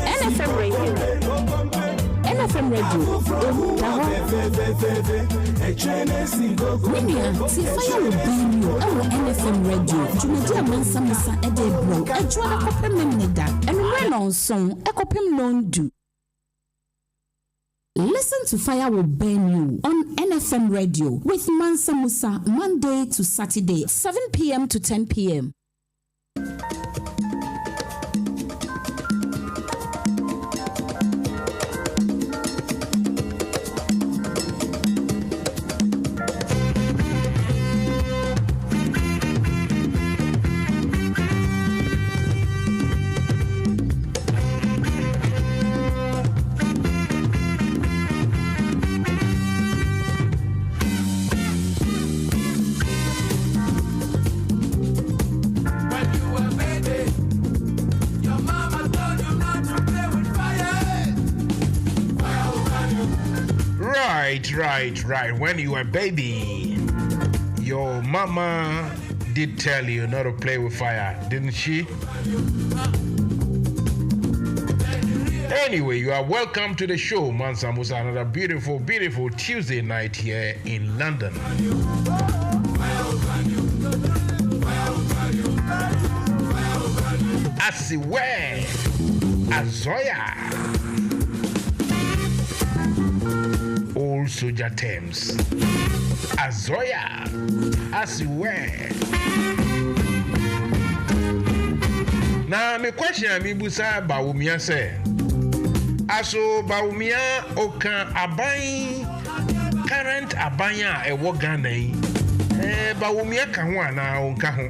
NFM Radio. NFM Radio. BAWUMIA, see fire will burn you. NFM Radio. Jumedia Mansamusa Edebro. A Juana Copem Neda. And when on song, a Copem non do. Listen to Fire Will Burn You on NFM Radio with Mansa Musa Monday to Saturday, 7 p.m. to 10 p.m. Right. When you were a baby, your mama did tell you not to play with fire, didn't she? Anyway, you are welcome to the show, Mansa Musa. Another beautiful Tuesday night here in London. Asiwe Azoya. Old soldier terms. Azoya, Asiwe. Now, my question me busa BAWUMIA say. Aso BAWUMIA okan abai current abaya e wogana yi. BAWUMIA kan ho ana onka ho.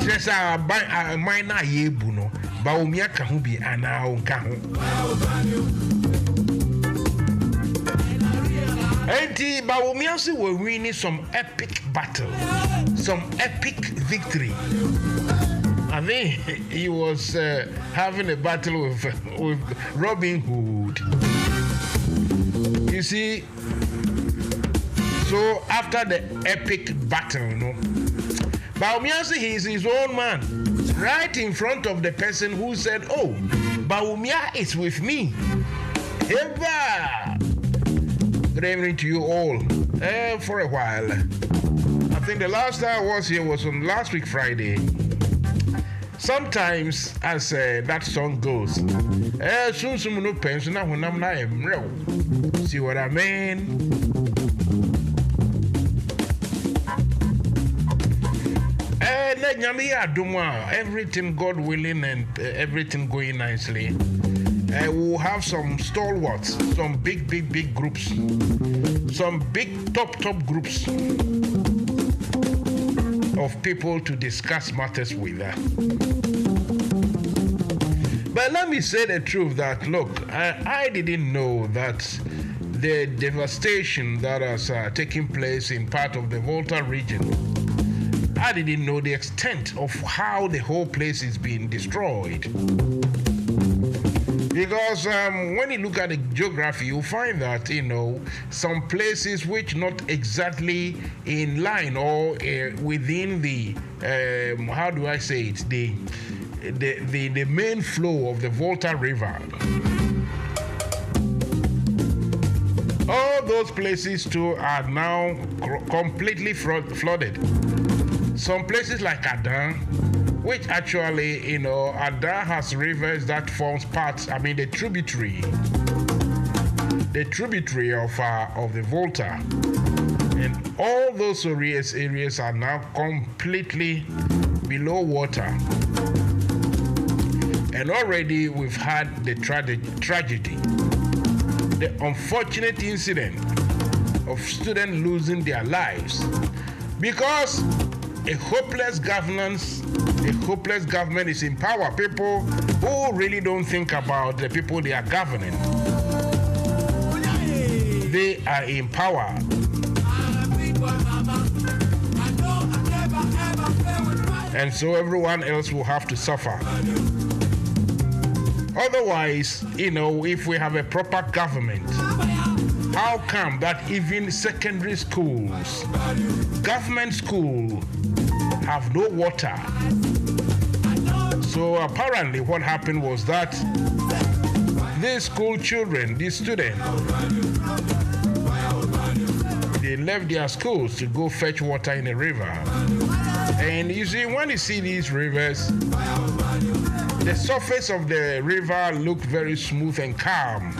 Tresa abai minor yebu no. BAWUMIA kan ho bi ana onka ho. And BAWUMIA were winning some epic battle, some epic victory. I think he was having a battle with Robin Hood. You see, so after the epic battle, BAWUMIA he is his own man, right in front of the person who said, "Oh, BAWUMIA is with me." Ever. Good evening to you all. For a while, I think the last time I was here was on last week Friday. Sometimes, as that song goes, soon no pension. See what I mean? Everything God willing and everything going nicely. We'll have some stalwarts, some big groups, some big top groups of people to discuss matters with. But let me say the truth that, look, I didn't know that the devastation that has taken place in part of the Volta region, I didn't know the extent of how the whole place is being destroyed. Because when you look at the geography, you find that, some places which not exactly in line or within the, how do I say it, the main flow of the Volta River. All those places too are now completely flooded. Some places like Adan, which actually, Adan has rivers that forms parts, the tributary of the Volta. And all those areas are now completely below water. And already we've had the tragedy, the unfortunate incident of students losing their lives Because a hopeless government is in power. People who really don't think about the people they are governing. They are in power. And so everyone else will have to suffer. Otherwise, if we have a proper government, how come that even secondary schools, government schools, have no water? So apparently what happened was that these school children, these students, they left their schools to go fetch water in a river. And you see, when you see these rivers, the surface of the river look very smooth and calm.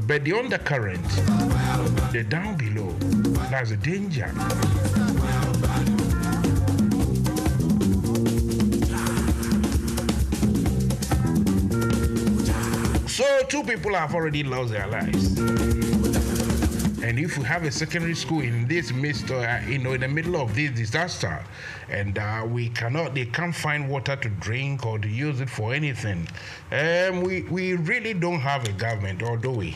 But the undercurrent, the down below, that's a danger. So 2 people have already lost their lives. And if we have a secondary school in this midst, in the middle of this disaster, and they can't find water to drink or to use it for anything, we really don't have a government, or do we?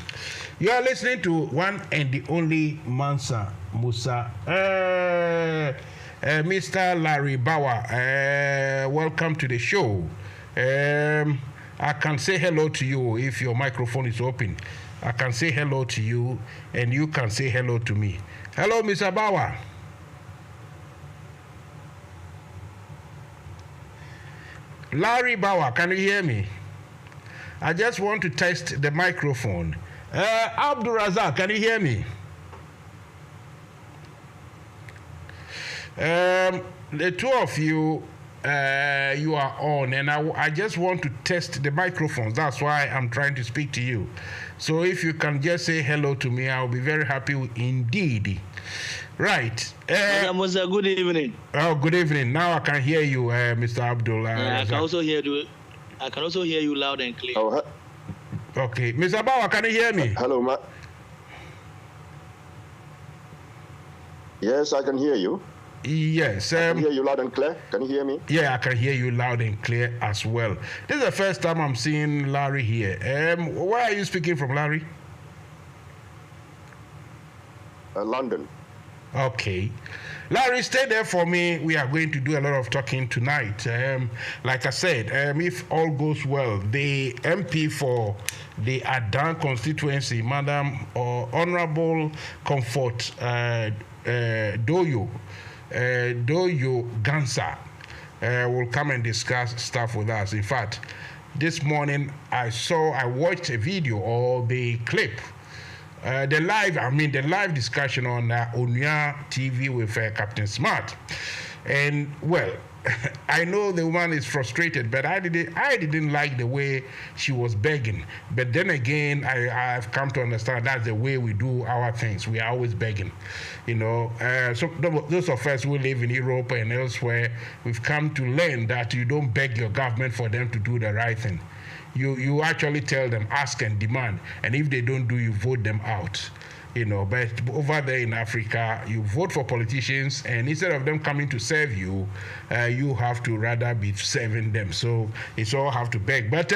You are listening to one and the only Mansa Musa, Mr. Larry Bawa. Welcome to the show. I can say hello to you if your microphone is open. I can say hello to you, and you can say hello to me. Hello, Mr. Bawa. Larry Bawa, can you hear me? I just want to test the microphone. Abdul Razak, can you hear me? The 2 of you, you are on, and I just want to test the microphones. That's why I'm trying to speak to you. So if you can just say hello to me, I'll be very happy indeed. Right. Good evening. Oh, good evening. Now I can hear you, Mr. Abdul. I can also hear you. I can also hear you loud and clear. Oh, okay, Mr. Bawa, can you hear me? Hello, Ma. Yes, I can hear you. Yes. I can hear you loud and clear. Can you hear me? Yeah, I can hear you loud and clear as well. This is the first time I'm seeing Larry here. Where are you speaking from, Larry? London. Okay. Larry, stay there for me. We are going to do a lot of talking tonight. Like I said, if all goes well, the MP for the Adan constituency, Madam Honorable Comfort Doyo Gansa, will come and discuss stuff with us. In fact, this morning I watched a video or the clip, the live discussion on Onya TV with Captain Smart. And well, I know the woman is frustrated, but I didn't like the way she was begging. But then again, I've come to understand that's the way we do our things. We are always begging, So those of us who live in Europe and elsewhere, we've come to learn that you don't beg your government for them to do the right thing. You actually tell them, ask and demand, and if they don't do, you vote them out. But over there in Africa, you vote for politicians, and instead of them coming to serve you, you have to rather be serving them. So it's all have to beg. But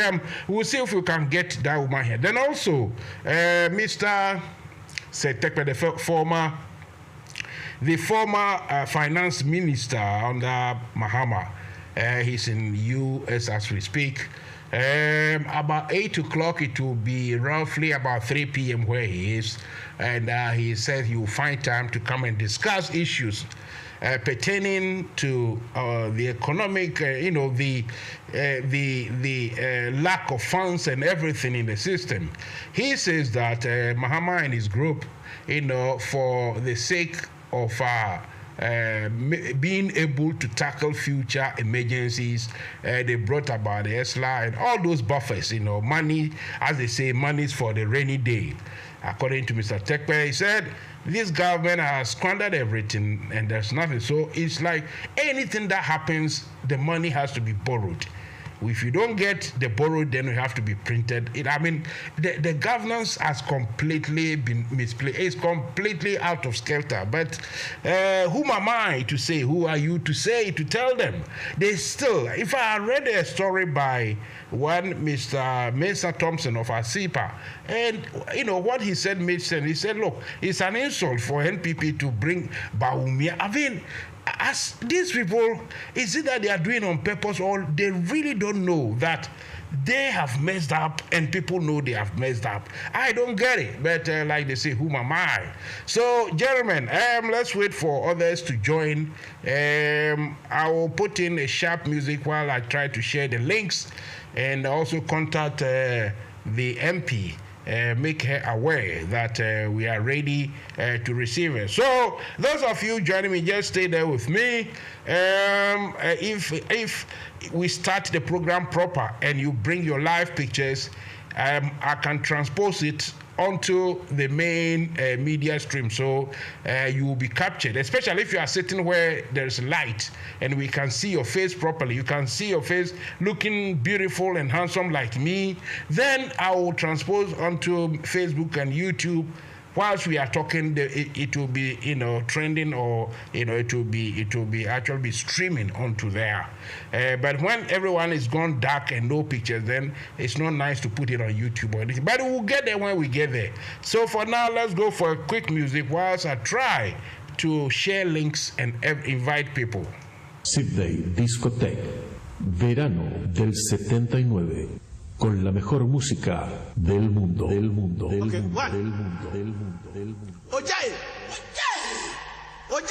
we'll see if we can get that woman here. Then also, Mr. Setekpe, the former finance minister under Mahama, he's in U.S. as we speak. About 8 o'clock, it will be roughly about 3 p.m. where he is, and he said he will find time to come and discuss issues pertaining to the economic, the lack of funds and everything in the system. He says that Mahama and his group, for the sake of being able to tackle future emergencies, they brought about the ESLA and all those buffers, money, as they say, money's for the rainy day. According to Mr. Tekpe, he said, this government has squandered everything and there's nothing. So it's like anything that happens, the money has to be borrowed. If you don't get the borrowed, then you have to be printed. The governance has completely been misplaced. It's completely out of skelter. But whom am I to say? Who are you to say, to tell them? They still, if I read a story by one Mr. Mesa Thompson of ASIPA, and what he said made sense. He said, look, it's an insult for NPP to bring BAWUMIA. As these people, is it that they are doing on purpose, or they really don't know that they have messed up and people know they have messed up? I don't get it, but like they say, whom am I? So, gentlemen, let's wait for others to join. I will put in a sharp music while I try to share the links and also contact the MP. Make her aware that we are ready to receive her. So, those of you joining me, just stay there with me. If we start the program proper and you bring your live pictures, I can transpose it onto the main media stream, so you will be captured, especially if you are sitting where there's light and we can see your face properly. You can see your face looking beautiful and handsome like me. Then I will transpose onto Facebook and YouTube. Whilst we are talking, it will be trending, or it will be actually be streaming onto there. But when everyone is gone dark and no pictures, then it's not nice to put it on YouTube or anything. But we'll get there when we get there. So for now, let's go for a quick music whilst I try to share links and invite people. Sydney Discotheque, verano del 79. Con la mejor música del mundo, del mundo, del mundo, del mundo, del mundo, del mundo. Oye, oye,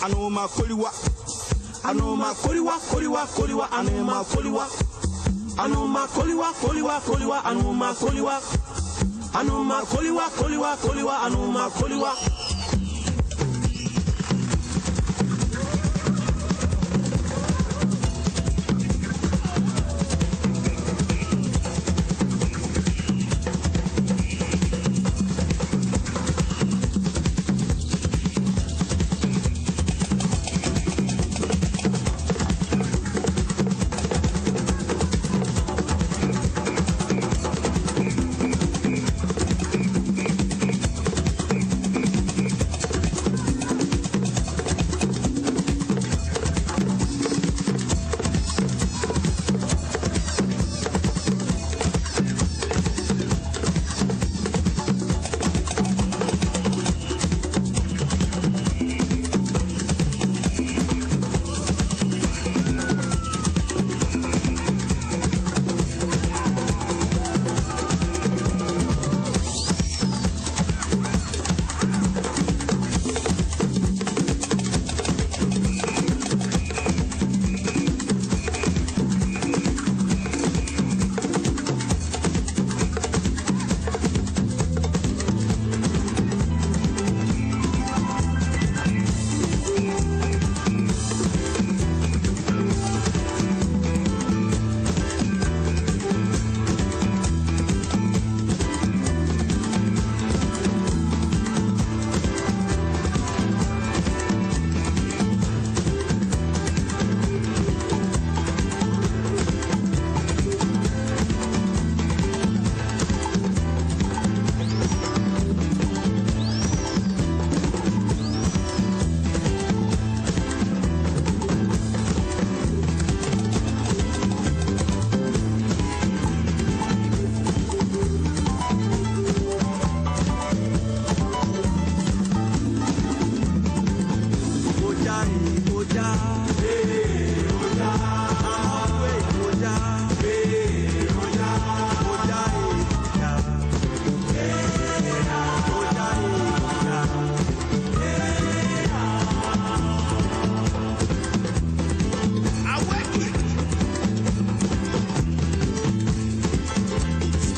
Anoma koliwa, anoma koliwa, koliwa, koliwa, anoma koliwa, anoma koliwa, koliwa, koliwa, anoma koliwa, anoma koliwa, koliwa, koliwa, anoma koliwa.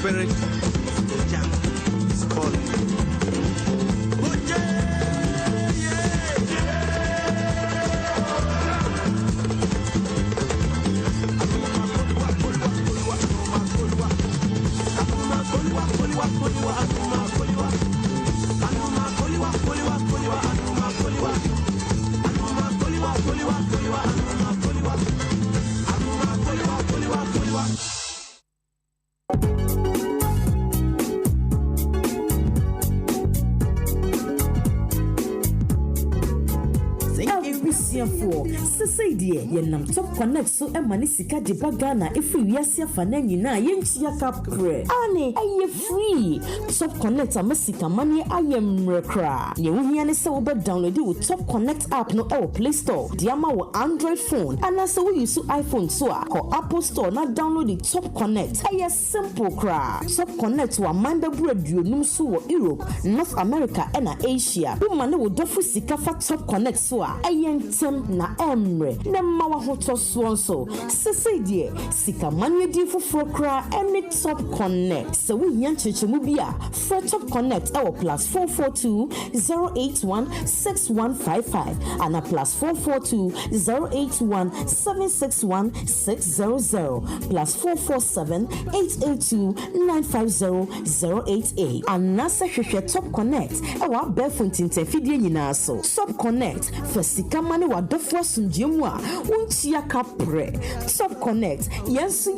spirit, the jam is calling. Yenam top connect so emani sika de bagana if we asia fana nyina yenchia kapre ane aye free top connect amasika mani ayem rekra ye wohia ne se wo be download with top connect app no e Play Store de ama wo Android phone and so we use iPhone so or Apple Store na download the top connect aye simple kra top connect wa manda radio num so wo Europe North America and Asia wo mane wo dofu sika fa top connect so aye ntem na emre na mawa hoto so sese die sika manwe di foforo kra any top connect so we yan chechemu bia for top connect our +442 081 6155 and a +442 081 761 600 +447 882 950 088 and nasa hwehwe top connect our befontin tafidie nyina so top connect for sika mane wa dofo sunjemu a unchia kapre top connect yensu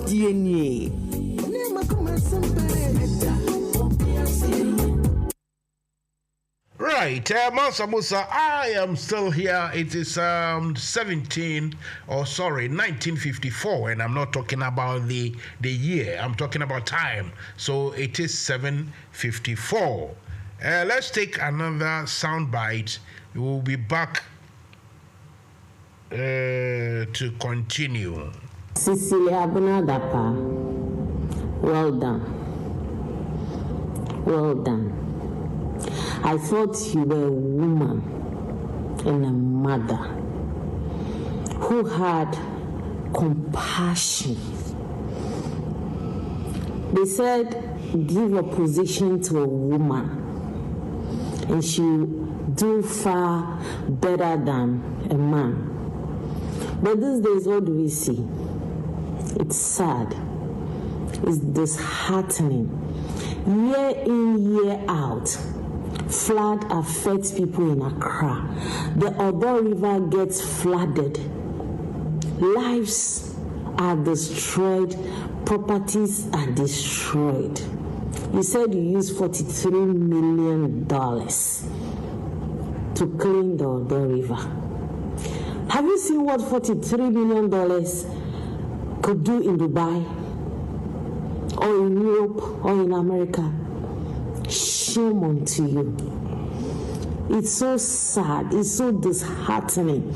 ye die. Right, Mansa Musa, I am still here. It is 1954, and I'm not talking about the year. I'm talking about time. So it is 7:54. Let's take another sound bite. We will be back to continue. Cecilia Bonadapa, well done. Well done. I thought you were a woman and a mother who had compassion. They said, give a position to a woman and she'll do far better than a man. But these days, what do we see? It's sad. It's disheartening. Year in, year out, flood affects people in Accra. The Odo River gets flooded. Lives are destroyed. Properties are destroyed. You said you used $43 million to clean the Odo River. Have you seen what $43 million could do in Dubai, or in Europe, or in America? Shame unto you. It's so sad. It's so disheartening.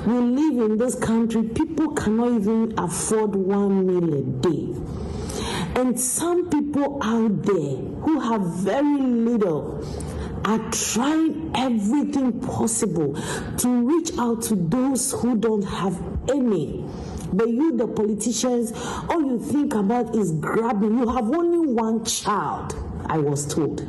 We live in this country. People cannot even afford 1 meal a day. And some people out there who have very little are trying everything possible to reach out to those who don't have any. But you, the politicians, all you think about is grabbing. You have only one child, I was told.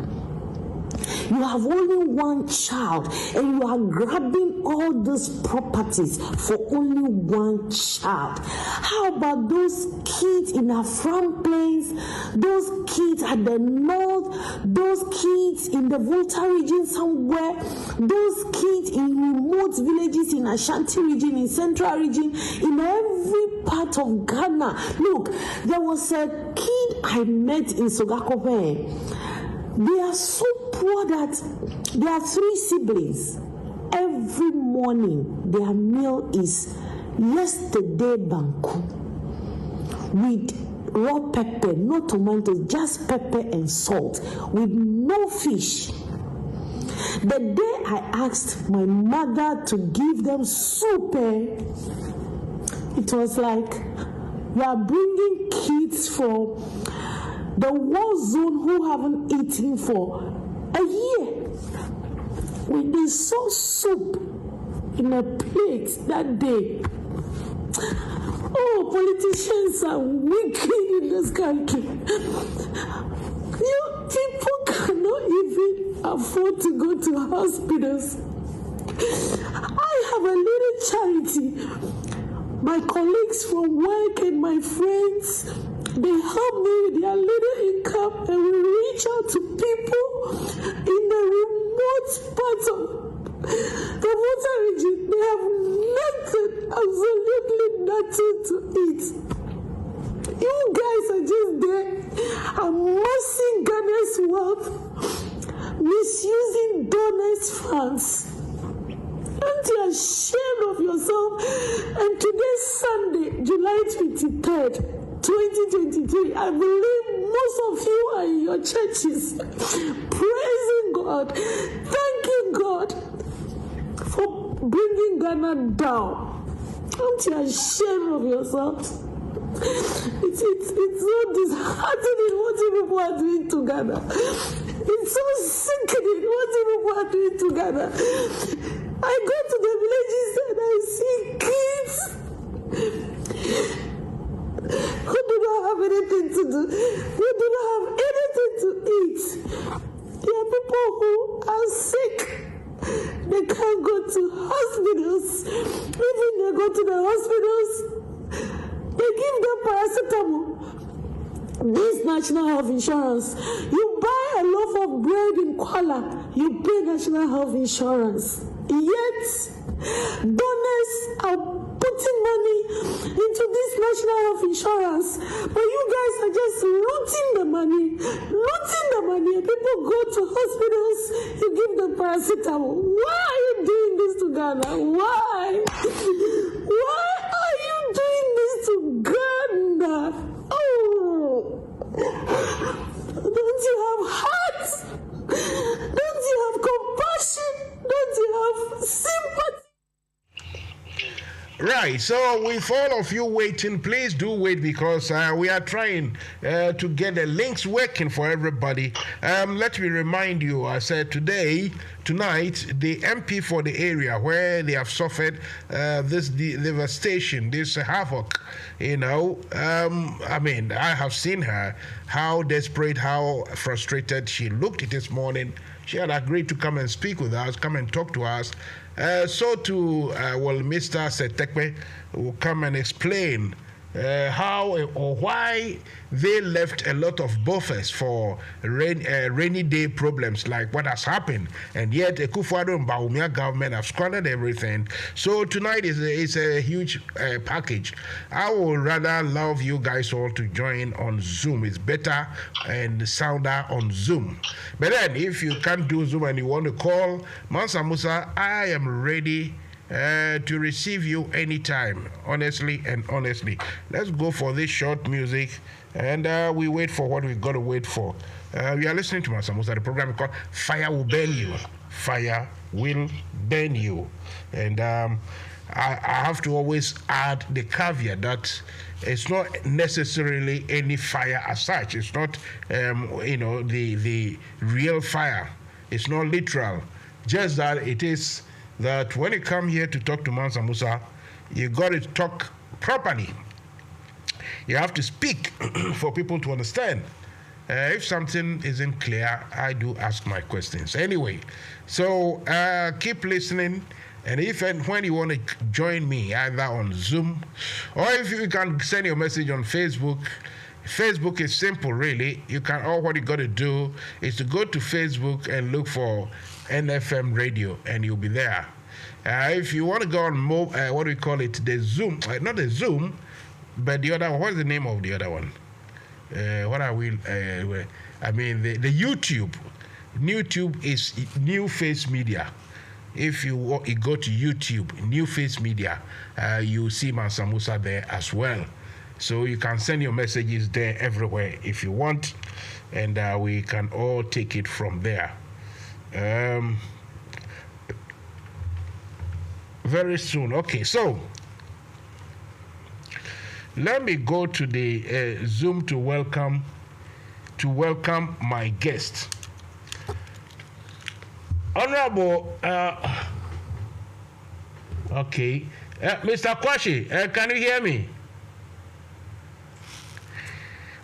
You have only one child and you are grabbing all these properties for only one child. How about those kids in our front plains, those kids at the north, those kids in the Volta region somewhere, those kids in remote villages in Ashanti region, in Central region, in every part of Ghana? Look, there was a kid I met in Sogakope. They are so poor that there are 3 siblings. Every morning, their meal is yesterday banku with raw pepper, no tomatoes, just pepper and salt, with no fish. The day I asked my mother to give them soup, it was like, you are bringing kids from the war zone who haven't eaten for a year. When they saw soup in a plate that day, Oh, politicians are wicked in this country. You people cannot even afford to go to hospitals. I have a little charity. My colleagues from work and my friends, they help me with their little income, and we reach out to people in the remote parts of the water region. They have nothing, absolutely nothing to eat. You guys are just there amassing Ghana's wealth, misusing donors' funds. Aren't you ashamed of yourself? And today's Sunday, July 23rd, 2023, I believe most of you are in your churches praising God, thanking God for bringing Ghana down. Aren't you ashamed of yourself? It's so disheartening what you people are doing to Ghana. It's so sickening what you people are doing to Ghana. I go to the villages and I see kids who do not have anything to do, who do not have anything to eat. There are people who are sick. They can't go to hospitals. Even they go to the hospitals, they give them paracetamol. This national health insurance, you buy a loaf of bread in Kuala, you pay national health insurance. Yet, donors are putting money into this national health insurance, but you guys are just looting the money. And people go to hospitals, you give them paracetamol. Why are you doing this to Ghana? Why? Why are you doing this to Ghana? Oh, don't you have heart? Don't you have compassion? Don't you have sympathy? Right, so with all of you waiting, please do wait because we are trying to get the links working for everybody. Let me remind you, I said tonight, the MP for the area where they have suffered this devastation, this havoc, I have seen her, how desperate, how frustrated she looked this morning. She had agreed to come and speak with us, come and talk to us. Mr. Setekwe will come and explain how or why they left a lot of buffers for rainy day problems like what has happened, and yet Akufo-Addo and BAWUMIA government have squandered everything. So tonight is a huge package. I would rather love you guys all to join on Zoom. It's better and sounder on Zoom. But then if you can't do Zoom and you want to call Mansa Musa, I am ready to receive you anytime, honestly. Let's go for this short music, and we wait for what we've got to wait for. We are listening to Mansa Musa. The program is called Fire Will Burn You. Fire Will Burn You. And I have to always add the caveat that it's not necessarily any fire as such. It's not, the real fire. It's not literal. Just that it is that when you come here to talk to Mansa Musa, you got to talk properly. You have to speak for people to understand. If something isn't clear, I do ask my questions. Anyway, so keep listening. And if and when you want to join me, either on Zoom, or if you can send your message on Facebook. Facebook is simple, really. All what you got to do is to go to Facebook and look for NFM Radio, and you'll be there. If you want to go on the Zoom, not the Zoom, but the other one. What's the name of the other one? The YouTube. YouTube is New Face Media. If you go to YouTube, New Face Media, you see Mansa Musa there as well. So you can send your messages there everywhere if you want, and we can all take it from there. Very soon. Okay, so let me go to the Zoom to welcome my guest. Honorable, Mr. Kwashi, can you hear me?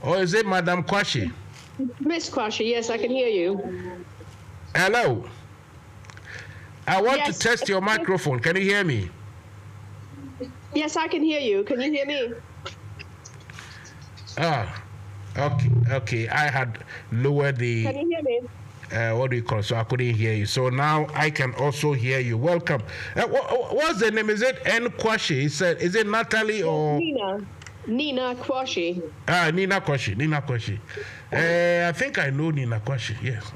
Or is it Madam Kwashi? Miss Kwashi, yes, I can hear you. Hello. I want to test your microphone. Can you hear me? Yes, I can hear you. Can you hear me? Okay. I had lowered the... Can you hear me? What do you call it? So I couldn't hear you. So now I can also hear you. Welcome. What's the name? Is it N Kwashi? Is it Natalie or... Nina Kwashi. Nina Kwashi. I think I know Nina Kwashi. Yes,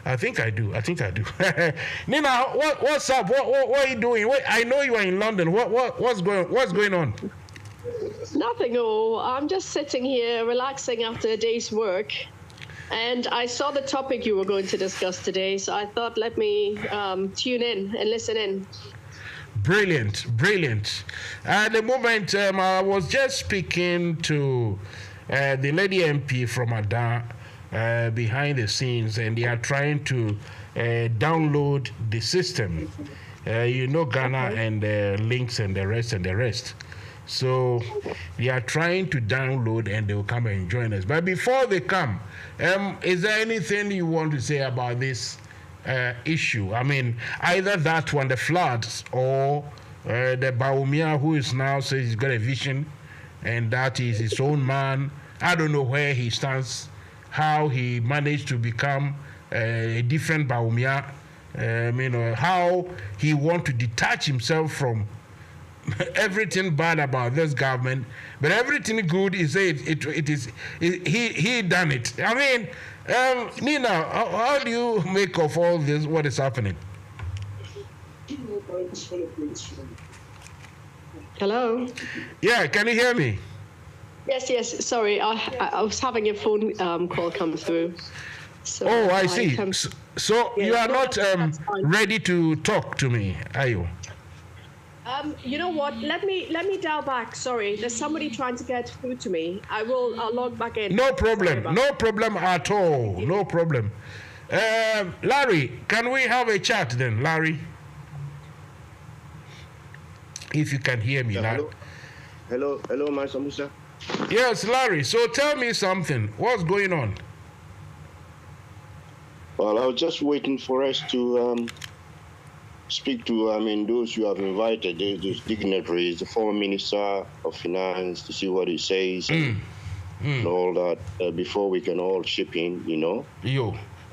I think I do. Nina, what's up? What are you doing? I know you are in London. What's going on? Nothing. I'm just sitting here relaxing after a day's work. And I saw the topic you were going to discuss today, so I thought let me tune in and listen in. Brilliant. At the moment, I was just speaking to the lady MP from Adan behind the scenes, and they are trying to download the system. Ghana and the links and the rest. So they are trying to download, and they will come and join us. But before they come, is there anything you want to say about this issue? I mean, either that one, the floods, or the BAWUMIA, who is now says he's got a vision, and that is his own man. I don't know where he stands, how he managed to become a different BAWUMIA. How he wants to detach himself from everything bad about this government, but everything good is he done it. I mean, Nina, how do you make of all this? What is happening? Hello. Yeah, can you hear me? Yes. Sorry, I was having a phone call come through. So I see. So you are not ready to talk to me, are you? You know what? Let me dial back. Sorry, there's somebody trying to get through to me. I'll log back in. No problem at all. No problem. Larry, can we have a chat then, Larry? If you can hear me, Larry. Hello, Master Musa. Yes, Larry. So tell me something. What's going on? Well, I was just waiting for us to speak to, those you have invited, those dignitaries, the former Minister of Finance, to see what he says and all that, before we can all chip in,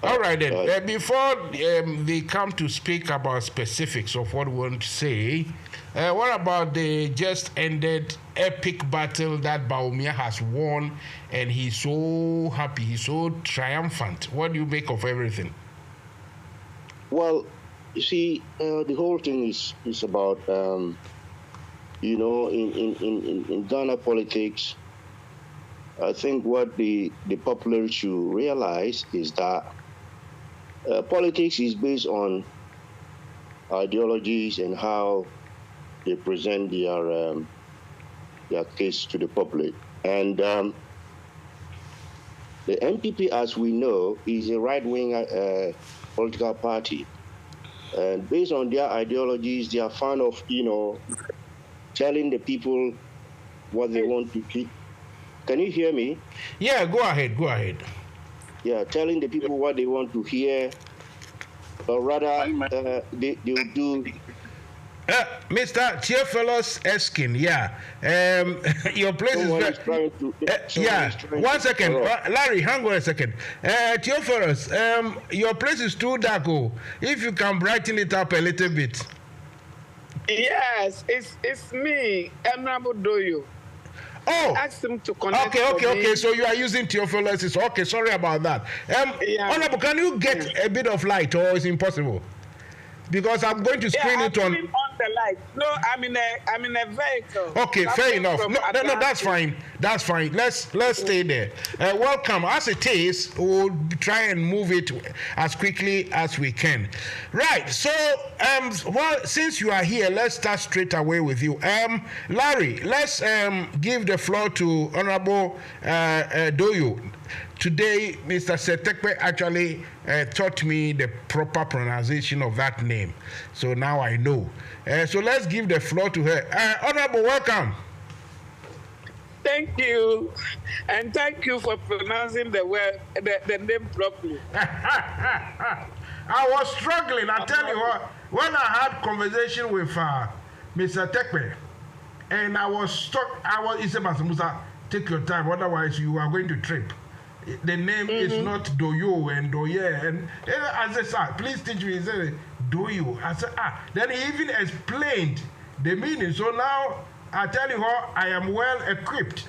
All right then. Before they come to speak about specifics of what we want to say, what about the just ended epic battle that BAWUMIA has won, and he's so happy, he's so triumphant? What do you make of everything? Well, you see, the whole thing is about, in Ghana politics, I think what the populace should realize is that politics is based on ideologies and how they present their case to the public. And the NPP, as we know, is a right-wing political party. And based on their ideologies, they are fond of, telling the people what they want to keep. Can you hear me? Yeah, go ahead. Yeah, telling the people what they want to hear, or rather, they'll do. Mr. Theophilus Eskin, your place is very... 1 second. Larry, hang on a second. Theophilus, your place is too dark. If you can brighten it up a little bit. Yes, it's me, Honorable Doyo. Oh, ask him to connect. Okay. So you are using Theophilus. Okay, sorry about that. Honorable, can you get a bit of light, or is it impossible? Because I'm going to screen it on the light. No, I'm in a vehicle. Okay, fair enough. No, that's fine. Let's stay there. Welcome. As it is, we'll try and move it as quickly as we can. Right. So, since you are here, let's start straight away with you. Larry, let's give the floor to Honorable Doyo. Today, Mr. Setekpe actually taught me the proper pronunciation of that name. So now I know. So let's give the floor to her. Honorable, welcome. Thank you. And thank you for pronouncing the word, the name properly. I was struggling. I tell you what, when I had conversation with Mr. Tekpe, and I was stuck, he said, Master Musa, take your time, otherwise you are going to trip. The name is not Doyo and Doye. And I said, sir, please teach me. He said, Doyo. I said, Then he even explained the meaning. So now, I tell you what, I am well equipped.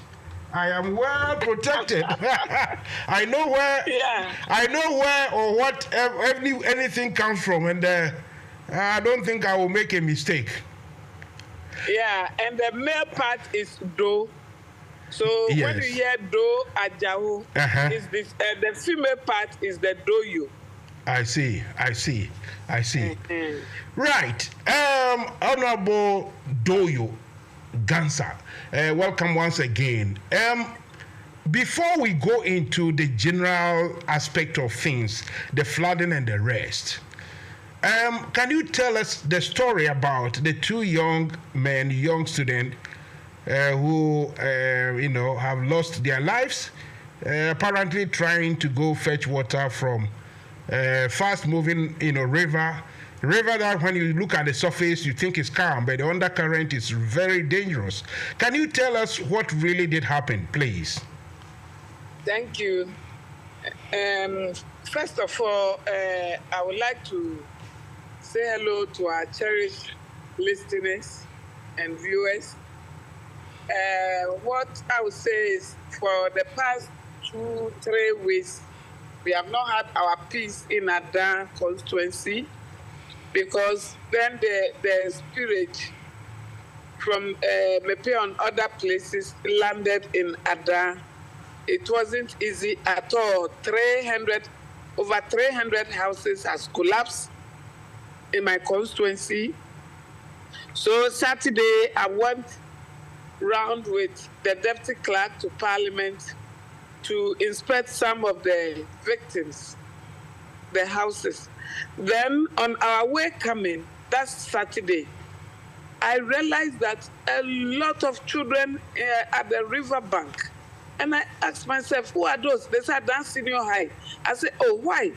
I am well protected. I know where or what anything comes from, and I don't think I will make a mistake. Yeah, and the male part is do. So when you hear do ajahu, is this the female part is the doyo. I see. Right, Honorable Doyo Gansa, welcome once again. Before we go into the general aspect of things, the flooding and the rest, can you tell us the story about the two young students who have lost their lives, apparently trying to go fetch water from fast-moving river that when you look at the surface you think is calm, but the undercurrent is very dangerous. Can you tell us what really did happen, please? Thank you. First of all, I would like to say hello to our cherished listeners and viewers. What I would say is, for the past 2-3 weeks, we have not had our peace in Adan constituency, because then the spirit from maybe on other places landed in Adan. It wasn't easy at all. Over 300 houses has collapsed in my constituency. So Saturday, I went round with the deputy clerk to Parliament to inspect some of the victims, the houses. Then on our way coming, that's Saturday, I realized that a lot of children at the river bank. And I asked myself, who are those? They said, Adan Senior High. I said, oh, why?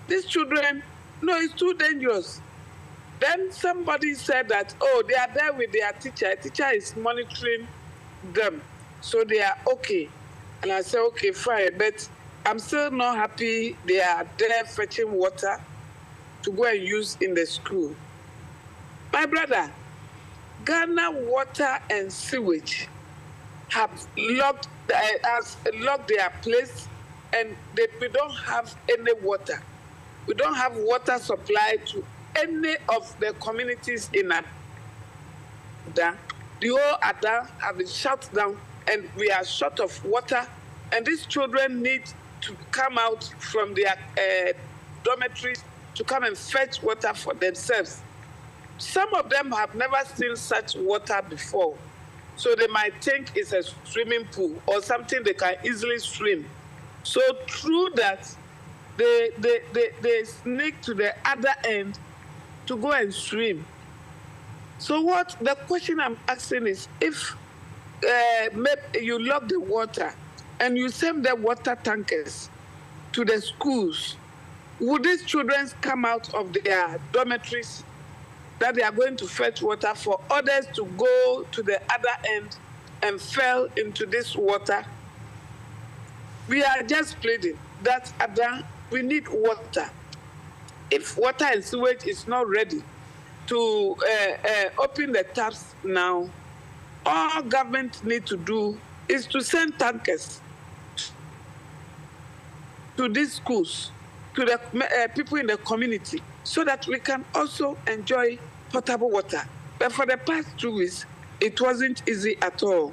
These children, no, it's too dangerous. Then somebody said that, oh, they are there with their teacher. Teacher is monitoring them, so they are okay. And I said, okay, fine, but I'm still not happy they are there fetching water to go and use in the school. My brother, Ghana Water and Sewage have locked their place, and we don't have any water. We don't have water supply to any of the communities in Adan. The whole Adan have been shut down, and we are short of water, and these children need to come out from their dormitories to come and fetch water for themselves. Some of them have never seen such water before, so they might think it's a swimming pool or something they can easily swim. So through that, they sneak to the other end to go and swim. So the question I'm asking is, if you lock the water and you send the water tankers to the schools, would these children come out of their dormitories that they are going to fetch water for others to go to the other end and fell into this water? We are just pleading that Adan, we need water. If water and sewage is not ready to open the taps now, all government need to do is to send tankers to these schools, to the people in the community, so that we can also enjoy potable water. But for the past 2 weeks, it wasn't easy at all.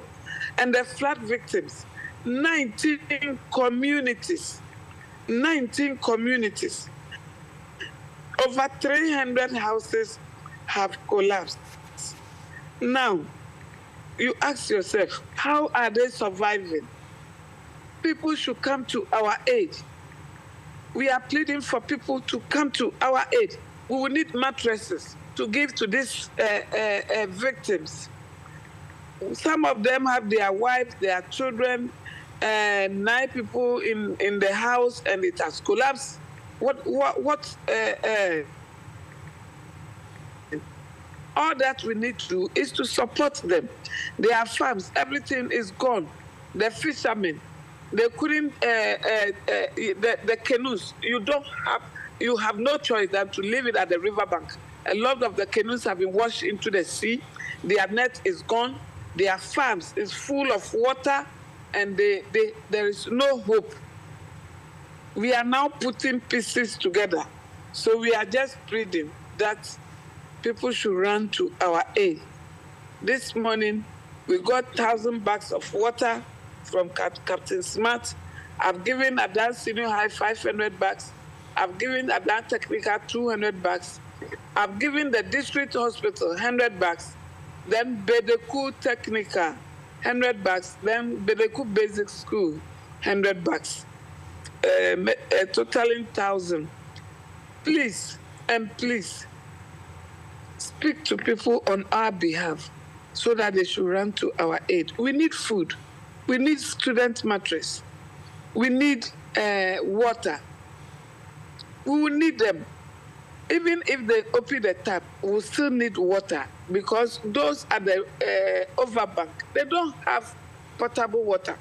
And the flood victims, 19 communities, over 300 houses have collapsed. Now, you ask yourself, how are they surviving? People should come to our aid. We are pleading for people to come to our aid. We will need mattresses to give to these victims. some of them have their wives, their children, 9 people in the house, and it has collapsed. All that we need to do is to support them. Their farms, everything is gone. The fishermen, they couldn't, the canoes, you have no choice than to leave it at the riverbank. A lot of the canoes have been washed into the sea. Their net is gone. Their farms is full of water, and there is no hope. We are now putting pieces together. So we are just pleading that people should run to our aid. This morning, we got 1,000 bags of water from Captain Smart. I've given Adan Senior High 500 bags. I've given Adan Technical 200 bags. I've given the district hospital 100 bags. Then Bedeku Technical 100 bags. Then Bedeku Basic School 100 bags. Totaling 1,000. Please, and please, speak to people on our behalf so that they should run to our aid. We need food. We need student mattress. We need water. We will need them. Even if they open the tap, we will still need water because those at the overbank, they don't have potable water.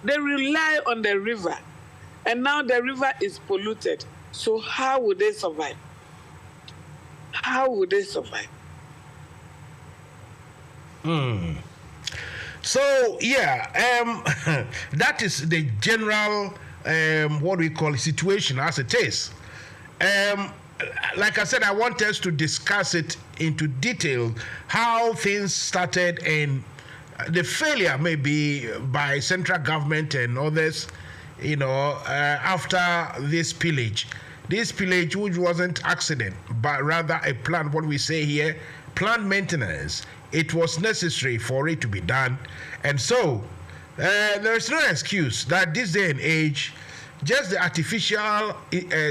They rely on the river, and now the river is polluted. So how would they survive? How would they survive? So, yeah, that is the general, what we call situation as it is. Like I said, I want us to discuss it into detail, how things started and the failure maybe by central government and others, after this pillage. This pillage, which wasn't accident, but rather a plan, what we say here, planned maintenance. It was necessary for it to be done. And so, there is no excuse that this day and age, just the artificial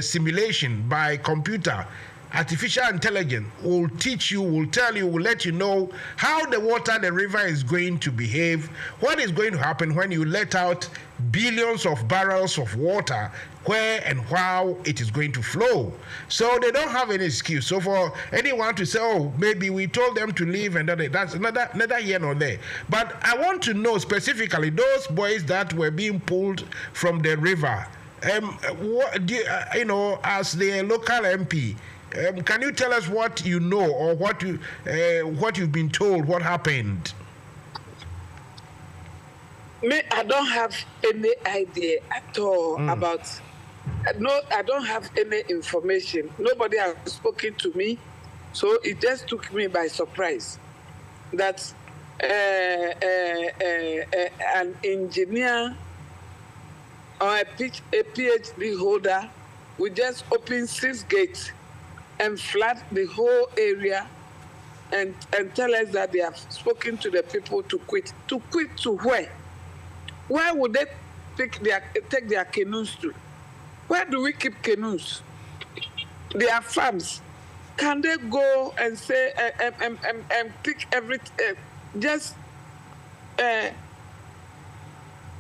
simulation by computer, artificial intelligence will teach you, will tell you, will let you know how the water, the river is going to behave, what is going to happen when you let out billions of barrels of water, where and how it is going to flow. So they don't have any excuse. So for anyone to say, oh, maybe we told them to leave and that's neither here nor there. But I want to know specifically those boys that were being pulled from the river. What do as the local MP, can you tell us what you know or what you've been told, what happened? I don't have any idea at all about. No, I don't have any information. Nobody has spoken to me, so it just took me by surprise that an engineer or a PhD holder will just open 6 gates and flood the whole area and tell us that they have spoken to the people to quit. To quit to where? Where would they take their canoes to? Where do we keep canoes? Their farms. Can they go and say and pick everything?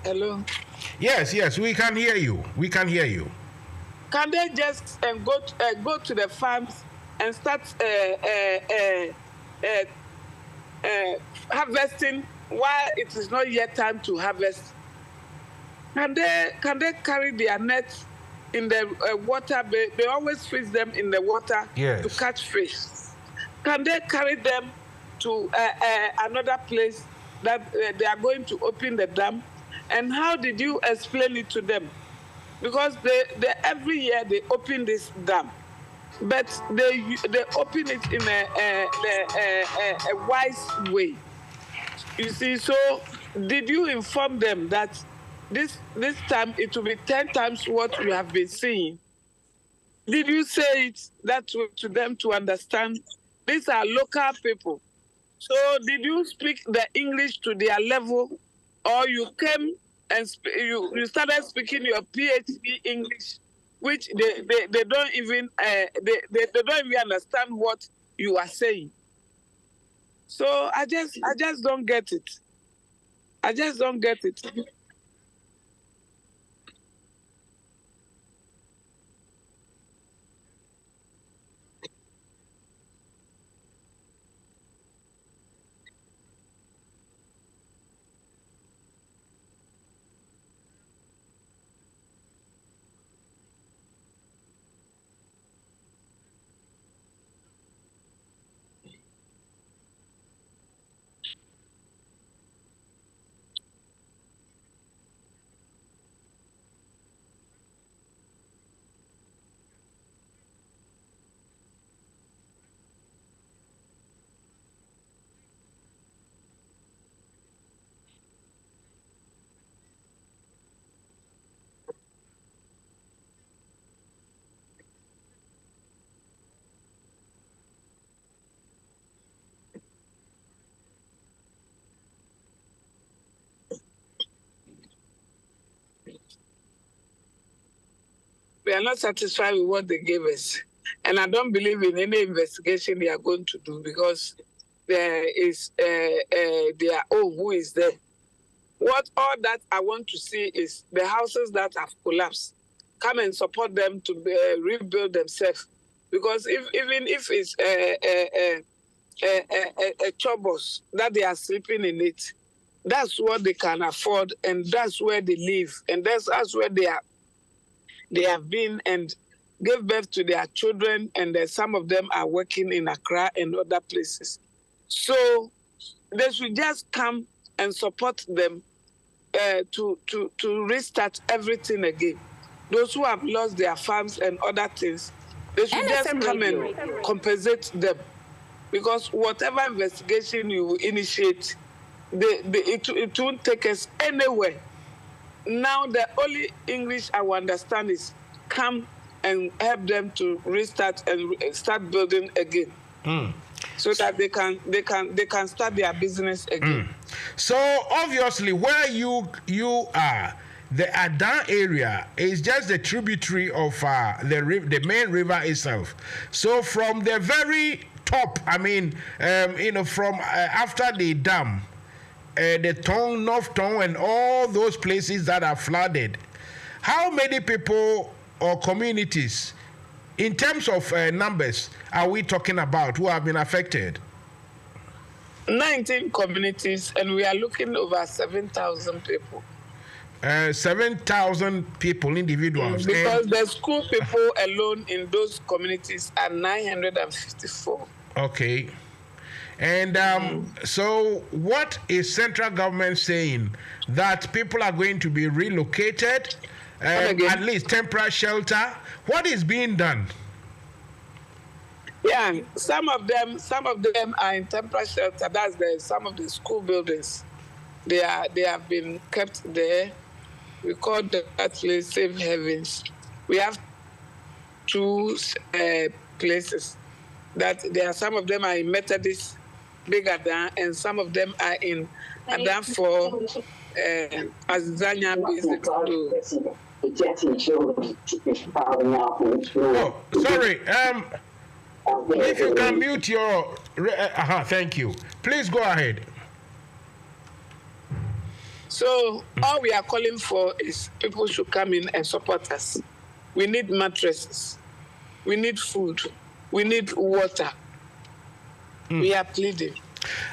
Hello. Yes, we can hear you. We can hear you. Can they just go to the farms and start harvesting while it is not yet time to harvest? Can they carry their nets in the water? They always fish them in the water to catch fish. Can they carry them to another place that they are going to open the dam? And how did you explain it to them? Because they every year they open this dam, but they open it in a wise way. You see, so did you inform them that this time it will be 10 times what we have been seeing? Did you say it that way to them to understand? These are local people. So did you speak the English to their level, or you came and you started speaking your PhD English, which they don't even they don't even understand what you are saying? So I just don't get it. I just don't get it. We are not satisfied with what they gave us. And I don't believe in any investigation they are going to do because there is their own who is there. All that I want to see is the houses that have collapsed. Come and support them to rebuild themselves. Because even if it's a chobos that they are sleeping in it, that's what they can afford, and that's where they live, and that's where they have been and gave birth to their children, and some of them are working in Accra and other places. So they should just come and support them to restart everything again. Those who have lost their farms and other things, they should NFM just come Radio. and compensate them. Because whatever investigation you initiate, it won't take us anywhere. Now, the only English I will understand is come and help them to restart and start building again, so that they can start their business again. So obviously, where you are, the Adan area is just the tributary of the main river itself. So from the very top, I mean, from after the dam. The Tongue, North Tongue, and all those places that are flooded. How many people or communities, in terms of numbers, are we talking about who have been affected? 19 communities, and we are looking over 7,000 people. 7,000 people, individuals. Because the school people alone in those communities are 954. Okay. And so what is central government saying? That people are going to be relocated, at least temporary shelter? What is being done? Yeah, some of them are in temporary shelter. That's some of the school buildings. They have been kept there. We call that place Safe Havens. We have 2 places that some of them are in Methodist, Big Adan, and some of them are in Adan for Azania Basic School. Oh, sorry. If you can mute your... thank you. Please go ahead. So all we are calling for is people should come in and support us. We need mattresses. We need food. We need water. We are pleading.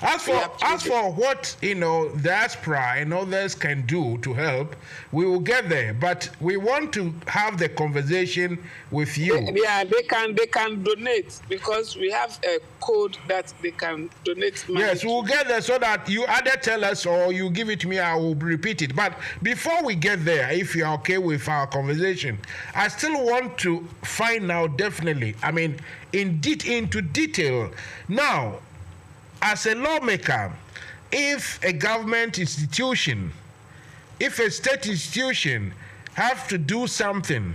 As for what diaspora and others can do to help, we will get there. But we want to have the conversation with you. Yeah, they can donate because we have a code that they can donate money. Yes, we'll get there so that you either tell us or you give it to me. I will repeat it. But before we get there, if you're okay with our conversation, I still want to find out definitely. I mean, into detail now. As a lawmaker, if a government institution, if a state institution have to do something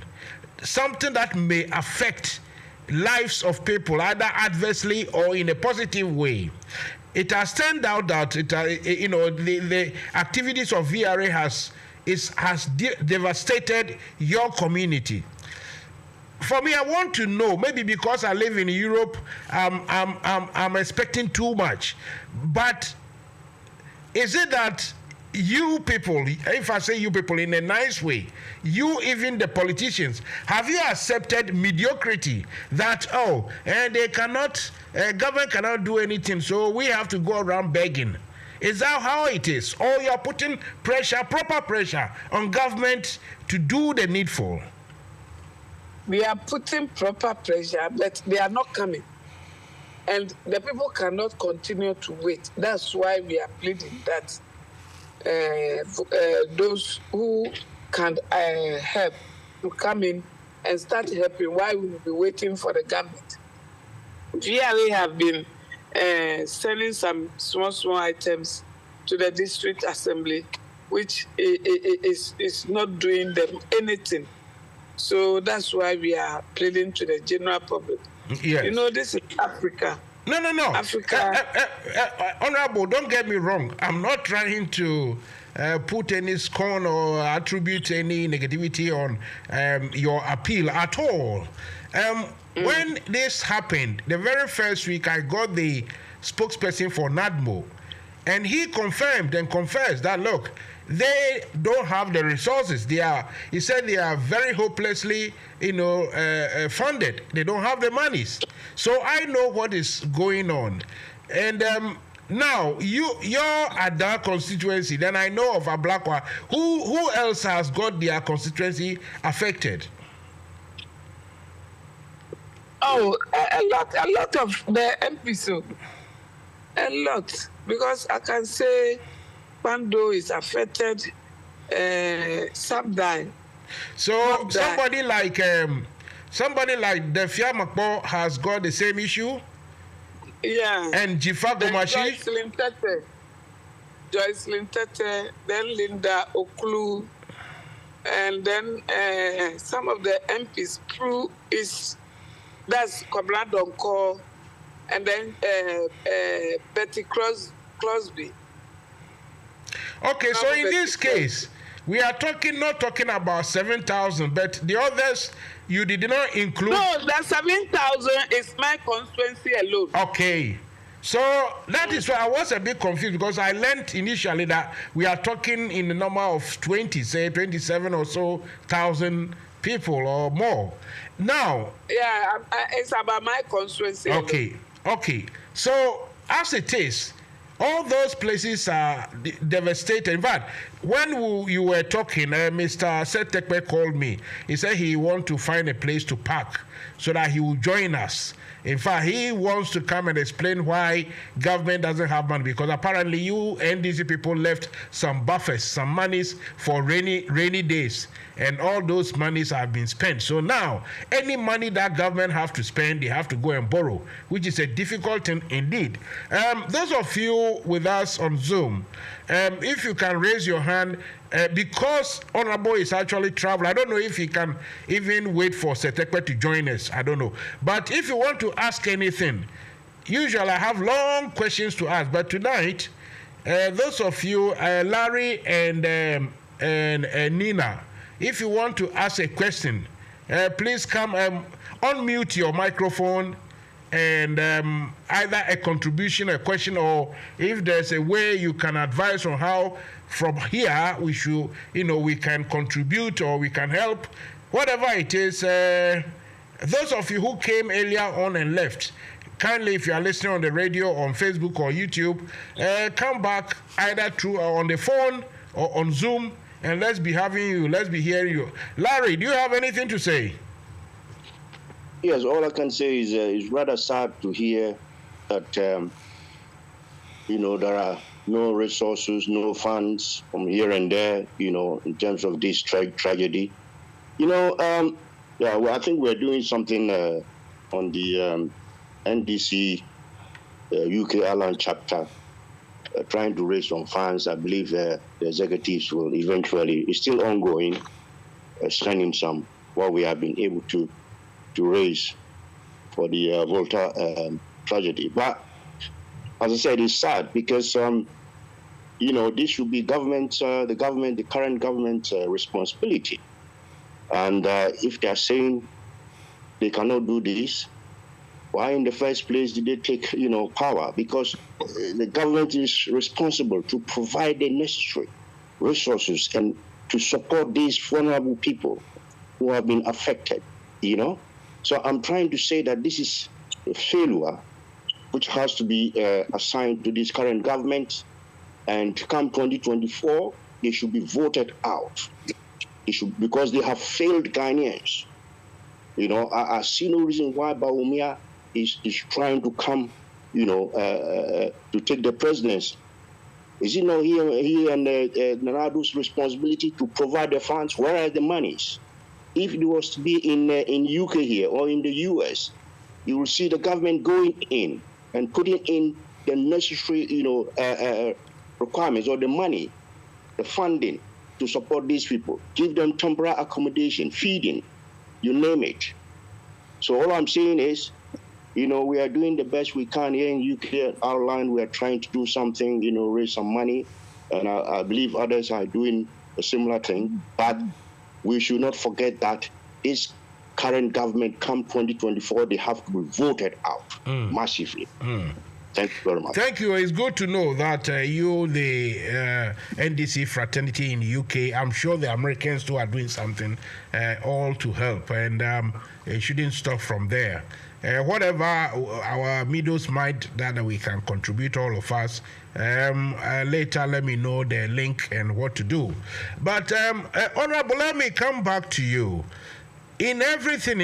that may affect lives of people either adversely or in a positive way, it has turned out that the activities of VRA has devastated your community. for me, I want to know. Maybe because I live in Europe, I'm expecting too much. But is it that you people, if I say you people in a nice way, you, even the politicians, have you accepted mediocrity that, they cannot, government cannot do anything, so we have to go around begging? Is that how it is? Or you are putting pressure, proper pressure on government to do the needful? We are putting proper pressure, but they are not coming. And the people cannot continue to wait. That's why we are pleading that those who can help to come in and start helping while we will be waiting for the government. GRA have been sending some small items to the district assembly, which is not doing them anything. So that's why we are pleading to the general public. Yes. You know, this is Africa. No. Africa. Honorable, don't get me wrong. I'm not trying to put any scorn or attribute any negativity on your appeal at all. When this happened, the very first week, I got the spokesperson for NADMO, and he confirmed and confessed that, look, they don't have the resources. He said they are very hopelessly, funded. They don't have the monies. So I know what is going on. And now you're at that constituency. Then I know of Ablakwa. Who else has got their constituency affected? Oh, a lot of the MPs. A lot, because I can say Pando is affected, Sabdai. So somebody like Defia Makbo has got the same issue? Yeah. And Jifa Gomashi? Joyce Lintete, then Linda Oklu, and then some of the MPs, that's Kobla Donko, and then Betty Crosby. Okay, so in this case, we are not talking about 7,000, but the others you did not include. No, that 7,000 is my constituency alone. Okay, so that is why I was a bit confused, because I learned initially that we are talking in the number of 20, say 27 or so thousand people or more. Now, yeah, it's about my constituency. Okay. So as it is, all those places are devastated. In fact, when you were talking, Mr. Setekpe called me. He said he wants to find a place to park so that he will join us. In fact, he wants to come and explain why government doesn't have money, because apparently you NDC people left some buffers, some monies for rainy days, and all those monies have been spent. So now, any money that government have to spend, they have to go and borrow, which is a difficult thing indeed. Those of you with us on Zoom, if you can raise your hand, because Honorable is actually traveling. I don't know if he can even wait for Setekpe to join us. I don't know. But if you want to ask anything, usually I have long questions to ask. But tonight, those of you, Larry and Nina, if you want to ask a question, please come unmute your microphone and either a contribution, a question, or if there's a way you can advise on how from here we should, we can contribute or we can help, whatever it is. Those of you who came earlier on and left, kindly, if you are listening on the radio, on Facebook or YouTube, come back either through on the phone or on Zoom, and let's be hearing you. Larry, do you have anything to say? Yes, all I can say is it's rather sad to hear that, there are no resources, no funds from here and there, in terms of this tragedy. I think we're doing something on the NDC UK Ireland chapter, trying to raise some funds. I believe the executives will eventually, it's still ongoing, sending some what we have been able to raise for the Volta tragedy. But as I said, it's sad because this should be the current government's responsibility. And if they're saying they cannot do this? Why in the first place did they take, power? Because the government is responsible to provide the necessary resources and to support these vulnerable people who have been affected, So I'm trying to say that this is a failure which has to be assigned to this current government. And come 2024, they should be voted out. Because they have failed Ghanaians. I see no reason why BAWUMIA is trying to come, to take the presidency. Is it not he and Nanado's responsibility to provide the funds? Where are the monies? If it was to be in UK here or in the US, you will see the government going in and putting in the necessary, requirements or the money, the funding to support these people. Give them temporary accommodation, feeding, you name it. So all I'm saying is, we are doing the best we can here in UK. Our line, we are trying to do something, raise some money. And I believe others are doing a similar thing. But we should not forget that this current government, come 2024, they have to be voted out massively. Thank you very much. Thank you. It's good to know that you, the NDC fraternity in UK, I'm sure the Americans too are doing something all to help, and it shouldn't stop from there. Whatever our middles might that we can contribute, all of us, later let me know the link and what to do. But Honorable, let me come back to you. In everything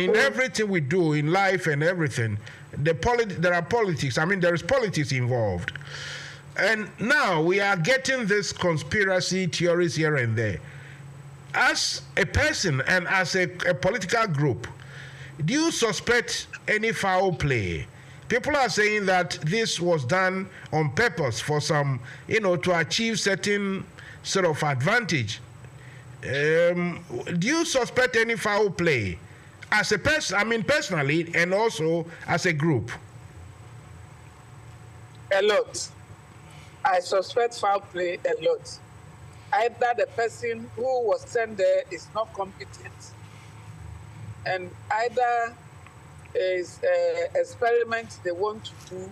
we do in life and everything, there are politics. I mean, there is politics involved. And now we are getting this conspiracy theories here and there. As a person and as a political group, do you suspect any foul play? People are saying that this was done on purpose for some, to achieve certain sort of advantage. Do you suspect any foul play as a person, personally, and also as a group? A lot. I suspect foul play a lot. Either the person who was sent there is not competent, and either is experiment they want to do,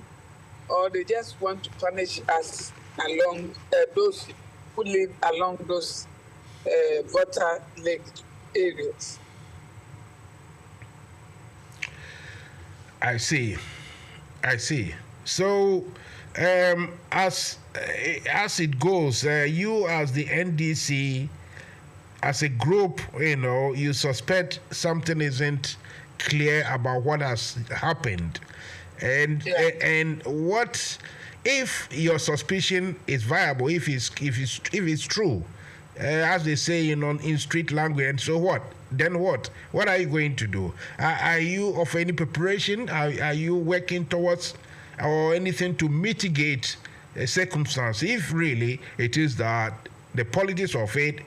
or they just want to punish us along those who live along those water lake areas. I see. So, as it goes, you as the NDC, as a group, you suspect something isn't clear about what has happened, and what if your suspicion is viable, if it's true, as they say in street language, and so what? Then what? What are you going to do? Are you of any preparation? Are you working towards or anything to mitigate a circumstance if really it is that the politics of it,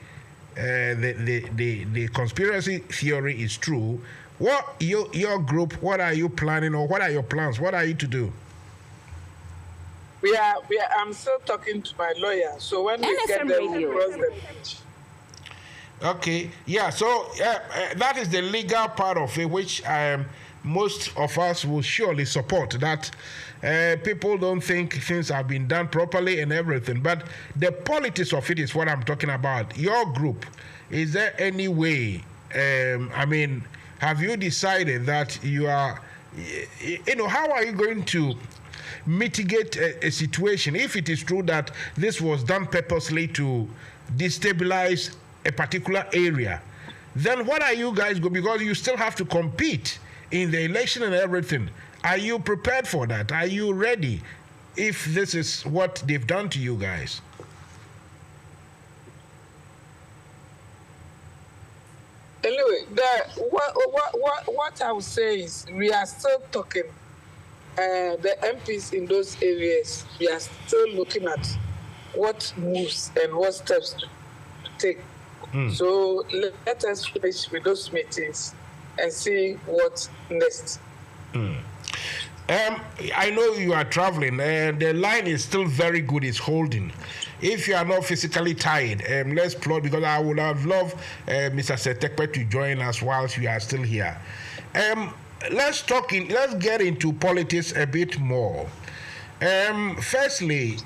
the conspiracy theory is true? What your group? What are you planning, or what are your plans? What are you to do? I'm still talking to my lawyer. So when we NFM get there, we Radio. cross the bridge. Okay, yeah, so that is the legal part of it, which most of us will surely support, that people don't think things have been done properly and everything. But the politics of it is what I'm talking about. Your group, is there any way, have you decided that you are, how are you going to mitigate a situation if it is true that this was done purposely to destabilize a particular area? Then what are you guys going, because you still have to compete in the election and everything. Are you prepared for that? Are you ready if this is what they've done to you guys? Anyway, what I would say is we are still talking. The MPs in those areas, we are still looking at what moves and what steps to take. So let us finish with those meetings and see what next. I know you are traveling, and the line is still very good. It's holding. If you are not physically tired, let's plot, because I would have loved Mr. Setekpe to join us whilst we are still here. let's get into politics a bit more. Firstly,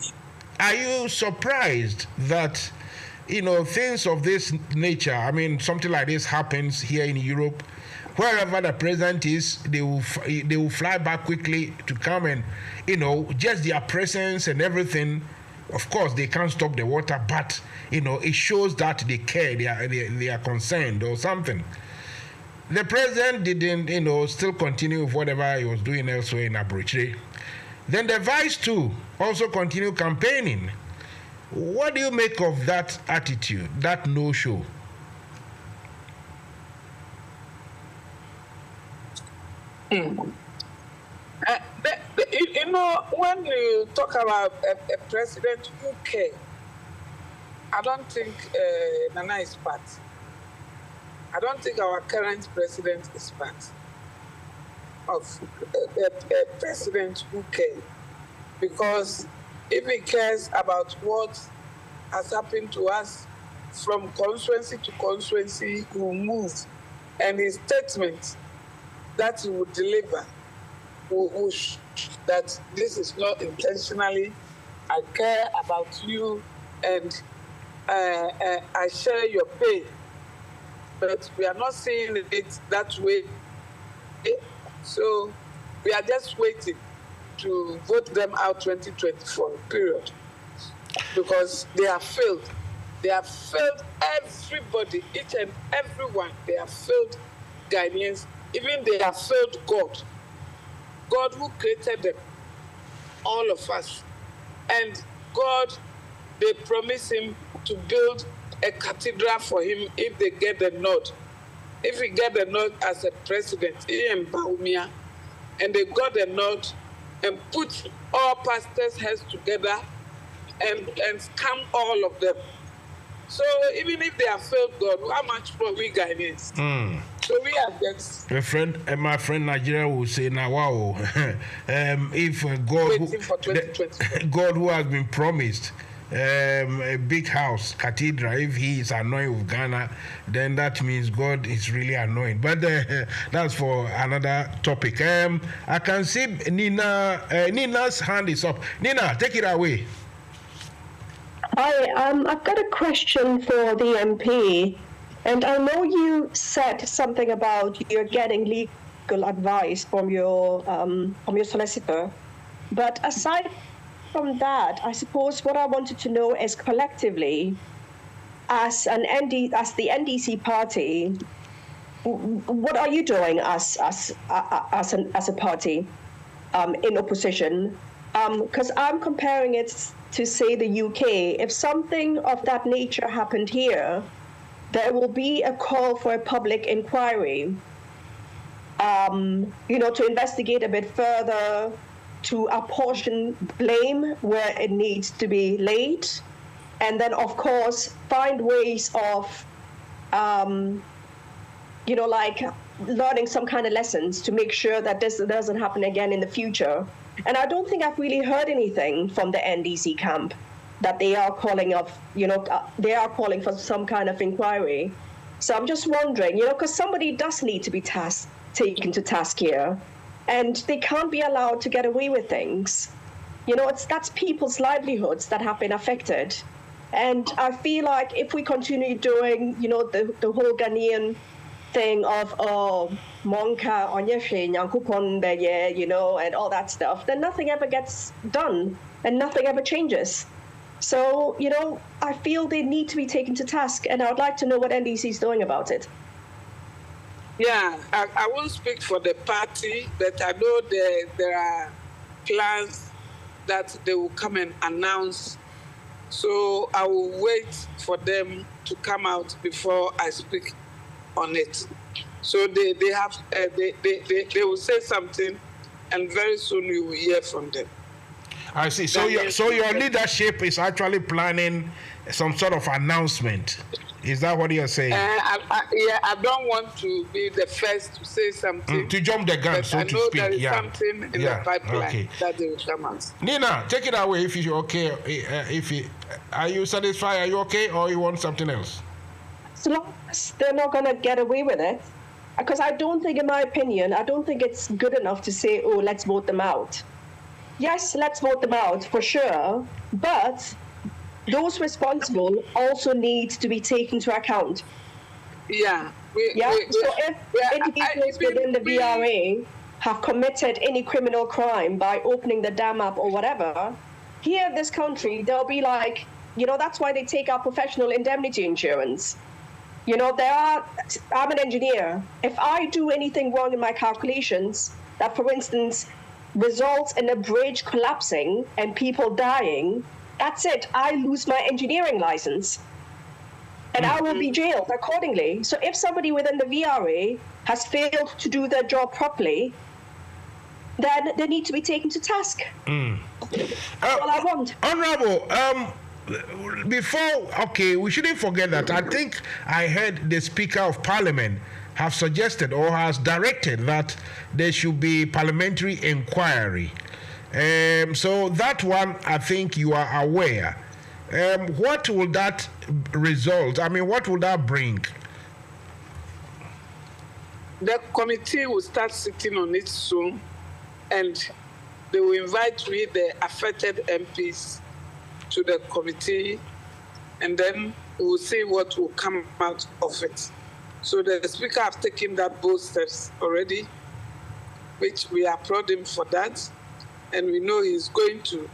are you surprised that things of this nature, I mean, something like this happens here in Europe? Wherever the president is, they will fly back quickly to come and, just their presence and everything. Of course, they can't stop the water, but, it shows that they care, they are concerned or something. The president didn't, still continue with whatever he was doing elsewhere in Abuja. Then the vice too also continued campaigning. What do you make of that attitude, that no-show? When you talk about a president who cares, I don't think Nana is part. I don't think our current president is part of a president who cares. Because if he cares about what has happened to us from constituency to constituency, he will move. And his statement that he would deliver will show that this is not intentionally. I care about you and I share your pain. But we are not seeing it that way. So we are just waiting to vote them out 2024, period. Because they have failed. They have failed everybody, each and everyone. They have failed Ghanaians. Even they have failed God. God who created them, all of us. And God, they promise him to build a cathedral for him if they get the nod. If he get the nod as a president, he and BAWUMIA, and they got the nod and put all pastors' heads together and scam all of them. So even if they have failed God, how much more we Ghanaians? So we are just... My friend Nigeria will say, now, wow, if God who has been promised a big house, cathedral, if he is annoyed with Ghana, then that means God is really annoyed. But that's for another topic. I can see Nina's hand is up. Nina, take it away. Hi, I've got a question for the MP, and I know you said something about you're getting legal advice from your solicitor, but aside from that, I suppose what I wanted to know is collectively, as the NDC party, what are you doing as a party in opposition? Because I'm comparing it to, say, the UK. If something of that nature happened here, there will be a call for a public inquiry, to investigate a bit further, to apportion blame where it needs to be laid, and then, of course, find ways of, like learning some kind of lessons to make sure that this doesn't happen again in the future. And I don't think I've really heard anything from the NDC camp that they are calling for some kind of inquiry. So I'm just wondering, because somebody does need to be taken to task here, and they can't be allowed to get away with things. That's people's livelihoods that have been affected. And I feel like if we continue doing, the whole Ghanaian thing of Monka, Onyefe, Nyankupon, and all that stuff, then nothing ever gets done and nothing ever changes. So, I feel they need to be taken to task, and I would like to know what NDC is doing about it. Yeah, I won't speak for the party, but I know there are plans that they will come and announce. So I will wait for them to come out before I speak on it. So they will say something, and very soon you will hear from them. I see. So your leadership is actually planning some sort of announcement. Is that what you're saying? I don't want to be the first to say something. To jump the gun, so to speak. I know there is something in the pipeline that they will come out. Nina, take it away if you're okay. Are you satisfied? Are you okay? Or you want something else? As long as they're not going to get away with it, because I don't think, in my opinion, I don't think it's good enough to say, oh, let's vote them out. Yes, let's vote them out for sure, but those responsible also need to be taken into account. Yeah. So if individuals within the VRA have committed any criminal crime by opening the dam up or whatever, here in this country, they'll be like, that's why they take out professional indemnity insurance. I'm an engineer. If I do anything wrong in my calculations, that, for instance, results in a bridge collapsing and people dying, that's it. I lose my engineering license. And I will be jailed accordingly. So if somebody within the VRA has failed to do their job properly, then they need to be taken to task. That's all I want. Honorable, we shouldn't forget that. I think I heard the Speaker of Parliament have suggested or has directed that there should be parliamentary inquiry. So that one, I think you are aware. What will that result? I mean, what will that bring? The committee will start sitting on it soon, and they will invite the affected MPs to the committee, and then we'll see what will come out of it. So the Speaker has taken that bold steps already, which we applaud him for that, and we know he's going to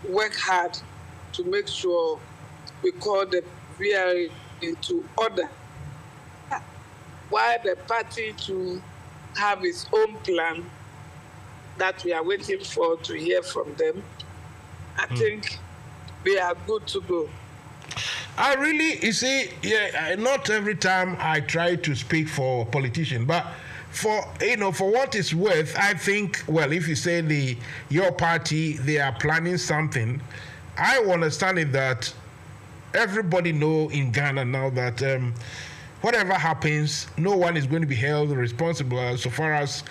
work hard to make sure we call the VRA to order, while the party to have its own plan that we are waiting for to hear from them. I think we are good to go. I really, you see, not every time I try to speak for politicians, but for what it's worth, I think, well, if you say your party, they are planning something, I understand it that everybody know in Ghana now that whatever happens, no one is going to be held responsible as far as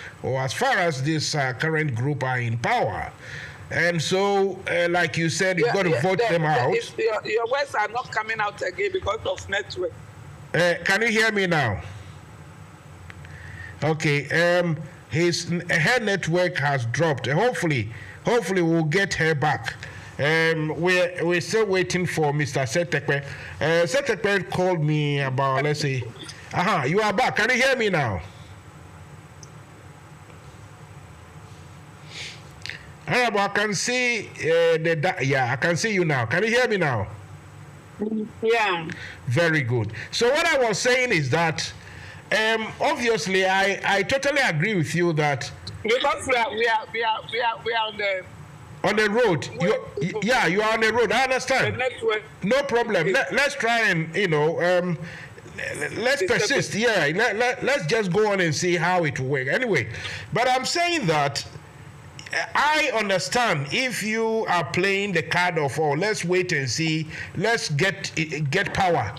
this current group are in power. And so, like you said, you've got to vote them out. Your words are not coming out again because of network. Can you hear me now? Okay. Her network has dropped. Hopefully we'll get her back. We're still waiting for Mr. Setekwe. Setekwe called me about, let's say, you are back. Can you hear me now? I can see I can see you now. Can you hear me now? Yeah. Very good. So what I was saying is that obviously I totally agree with you that because we are on the road. You are on the road. I understand. No problem. Let's try and let's persist. Let's just go on and see how it will work. Anyway, but I'm saying that I understand if you are playing the card of, let's wait and see, let's get power.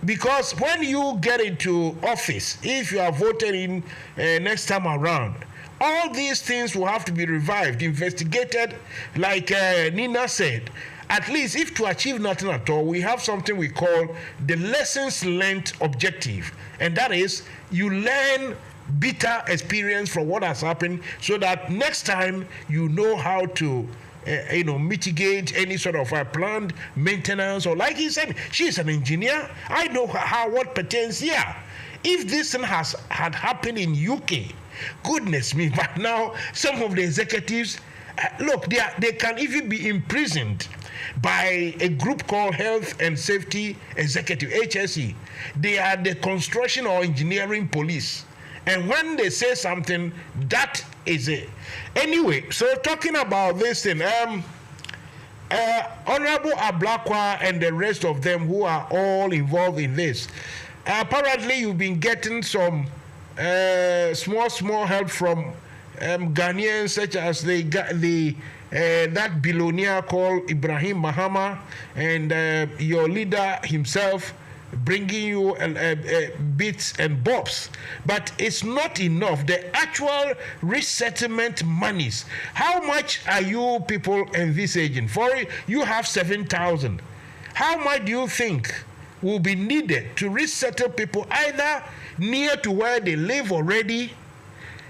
Because when you get into office, if you are voted in next time around, all these things will have to be revived, investigated, like Nina said. At least if to achieve nothing at all, we have something we call the lessons learned objective. And that is, you learn bitter experience from what has happened so that next time you know how to mitigate any sort of planned maintenance, or like he said, she's an engineer. I know what pertains here. If this thing had happened in UK, goodness me, but now some of the executives, look, they can even be imprisoned by a group called Health and Safety Executive, HSE. They are the construction or engineering police. And when they say something, that is it. Anyway, so talking about this thing, Honorable Ablakwa and the rest of them who are all involved in this, apparently you've been getting some small help from Ghanaians, such as that billionaire called Ibrahim Mahama, and your leader himself, bringing you bits and bobs, but it's not enough. The actual resettlement monies, how much are you people envisaging? For you have 7,000. How much do you think will be needed to resettle people either near to where they live already,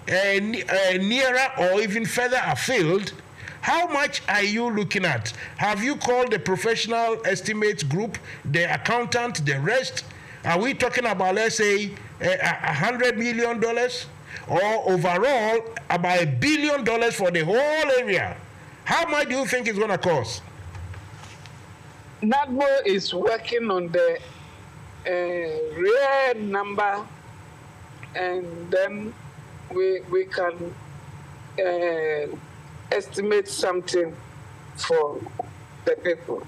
nearer or even further afield? How much are you looking at? Have you called the professional estimates group, the accountant, the rest? Are we talking about, let's say, $100 million? Or overall, about $1 billion for the whole area? How much do you think it's going to cost? NADMO is working on the real number, and then we can estimate something for the people.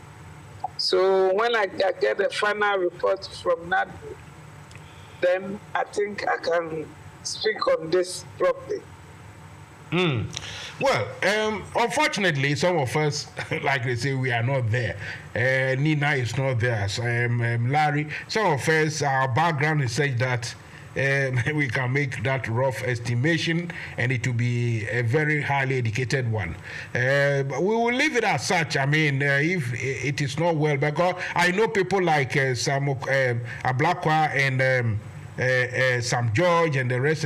So when I get the final report from NADMO, then I think I can speak on this properly. Well, unfortunately, some of us, like they say, we are not there. Nina is not there. So, Larry, some of us, our background is such that we can make that rough estimation, and it will be a very highly educated one. But we will leave it as such. I mean, if it is not well, because I know people like Sam Ablakwa and Sam George and the rest,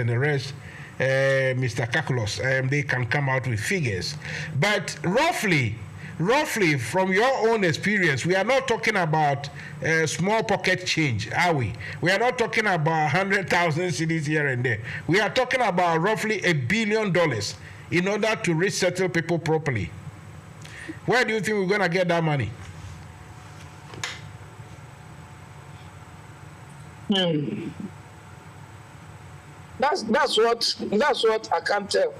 Mr. Kakulos, they can come out with figures. But roughly, from your own experience, we are not talking about small pocket change, are we? We are not talking about 100,000 cedis here and there. We are talking about roughly $1 billion in order to resettle people properly. Where do you think we're going to get that money? That's what I can't tell.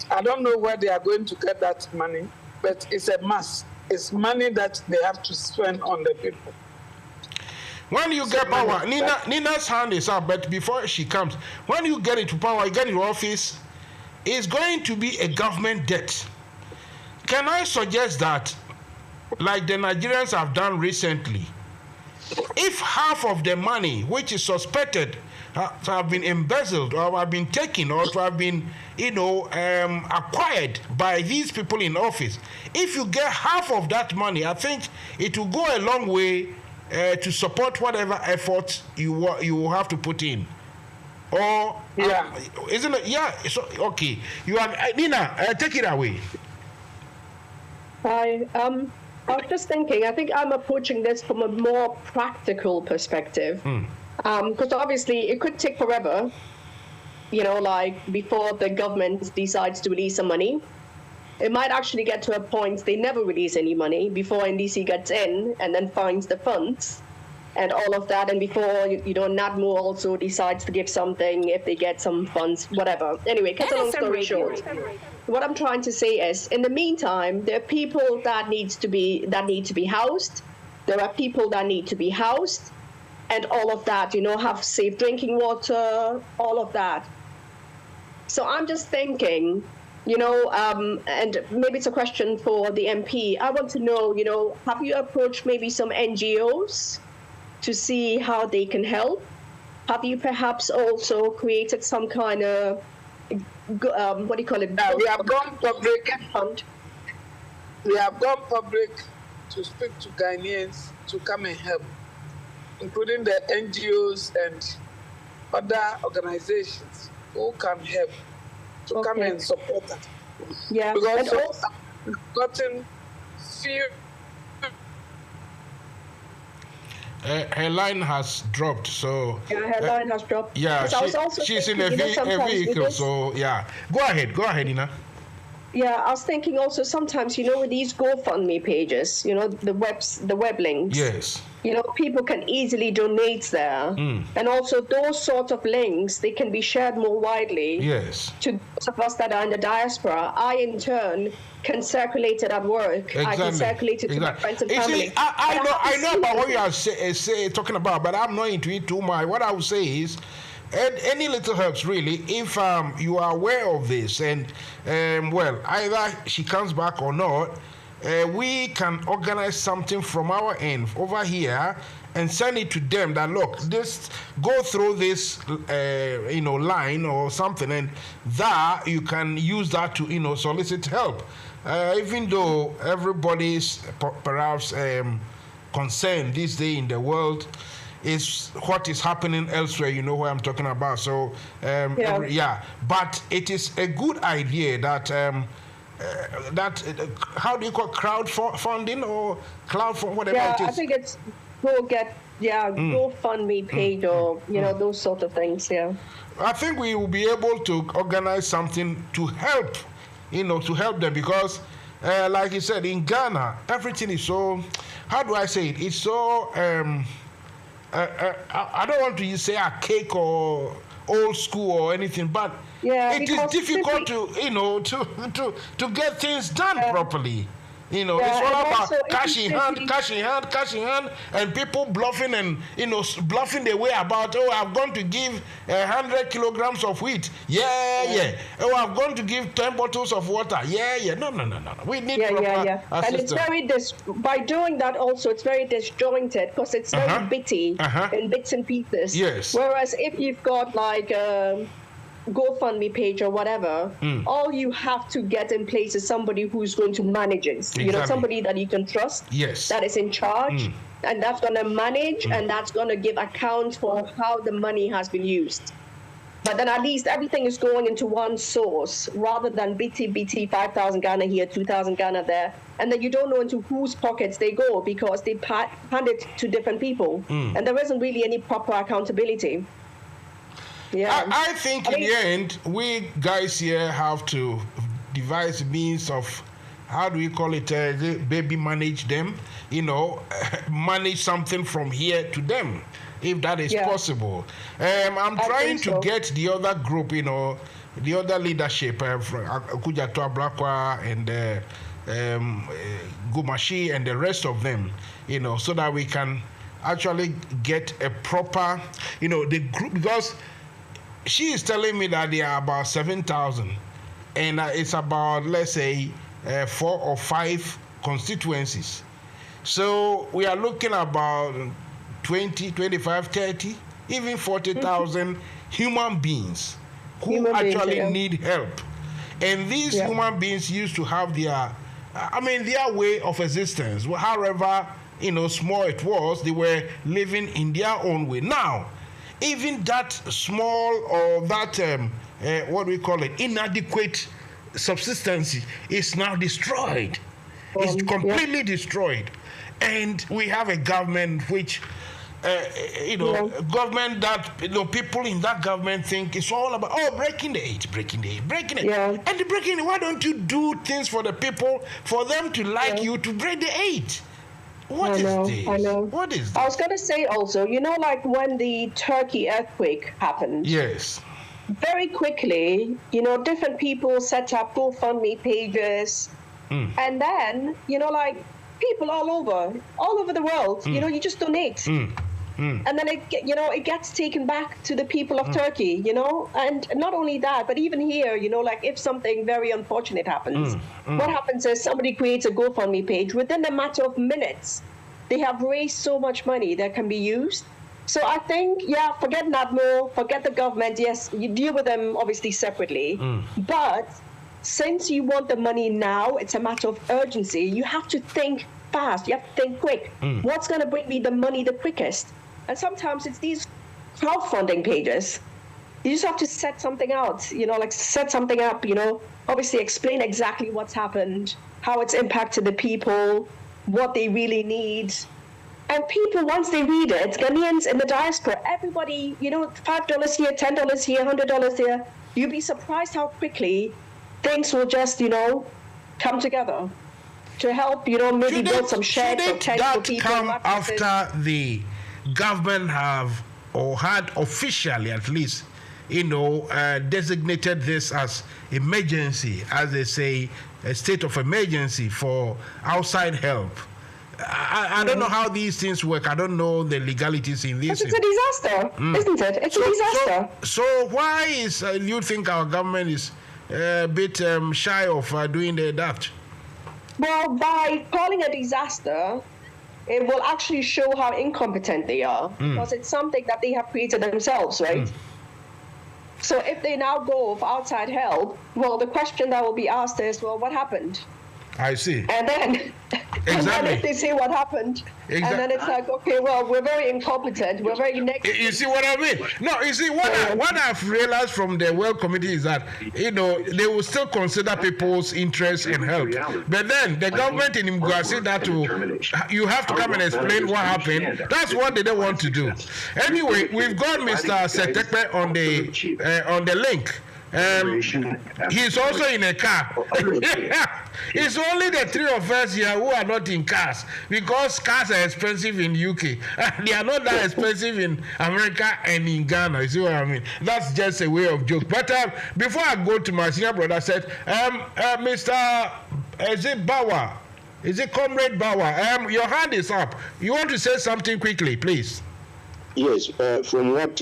I don't know where they are going to get that money, but it's a must. It's money that they have to spend on the people. When you get power, Nina's hand is up, but before she comes, when you get into power, you get into office, it's going to be a government debt. Can I suggest that, like the Nigerians have done recently, if half of the money which is suspected to have been embezzled or have been taken or to have been, acquired by these people in office, if you get half of that money, I think it will go a long way to support whatever effort you will have to put in. Or isn't it? Yeah. So okay, you are Nina. Take it away. Hi. I was just thinking, I think I'm approaching this from a more practical perspective. Because obviously it could take forever, like before the government decides to release some money. It might actually get to a point they never release any money before NDC gets in and then finds the funds and all of that. And before, NADMO also decides to give something if they get some funds, whatever. Anyway, cut a long story short. What I'm trying to say is, in the meantime, there are people that need to be housed. There are people that need to be housed, and all of that. Have safe drinking water, all of that. So I'm just thinking, and maybe it's a question for the MP. I want to know, have you approached maybe some NGOs to see how they can help? Have you perhaps also created some kind of what do you call it? We have gone public. We have gone public to speak to Ghanaians to come and help, including the NGOs and other organizations who can help to come and support us. Yeah, because we've gotten few. Her line has dropped, so... Yeah, her line has dropped. Yeah, she's in a vehicle, so yeah. Go ahead, Nina. Yeah, I was thinking also sometimes, with these GoFundMe pages, the web links. Yes. People can easily donate there. And also those sort of links, they can be shared more widely. Yes. To those of us that are in the diaspora. I, in turn, can circulate it at work. Exactly. I can circulate it to my friends and family. I know about what you are talking about, but I'm not into it too much. What I would say is, any little helps really, if you are aware of this, and either she comes back or not, we can organize something from our end over here and send it to them that, look, this, go through this line or something, and that you can use that to solicit help, even though everybody's perhaps concern this day in the world is what is happening elsewhere. You know what I'm talking about. So, but it is a good idea that how do you call crowdfunding or whatever it is? I think it's GoFundMe page or those sort of things. Yeah. I think we will be able to organize something to help, to help them because, like you said, in Ghana, everything is so. How do I say it? It's so. I don't want to say archaic or old school or anything, but it is difficult to get things done properly. It's all about cash in hand, and people bluffing and bluffing their way about. Oh, I'm going to give 100 kilograms of wheat. Oh, I'm going to give 10 bottles of water. No. We need proper assistance. And it's by doing that also, it's very disjointed because it's very bitty in bits and pieces. Yes. Whereas if you've got like GoFundMe page or whatever, all you have to get in place is somebody who's going to manage it. Exactly. Somebody that you can trust, that is in charge, and that's going to manage, and that's going to give account for how the money has been used. But then at least everything is going into one source rather than BT, 5,000 Ghana here, 2,000 Ghana there, and then you don't know into whose pockets they go because they hand it to different people, and there isn't really any proper accountability. Yeah. I think in the end, we guys here have to devise means of, how do we call it, baby manage them, manage something from here to them, if that is possible. I'm trying to get the other group, the other leadership, from Akujato Ablakwa and Gumashi and the rest of them, so that we can actually get a proper, the group, because she is telling me that there are about 7,000, and it's about, let's say, 4 or 5 constituencies. So we are looking about 20, 25, 30, even 40,000 human beings who actually need help. And these human beings used to have their way of existence. However, small it was, they were living in their own way. Now, even that small or that what we call it, inadequate subsistence is now destroyed. It's completely destroyed, and we have a government which government that people in that government think it's all about breaking the eight. And the breaking, why don't you do things for the people for them to like you to break the eight? What is this? I know. What is this? I was going to say also, like when the Turkey earthquake happened. Yes. Very quickly, different people set up GoFundMe pages. And then, like people all over the world, you just donate. And then it gets taken back to the people of Turkey, and not only that, but even here, like if something very unfortunate happens, what happens is somebody creates a GoFundMe page. Within a matter of minutes, they have raised so much money that can be used. So I think, forget NADMO, forget the government. Yes, you deal with them obviously separately, but since you want the money now, it's a matter of urgency. You have to think fast. You have to think quick. What's going to bring me the money the quickest? And sometimes it's these crowdfunding pages. You just have to set something out, set something up, obviously explain exactly what's happened, how it's impacted the people, what they really need. And people, once they read it, Ghanaians in the diaspora, everybody, $5 here, $10 here, $100 there, you'll be surprised how quickly things will just, come together to help, maybe build some sheds or tents for people. Come after the government have or had officially at least designated this as emergency, as they say, a state of emergency for outside help. I don't know how these things work. I don't know the legalities in this. It's a disaster, isn't it? It's a disaster. So why is you think our government is a bit shy of doing that? Well, by calling a disaster, it will actually show how incompetent they are, because it's something that they have created themselves, right? So if they now go for outside help, well, the question that will be asked is, well, what happened? I see. And then, and then if they say what happened, and then it's like, okay, well, we're very incompetent, we're very negligent. You see what I mean? No, you see what I've realized from the World Committee is that they will still consider people's interests and help, but then the government in Mugwasi that you have to come and explain what happened. That's what they don't want to do. Anyway, we've got Mr. Setekpe on the link. He's also in a car. It's only the three of us here who are not in cars because cars are expensive in UK. They are not that expensive in America and in Ghana. You see what I mean? That's just a way of joke. But before I go to my senior brother, I said, Mr. Is it Bawa? Is it Comrade Bawa? Your hand is up. You want to say something quickly, please? Yes. From what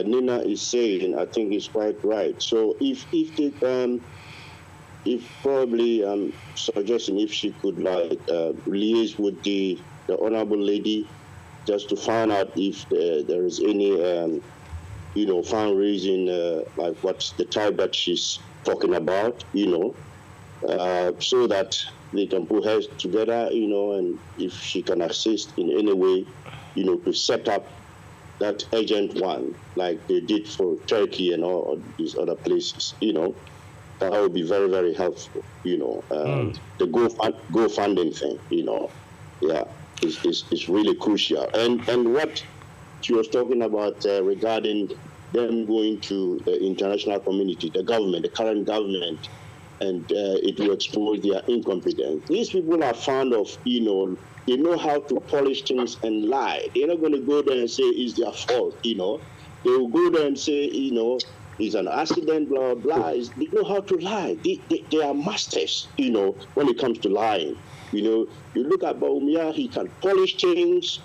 Nina is saying, I think it's quite right. So if probably I'm suggesting if she could liaise with the honorable lady just to find out if there is any fundraising like what's the type that she's talking about, so that they can put heads together, and if she can assist in any way, to set up that urgent one, like they did for Turkey and all these other places, that would be very, very helpful, The GoFunding thing, is really crucial. And what she was talking about regarding them going to the international community, the government, the current government, and it will expose their incompetence. These people are fond of, they know how to polish things and lie. They're not going to go there and say it's their fault, They will go there and say, it's an accident, blah, blah. They know how to lie. They are masters, when it comes to lying. You look at BAWUMIA, he can polish things,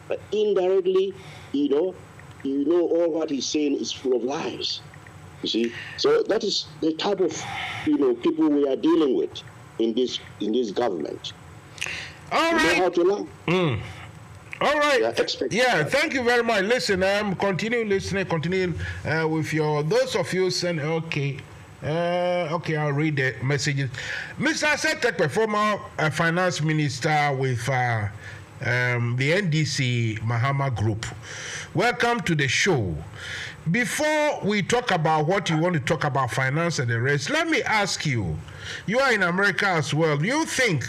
but indirectly, all what he's saying is full of lies. You see? So that is the type of, people we are dealing with in this government. All right. Know how to lie. All right. Yeah, thank you very much. Listen, continue listening, continue with those of you send, okay, I'll read the messages. Mr. Setekpe, former finance minister with the NDC Mahama Group. Welcome to the show. Before we talk about what you want to talk about, finance and the rest, let me ask you, you are in America as well. Do you think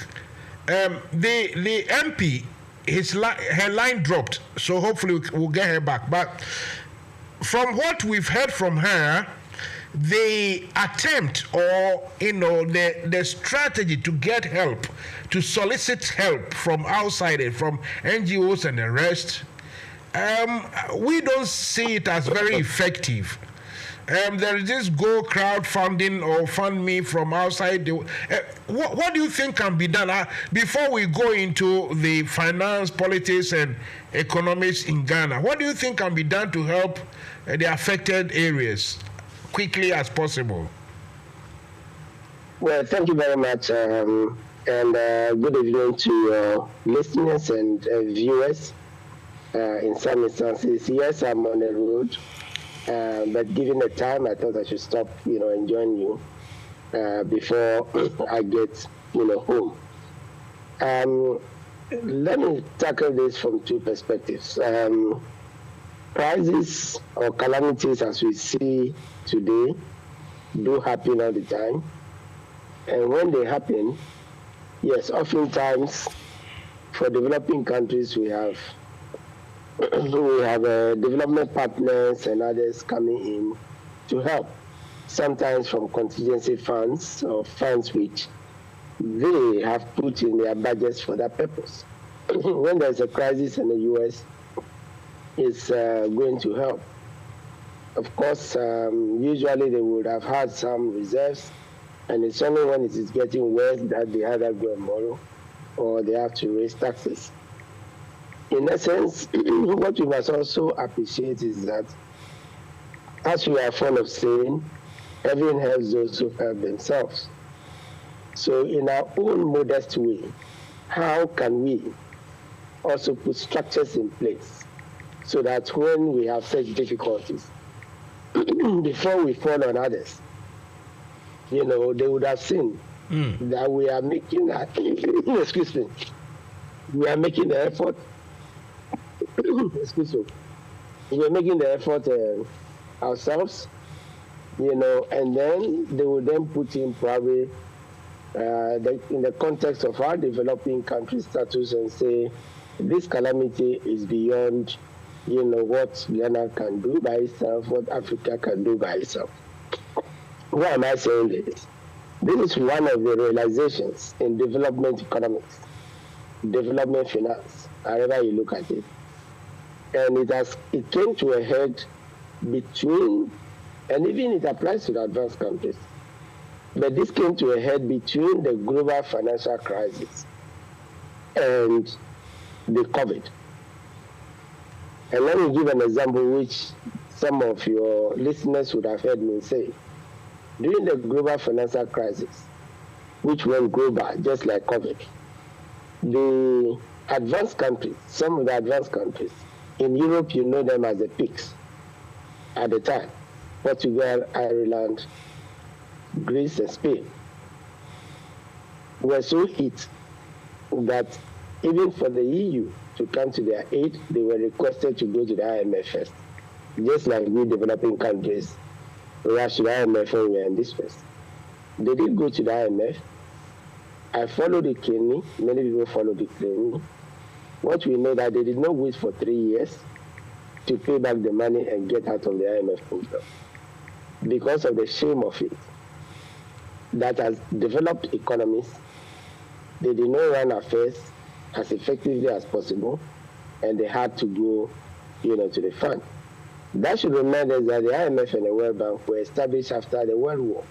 the MP, her line dropped, so hopefully we'll get her back. But from what we've heard from her, the attempt or the strategy to get help, to solicit help from outside, from NGOs and the rest, we don't see it as very effective. There is this Go crowdfunding or fund me from outside. What do you think can be done before we go into the finance, politics, and economics in Ghana? What do you think can be done to help the affected areas quickly as possible? Well, thank you very much, and good evening to listeners and viewers. In some instances, yes, I'm on the road. But given the time, I thought I should stop, and join you before I get, home. Let me tackle this from two perspectives. Crises or calamities, as we see today, do happen all the time. And when they happen, yes, oftentimes for developing countries, we have development partners and others coming in to help, sometimes from contingency funds or funds which they have put in their budgets for that purpose. When there's a crisis in the U.S., it's going to help. Of course, usually they would have had some reserves, and it's only when it is getting worse that they either go and borrow or they have to raise taxes. In essence, what we must also appreciate is that, as we are fond of saying, heaven helps those who help themselves. So in our own modest way, how can we also put structures in place so that when we have such difficulties, before we fall on others, they would have seen that we are making excuse me, we are making the effort excuse me, we are making the effort ourselves, and then they will then put in probably in the context of our developing country status and say this calamity is beyond what Ghana can do by itself, what Africa can do by itself. Why am I saying this? This is one of the realizations in development economics, development finance, however you look at it. And it came to a head between, and even it applies to the advanced countries, but this came to a head between the global financial crisis and the COVID. And let me give an example which some of your listeners would have heard me say. During the global financial crisis, which went global, just like COVID, the advanced countries, some of the advanced countries, in Europe, you know them as the PIGS at the time, Portugal, Ireland, Greece, and Spain, were so hit that even for the EU to come to their aid, they were requested to go to the IMF first, just like we developing countries rush to the IMF when we are in distress. They did go to the IMF. I followed it keenly. Many people followed it keenly. What we know that they did not wait for 3 years to pay back the money and get out of the IMF program because of the shame of it. That has developed economies. They did not run affairs as effectively as possible, and they had to go, to the fund. That should remind us that the IMF and the World Bank were established after the World War,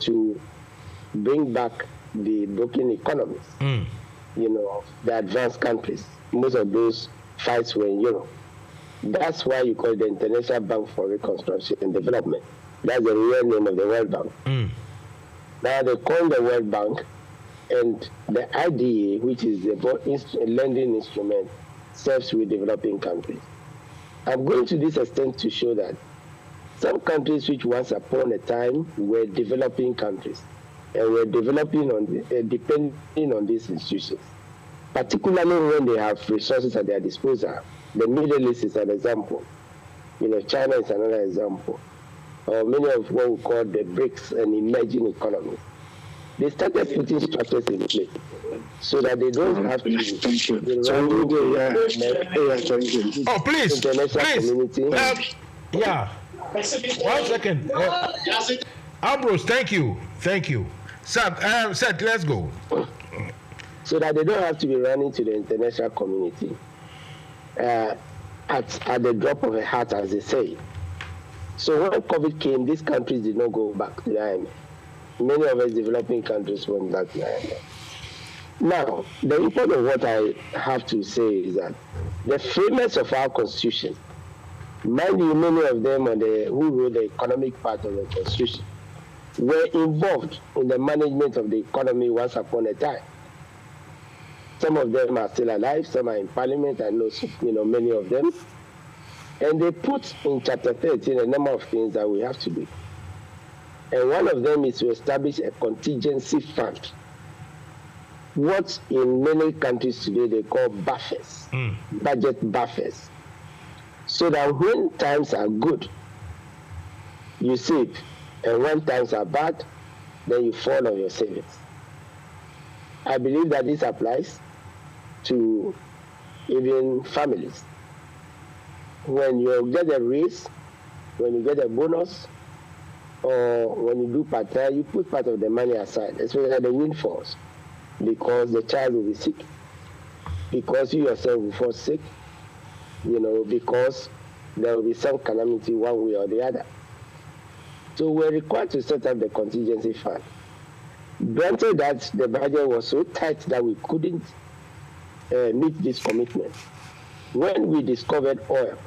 to bring back the broken economies, of the advanced countries. Most of those fights were in Europe. That's why you call it the International Bank for Reconstruction and Development. That's the real name of the World Bank. Now they call the World Bank, and the IDA, which is the lending instrument, serves with developing countries. I'm going to this extent to show that some countries which once upon a time were developing countries and were developing depending on these institutions, particularly when they have resources at their disposal. The Middle East is an example. China is another example. Or many of what we call the BRICS and emerging economies. They started putting structures in place so that they don't have to please. Community. Yeah. 1 second. Ambrose, thank you. Seth, let's go. So that they don't have to be running to the international community at the drop of a hat, as they say. So when COVID came, these countries did not go back to the IMF. Many of us developing countries went back to the IMF. Now, the import of what I have to say is that the framers of our constitution, mind you, many of them who wrote the economic part of the constitution, were involved in the management of the economy once upon a time. Some of them are still alive, some are in parliament, I know many of them. And they put in Chapter 13 a number of things that we have to do. And one of them is to establish a contingency fund. What in many countries today they call buffers, budget buffers. So that when times are good, you save. And when times are bad, then you fall on your savings. I believe that this applies to even families. When you get a raise, when you get a bonus, or when you do part-time, you put part of the money aside, especially the windfalls, because the child will be sick, because you yourself will fall sick, because there will be some calamity one way or the other. So we're required to set up the contingency fund. Granted that the budget was so tight that we couldn't meet this commitment. When we discovered oil,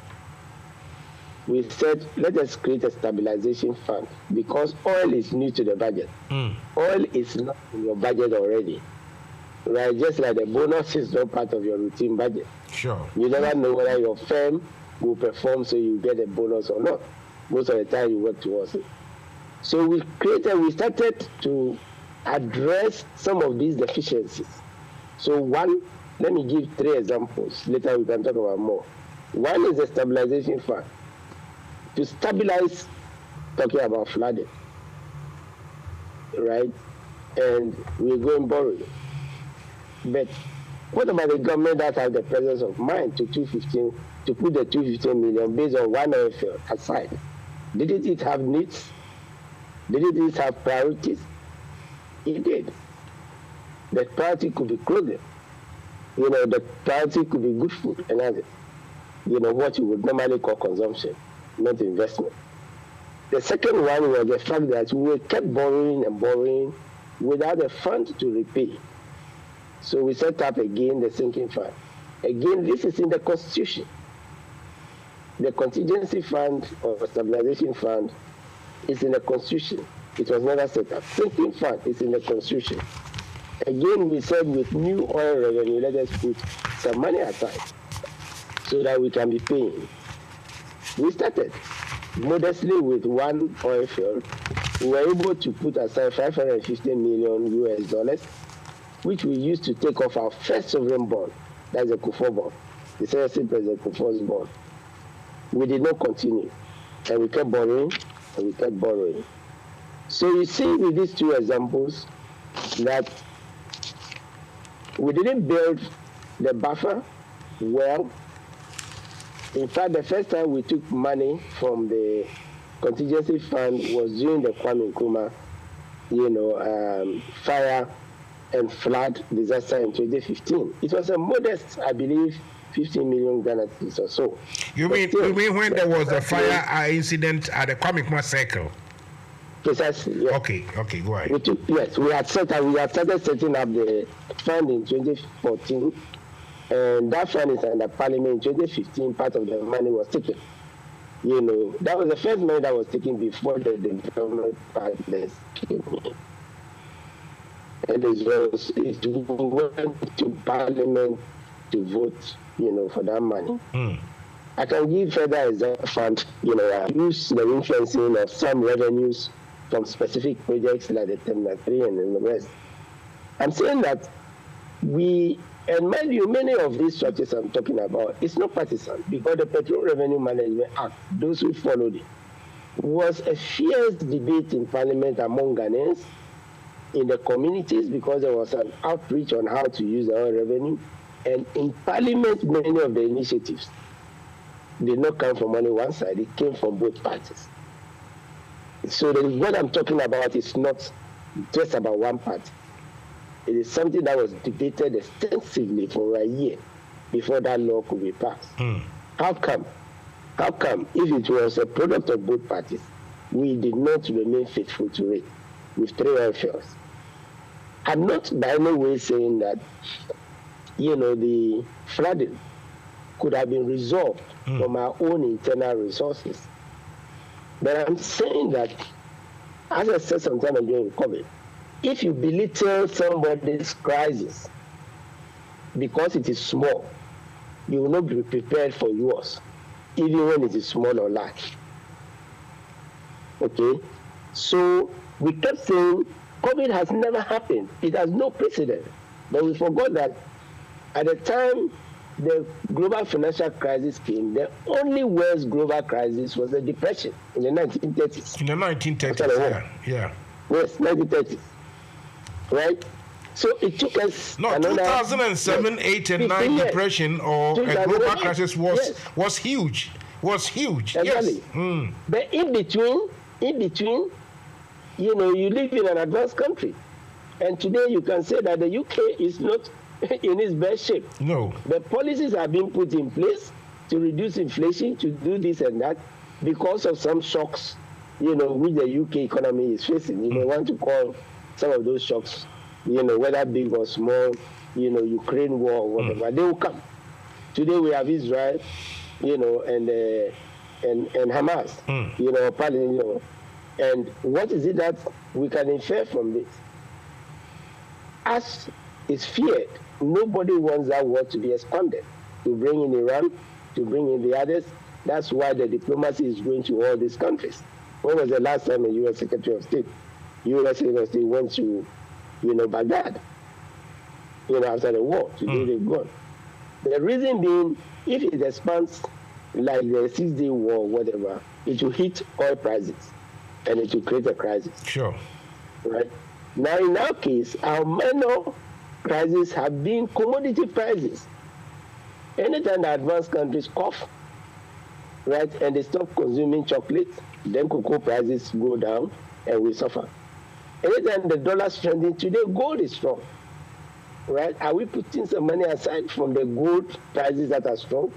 we said, let us create a stabilization fund because oil is new to the budget. Oil is not in your budget already, right? Just like the bonus is not part of your routine budget. Sure. You never know whether your firm will perform so you get a bonus or not. Most of the time you work towards it. So we started to address some of these deficiencies. So one, let me give 3 examples. Later we can talk about more. One is the stabilization fund. To stabilize, talking about flooding, right? And we're going borrowing. But what about the government that has the presence of mind to put the 215 million based on one oil field aside? Didn't it have needs? Didn't it have priorities? It did. The priority could be clothing. The priority could be good food and others. What you would normally call consumption, not investment. The second one was the fact that we kept borrowing and borrowing without a fund to repay. So we set up again the sinking fund. Again, this is in the Constitution. The contingency fund or stabilization fund is in the Constitution. It was never set up. Sinking fund is in the Constitution. Again, we said with new oil revenue, let us put some money aside so that we can be paying. We started modestly with one oil field. We were able to put aside $550 million, which we used to take off our first sovereign bond. That's a Kufuor bond. The President Kufuor's bond. We did not continue, and we kept borrowing, and we kept borrowing. So you see with these 2 examples that we didn't build the buffer well. In fact, the first time we took money from the contingency fund was during the Kwame Nkrumah, fire and flood disaster in 2015. It was a modest, I believe, 15 million Ghana cedis or so. You mean when there was a fire incident at the Kwame Nkrumah Circle? Precisely. Yes. Okay, go ahead. We had started setting up the fund in 2014, and that fund is under Parliament. In 2015, part of the money was taken. That was the first money that was taken before the development partners came in. And it went to Parliament to vote, for that money. I can give further examples. I use the influencing of some revenues from specific projects like the Terminal 3 and the rest. I'm saying that and mind you, many of these structures I'm talking about, it's not partisan, because the Petroleum Revenue Management Act, those who followed it, was a fierce debate in Parliament among Ghanaians, in the communities, because there was an outreach on how to use the oil revenue. And in Parliament, many of the initiatives did not come from only one side, it came from both parties. So what I'm talking about is not just about one party. It is something that was debated extensively for a year before that law could be passed. How come, if it was a product of both parties, we did not remain faithful to it with 3 oil fields? I'm not by no way saying that, the flooding could have been resolved from our own internal resources. But I'm saying that, as I said some time ago in COVID, if you belittle somebody's crisis because it is small, you will not be prepared for yours, even when it is small or large. Okay? So we kept saying COVID has never happened. It has no precedent. But we forgot that at the time the global financial crisis came, the only worst global crisis was the Depression in the 1930s. In the 1930s, yeah. Yes, 1930s. Right? So it took us 2007, 8, and 9 Depression or a global crisis was huge. Exactly. Yes. But in between, you live in an advanced country. And today you can say that the UK is not in its best shape. No. The policies are being put in place to reduce inflation, to do this and that, because of some shocks, which the UK economy is facing. You may want to call some of those shocks, whether big or small, Ukraine war or whatever, they will come. Today we have Israel, and Hamas, and what is it that we can infer from this? As is feared, nobody wants that war to be expanded, to bring in Iran, to bring in the others. That's why the diplomacy is going to all these countries. When was the last time a U.S. Secretary of State, U.S. Secretary of State went to, Baghdad, after the war, to do the gun? The reason being, if it expands like the 6-day war or whatever, it will hit oil prices and it will create a crisis. Sure. Right? Now, in our case, our minor crises have been commodity prices. Anytime the advanced countries cough, right, and they stop consuming chocolate, then cocoa prices go down and we suffer. Anytime the dollar strengthens, today gold is strong, right? Are we putting some money aside from the gold prices that are strong?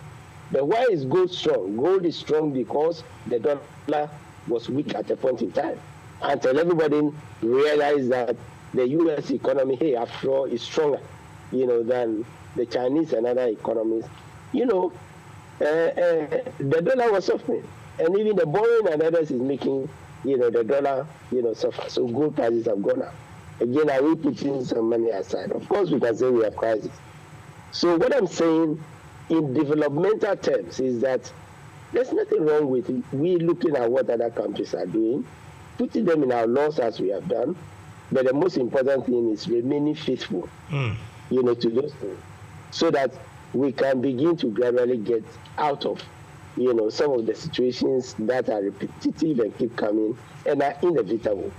But why is gold strong? Gold is strong because the dollar was weak at a point in time, until everybody realized that the U.S. economy, hey, after all, is stronger, than the Chinese and other economies. The dollar was suffering, and even the borrowing and others is making, the dollar, suffer. So gold prices have gone up. Again, are we putting some money aside? Of course, we can say we have crisis. So what I'm saying in developmental terms is that there's nothing wrong with we looking at what other countries are doing, putting them in our laws as we have done. But the most important thing is remaining faithful, to those things, so that we can begin to gradually get out of, some of the situations that are repetitive and keep coming and are inevitable.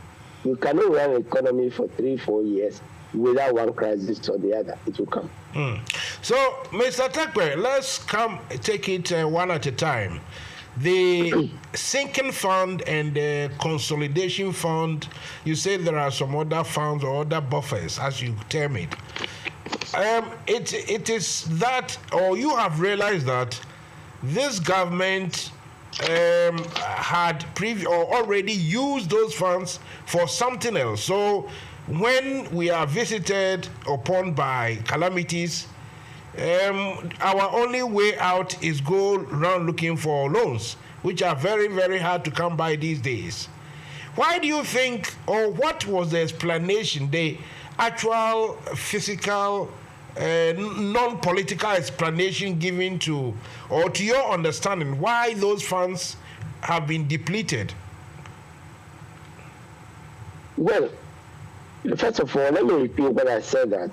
You cannot run an economy for 3-4 years without one crisis or the other. It will come. So, Mr. Takwe, let's take it one at a time. The sinking fund and the consolidation fund, you say there are some other funds or other buffers, as you term it. It is that, or you have realized that this government had already used those funds for something else. So when we are visited upon by calamities, our only way out is go around looking for loans, which are very, very hard to come by these days. Why do you think, or what was the explanation, the actual physical, non-political explanation given to, or to your understanding, why those funds have been depleted? Well, first of all, let me repeat what I said, that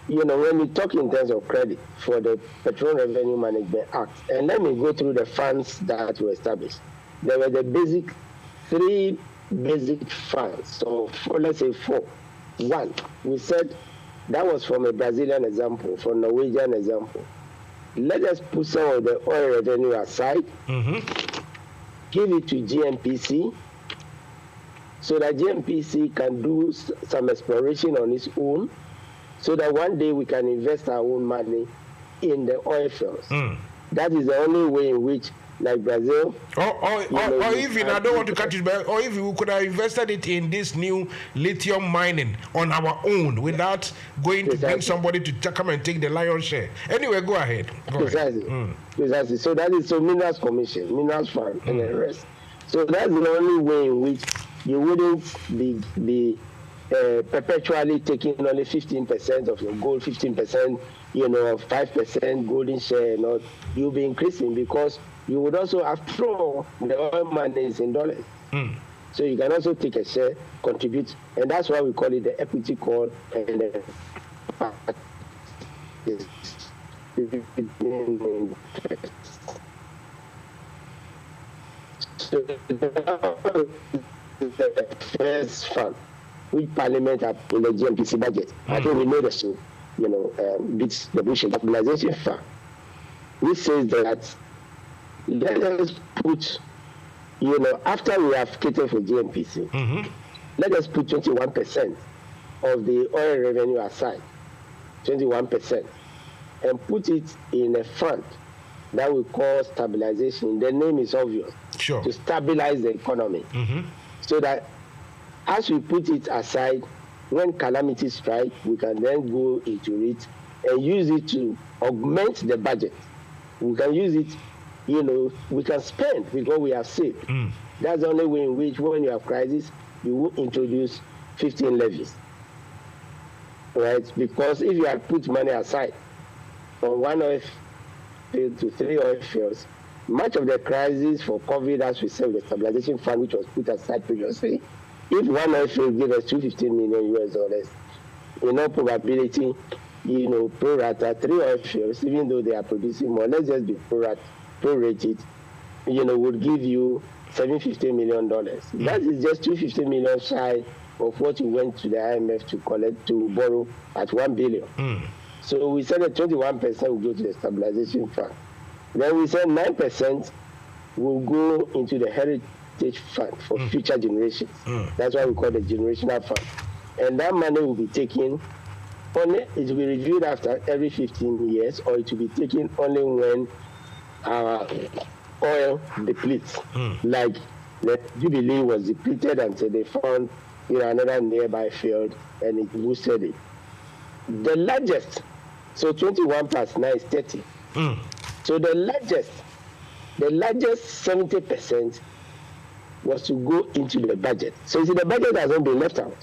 when we talk in terms of credit for the Petroleum Revenue Management Act, and let me go through the funds that were established. There were the three basic funds. So let's say 4. 1, we said that was from a Brazilian example, from a Norwegian example. Let us put some of the oil revenue aside, give it to GNPC, so that GNPC can do some exploration on its own, so that one day we can invest our own money in the oil fields. That is the only way in which, like Brazil, or even, I don't want to cut you back, or if we could have invested it in this new lithium mining on our own without going to bring somebody to come and take the lion's share. Anyway, go ahead. Precisely. So that is Minerals Commission, Minerals Fund, and the rest. So that's the only way in which you wouldn't be perpetually taking only 15% of your gold, 15%, 5% golden share, and all. You'll be increasing because you would also have thrown the oil money is in dollars. So you can also take a share, contribute, and that's why we call it the equity call and the the first fund which Parliament have in the GMPC budget. I think we know the so, beats the Bush Stabilization Fund, which says that let us put, after we have catered for GMPC, let us put 21% of the oil revenue aside, 21%, and put it in a fund that we call stabilization. The name is obvious. Sure. To stabilize the economy. So that as we put it aside, when calamities strike, we can then go into it and use it to augment the budget. We can use it, we can spend because we have saved. That's the only way in which, when you have crisis, you will introduce 15 levies. Right? Because if you had put money aside from one oil field to 3 oil fields, much of the crisis for COVID, as we said, the stabilization fund, which was put aside previously, if one oil field give us $215 million US, in all probability, pro rata, 3 oil fields, even though they are producing more, let's just be prorated, would give you $750 million. That is just $250 million shy of what you went to the IMF to borrow at $1 billion. So we said that 21% will go to the stabilization fund. Then we said 9% will go into the heritage fund for future generations. That's why we call it the generational fund. And that money will be taken only, it will be reviewed after every 15 years, or it will be taken only when our oil depletes. Like the Jubilee was depleted until they found another nearby field and it boosted it. The largest, so 21 plus 9 is 30. So the largest 70% was to go into the budget. So you see, the budget has not been left out.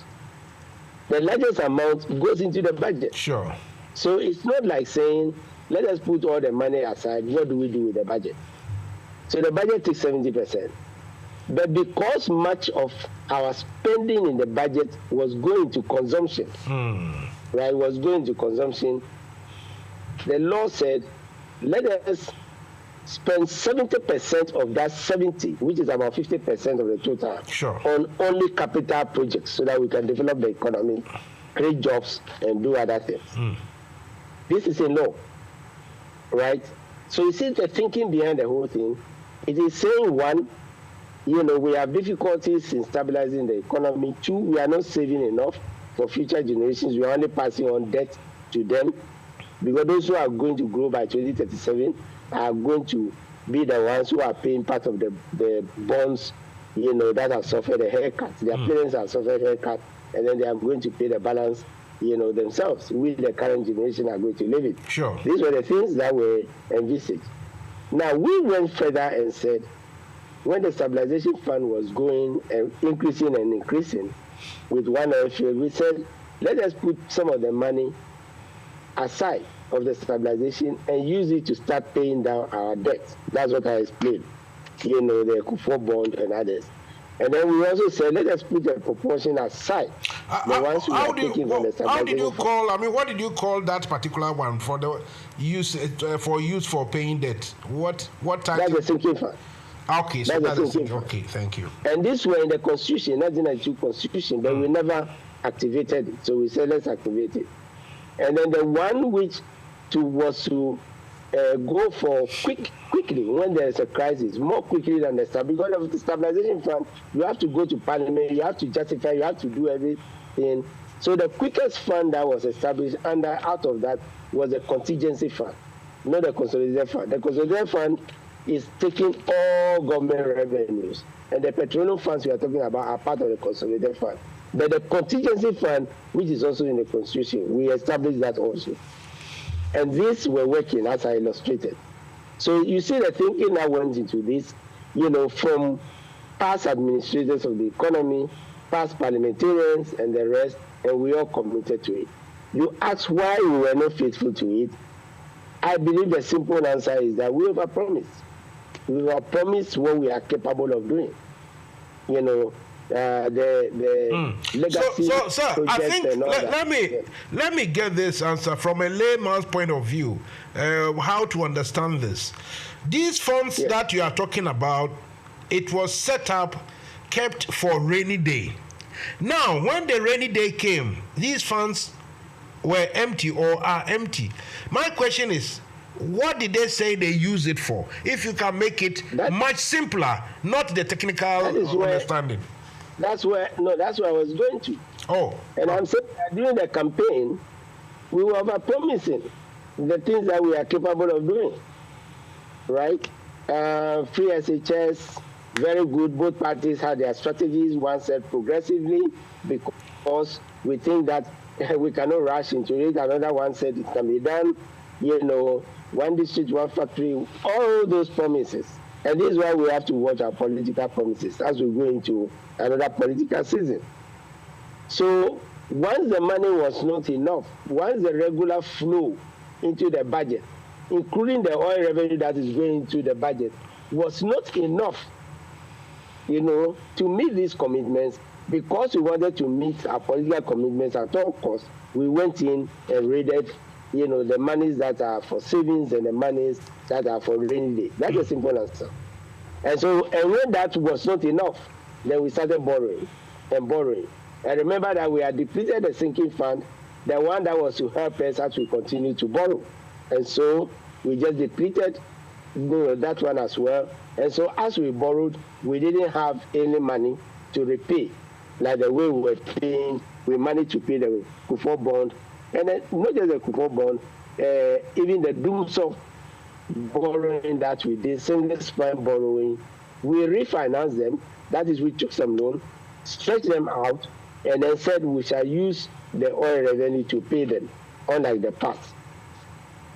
The largest amount goes into the budget. Sure. So it's not like saying, let us put all the money aside, what do we do with the budget? So the budget takes 70%. But because much of our spending in the budget was going to consumption, right, was going to consumption, the law said, let us spend 70% of that 70, which is about 50% of the total, on only capital projects so that we can develop the economy, create jobs, and do other things. This is a law, right? So you see the thinking behind the whole thing. It is saying, one, we have difficulties in stabilizing the economy. 2, we are not saving enough for future generations. We are only passing on debt to them, because those who are going to grow by 2037 are going to be the ones who are paying part of the bonds, that have suffered a haircut. Their parents have suffered a haircut, and then they are going to pay the balance, themselves. We, the current generation, are going to live it. Sure. These were the things that were envisaged. Now, we went further and said, when the stabilization fund was going and increasing with one oil field, we said, let us put some of the money aside of the stabilization and use it to start paying down our debt. That's what I explained, the Kufuor bond and others. And then we also said, let us put a proportion aside. The ones who are taking from the stabilization how did you call, what did you call that particular one for the use for paying debt? What type? That's the sinking fund. Okay, so that is okay, thank you. And this were in the Constitution, 1992 Constitution, but we never activated it. So we said, let's activate it. And then the one which was to go for quickly when there is a crisis, more quickly than the because of the stabilization fund, you have to go to Parliament, you have to justify, you have to do everything. So the quickest fund that was established out of that was the contingency fund, not the consolidated fund. The consolidated fund is taking all government revenues, and the petroleum funds we are talking about are part of the consolidated fund. But the contingency fund, which is also in the Constitution, we established that also. And these were working, as I illustrated. So you see the thinking that went into this, from past administrators of the economy, past parliamentarians, and the rest, and we all committed to it. You ask why we were not faithful to it. I believe the simple answer is that we overpromised. We overpromised what we are capable of doing. The legacy. So, sir, I think let me get this answer from a layman's point of view. How to understand this? These funds that you are talking about, it was set up, kept for rainy day. Now, when the rainy day came, these funds were empty or are empty. My question is, what did they say they use it for? If you can make it much simpler, not the technical understanding. That's where I was going to. Oh. And I'm saying that during the campaign, we were over-promising the things that we are capable of doing. Right? Free SHS, very good. Both parties had their strategies. One said progressively, because we think that we cannot rush into it. Another one said it can be done. One district, one factory, all those promises. And this is why we have to watch our political promises as we go into another political season. So once the money was not enough, once the regular flow into the budget including the oil revenue that is going into the budget, was not enough, to meet these commitments. Because we wanted to meet our political commitments at all costs, we went in and raided, the monies that are for savings and the monies that are for rainy day. That's a simple answer. And when that was not enough, then we started borrowing. And remember that we had depleted the sinking fund, the one that was to help us as we continue to borrow. And so we just depleted that one as well. And so as we borrowed, we didn't have any money to repay. Like the way we were paying, we managed to pay the Kufuor bond, and then not just the Kufuor bond, even the dooms of borrowing that we did, single spine borrowing, we refinanced them. That is, we took some loan, stretched them out, and then said we shall use the oil revenue to pay them, unlike the past.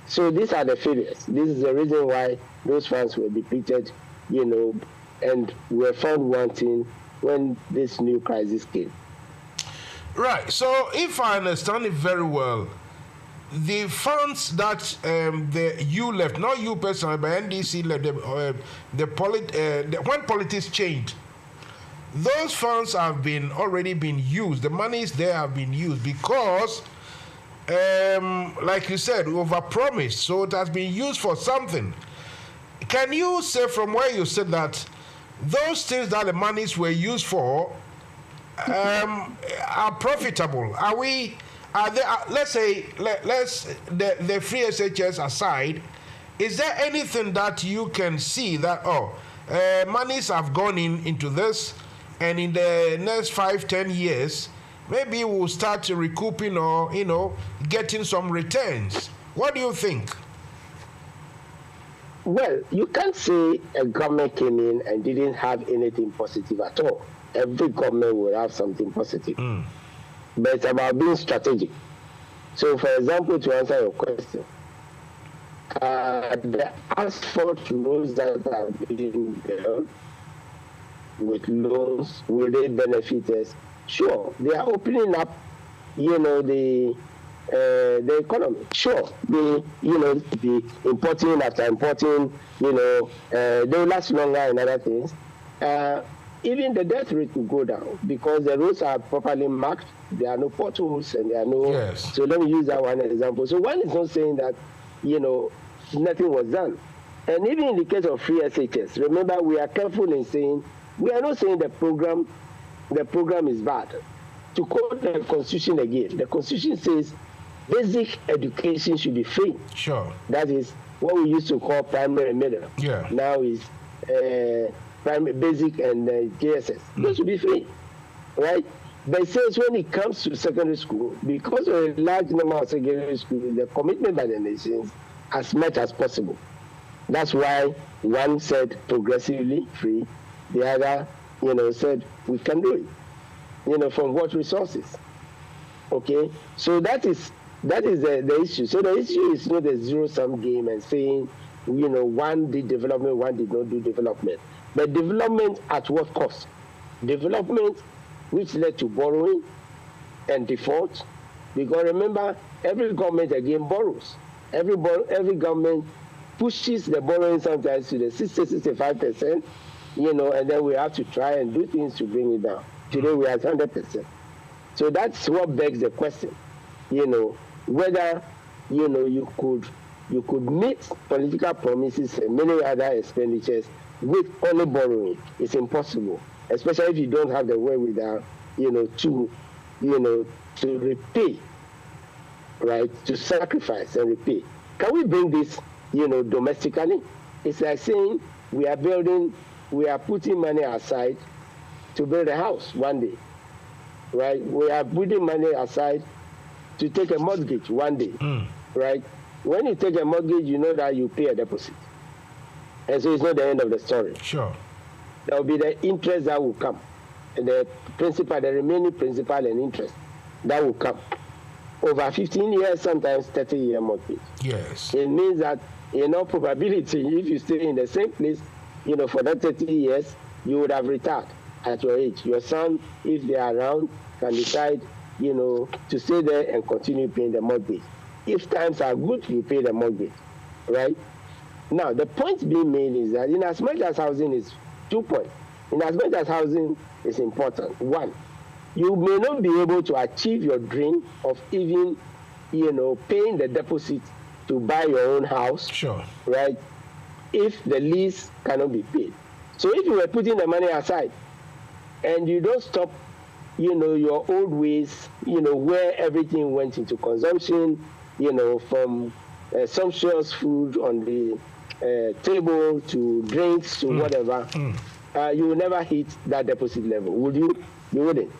So these are the failures. This is the reason why those funds were depleted, and were found wanting when this new crisis came. Right. So if I understand it very well, the funds that you left, not you personally, but NDC left, when politics changed, those funds have already been used. The monies there have been used because, like you said, overpromised. So it has been used for something. Can you say from where you said that those things that the monies were used for are profitable? Are they? Let's say, the free SHS aside, is there anything that you can see that monies have gone into this, and in the next 5-10 years, maybe we'll start recouping or getting some returns? What do you think? Well, you can't say a government came in and didn't have anything positive at all. Every government will have something positive. But it's about being strategic. So, for example, to answer your question, the asphalt roads that are being built with loans, will they benefit us? Sure, they are opening up, the economy. Sure, the importing after importing, they last longer and other things. Even the death rate will go down because the roads are properly marked. There are no potholes and there are no. Yes. So let me use that one example. So one is not saying that, nothing was done. And even in the case of free SHS, remember we are careful in saying, we are not saying the program is bad. To quote the Constitution again, the Constitution says basic education should be free. Sure. That is what we used to call primary and middle. Yeah. Now is primary, basic, and JSS. Those should be free, right? But it says when it comes to secondary school, because of a large number of secondary schools, the commitment by the nations as much as possible. That's why one said progressively free, the other, said we can do it. From what resources? Okay, so that is the issue. So the issue is not a zero-sum game and saying, one did development, one did not do development. But development at what cost? Development which led to borrowing and default. Because remember, every government again borrows. Every government pushes the borrowing sometimes to the 60-65%, and then we have to try and do things to bring it down. Today we are at 100%. So that's what begs the question, whether, you could meet political promises and many other expenditures with only borrowing. It's impossible, especially if you don't have the wherewithal, to repay, right? To sacrifice and repay. Can we bring this, domestically? It's like saying we are putting money aside to build a house one day, right? We are putting money aside to take a mortgage one day, right? When you take a mortgage, you know that you pay a deposit. And so it's not the end of the story. Sure. There will be the interest that will come, and the remaining principal and interest that will come. Over 15 years, sometimes 30-year mortgage. Yes. It means that, probability, if you stay in the same place, for that 30 years, you would have retired at your age. Your son, if they are around, can decide, to stay there and continue paying the mortgage. If times are good, you pay the mortgage. right? Now, the point being made is that in as much as housing is 2 points, in as much as housing is important, one, you may not be able to achieve your dream of even, paying the deposit to buy your own house, sure, right? If the lease cannot be paid. So if you were putting the money aside and you don't stop, your old ways, where everything went into consumption, from sumptuous food on the table to drinks to whatever, you will never hit that deposit level. Would you? You wouldn't.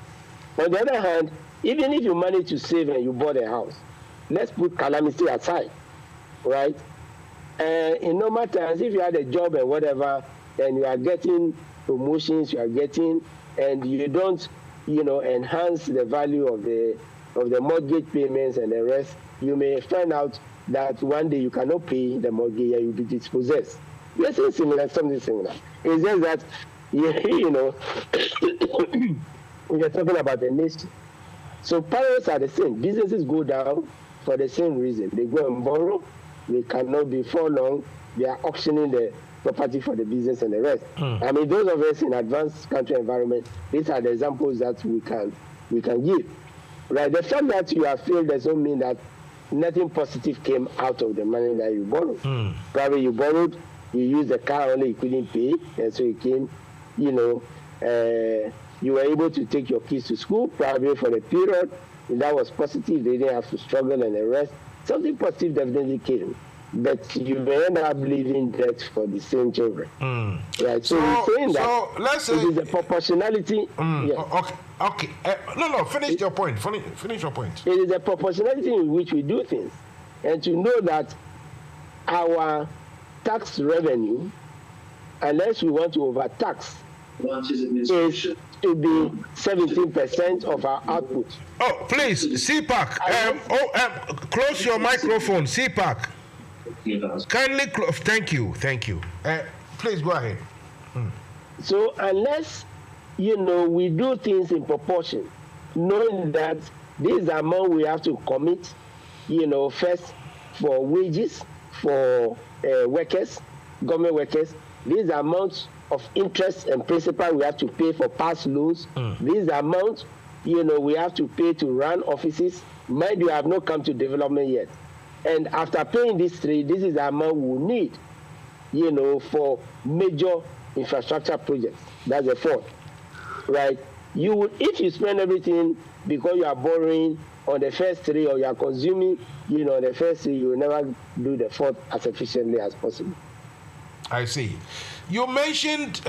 On the other hand, even if you manage to save and you bought a house, let's put calamity aside, right? In normal times, if you had a job and whatever, and you are getting promotions, and you don't, enhance the value of the mortgage payments and the rest, you may find out that one day you cannot pay the mortgage and you'll be dispossessed. Yes, it's similar, something similar. It's just that, we are talking about the nation. So parallels are the same. Businesses go down for the same reason. They go and borrow. They cannot be for long. They are auctioning the property for the business and the rest. I mean, those of us in advanced country environment, these are the examples that we can give. Right? The fact that you have failed doesn't mean that nothing positive came out of the money that you borrowed. Probably you borrowed, you used the car only, you couldn't pay, and so it came, you were able to take your kids to school, probably for the period, and that was positive, they didn't have to struggle and the rest. Something positive definitely came, but you may end up leaving debt for the same children. Right? So we're saying that so let's say it is a proportionality. Yes. Okay. No. Finish your point. Finish your point. It is a proportionality in which we do things, and to know that our tax revenue, unless we want to overtax, is to be 17% of our output. Oh, please, CPAC. Close your microphone, CPAC. Kindly close. Thank you. Please go ahead. So unless we do things in proportion, knowing that this amount we have to commit, first for wages for workers, government workers, these amounts of interest and principal we have to pay for past loans, these amounts, we have to pay to run offices. Mind you, have not come to development yet. And after paying these three, this is the amount we need, for major infrastructure projects. That's the fourth, right? If you spend everything because you are borrowing on the first three or you are consuming, the first three, you will never do the fourth as efficiently as possible. I see. You mentioned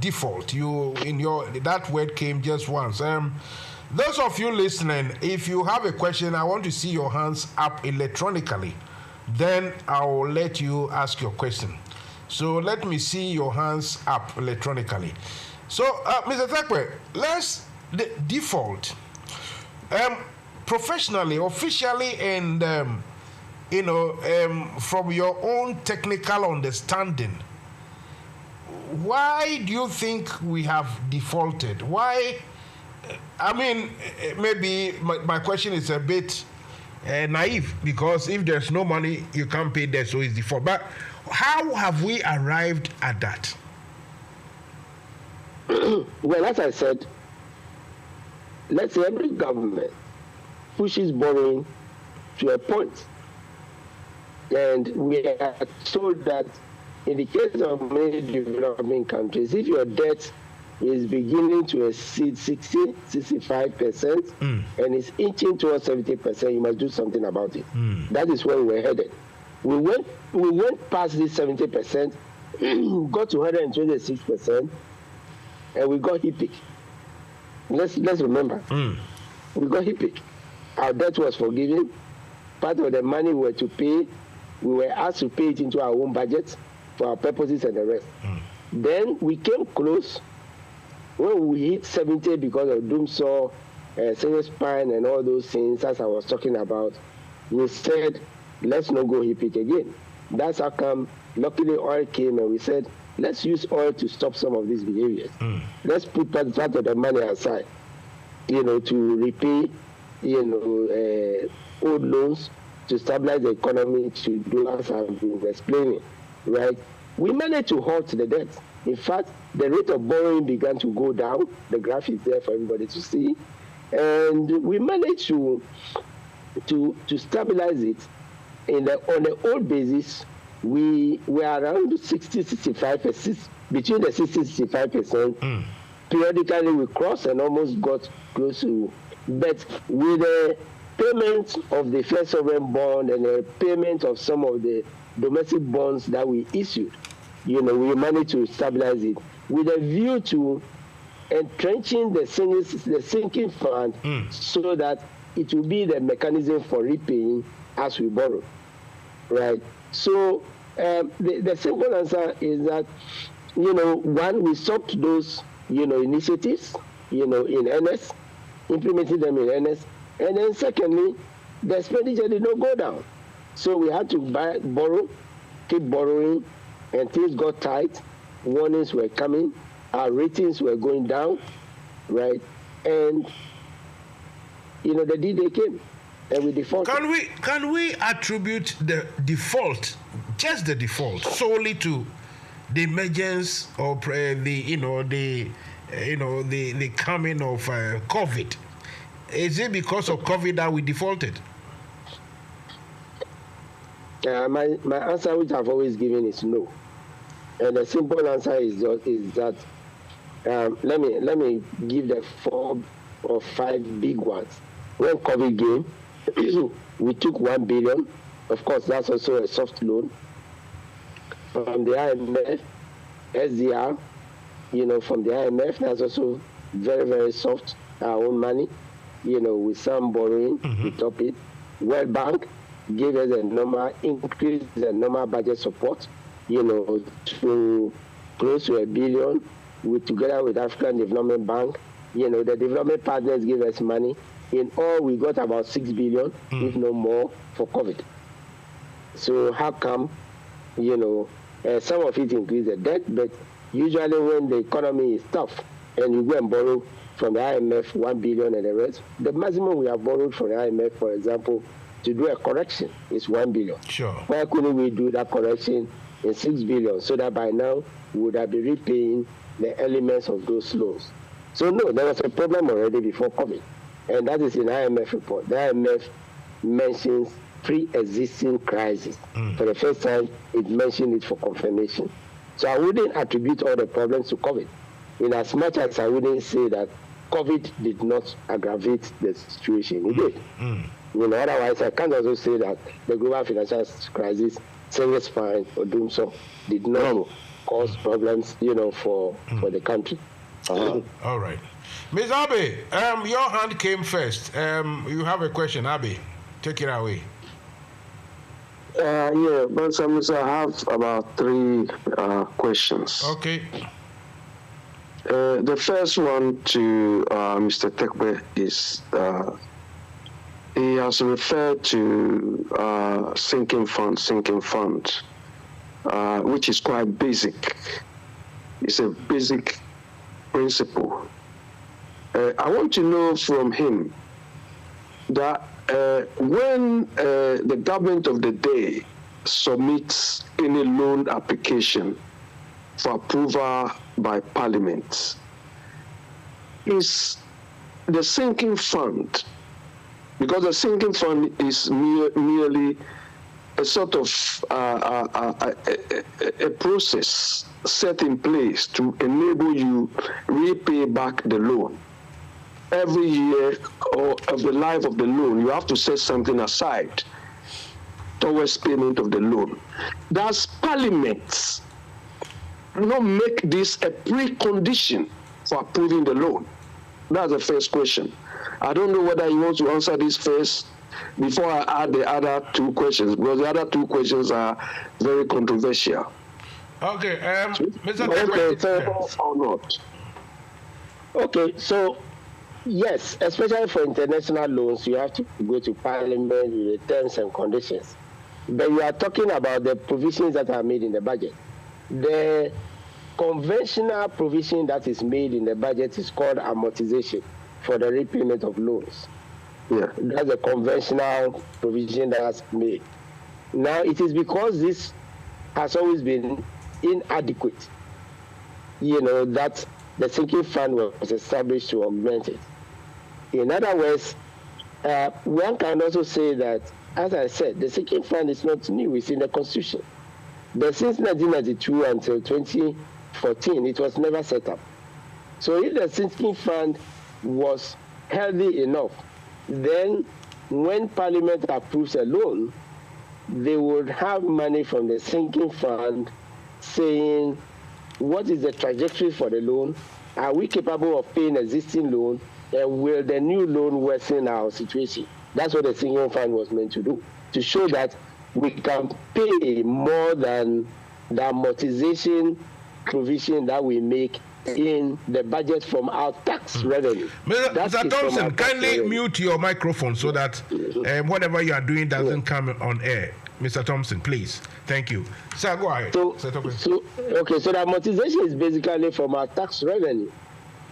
default. That word came just once. Those of you listening, if you have a question, I want to see your hands up electronically. Then I will let you ask your question. So let me see your hands up electronically. So, Mr. Thakwe, let's default. Professionally, officially, and from your own technical understanding, why do you think we have defaulted? Why? I mean, maybe my question is a bit naive, because if there's no money, you can't pay debt, so it's default. But how have we arrived at that? Well, as I said, let's say every government pushes borrowing to a point. And we are told that in the case of many developing countries, if your debt is beginning to exceed 65%, and is inching towards 70%, you must do something about it. That is where we're headed. We went past this 70%, got to 126%, and we got HIPIC. Let's remember. We got HIPIC. Our debt was forgiven. Part of the money we were to pay, we were asked to pay it into our own budget for our purposes and the rest. Then we came close when we hit 70 because of Doomsaw, single spine, and all those things, as I was talking about. We said, let's not go HIPIC again. That's how come, luckily, oil came, and we said, let's use oil to stop some of these behaviors. Let's put part of the money aside, to repay, old loans to stabilize the economy, to do as I've been explaining, right? We managed to halt the debt. In fact, the rate of borrowing began to go down. The graph is there for everybody to see. And we managed to stabilize it. On the old basis, we were around 60-65%, between the 60-65%. Periodically, we crossed and almost got close to, but with the payment of the first sovereign bond and the payment of some of the domestic bonds that we issued, we managed to stabilize it with a view to entrenching the sinking fund so that it will be the mechanism for repaying as we borrow, right? So the simple answer is that, one, we stopped those, initiatives, in earnest, implementing them in earnest, and then secondly, the expenditure did not go down. So we had to borrow, keep borrowing, and things got tight. Warnings were coming, our ratings were going down, right? And the D-Day came, and we defaulted. Can we attribute the default, just the default, solely to the emergence of the coming of COVID? Is it because of COVID that we defaulted? My answer, which I've always given, is no. And the simple answer is that let me give the 4 or 5 big ones. When COVID came, we took 1 billion. Of course, that's also a soft loan from the IMF, SDR. From the IMF, that's also very, very soft. Our own money, with some borrowing, we top it. World Bank gave us a normal increase, the normal budget support, to close to 1 billion, together with African Development Bank. The development partners gave us money. In all, we got about 6 billion, if no more, for COVID. So how come, some of it increased the debt, but usually when the economy is tough and you go and borrow from the IMF 1 billion and the rest, the maximum we have borrowed from the IMF, for example, to do a correction is 1 billion. Sure. Why couldn't we do that correction in 6 billion so that by now we would have been repaying the elements of those loans? So no, there was a problem already before COVID, and that is in IMF report. The IMF mentions pre-existing crisis. For the first time, it mentioned it for confirmation. So I wouldn't attribute all the problems to COVID, in as much as I wouldn't say that COVID did not aggravate the situation. It did. Otherwise, I can't also say that the global financial crisis, single spine or doom so, did not cause problems, for the country. All right. Ms. Abe, your hand came first. You have a question, Abe. Take it away. But I have about 3 questions. Okay. The first one to Mr. Tekbe is he has referred to sinking fund, which is quite basic. It's a basic principle. I want to know from him that when the government of the day submits any loan application for approval by Parliament, is the sinking fund, because the sinking fund is merely a sort of a process set in place to enable you repay back the loan. Every year or of the life of the loan, you have to set something aside towards payment of the loan. Does Parliament not make this a precondition for approving the loan? That's the first question. I don't know whether you want to answer this first before I add the other 2 questions, because the other 2 questions are very controversial. Okay, Mr. Okay, or not? Okay, so yes, especially for international loans, you have to go to Parliament with the terms and conditions. But you are talking about the provisions that are made in the budget. The conventional provision that is made in the budget is called amortization for the repayment of loans. Yeah. That's a conventional provision that's made. Now, it is because this has always been inadequate, that the sinking fund was established to augment it. In other words, one can also say that, as I said, the sinking fund is not new, it's in the Constitution. But since 1992 until 2014, it was never set up. So if the sinking fund was healthy enough, then when Parliament approves a loan, they would have money from the sinking fund saying, what is the trajectory for the loan? Are we capable of paying existing loan? And will the new loan worsen our situation? That's what the sinking fund was meant to do, to show that we can pay more than the amortization provision that we make in the budget from our tax revenue. Mr. Thompson, kindly mute your microphone so that whatever you are doing doesn't come on air. Mr. Thompson, please. Thank you. Sir, go ahead. So the amortization is basically from our tax revenue.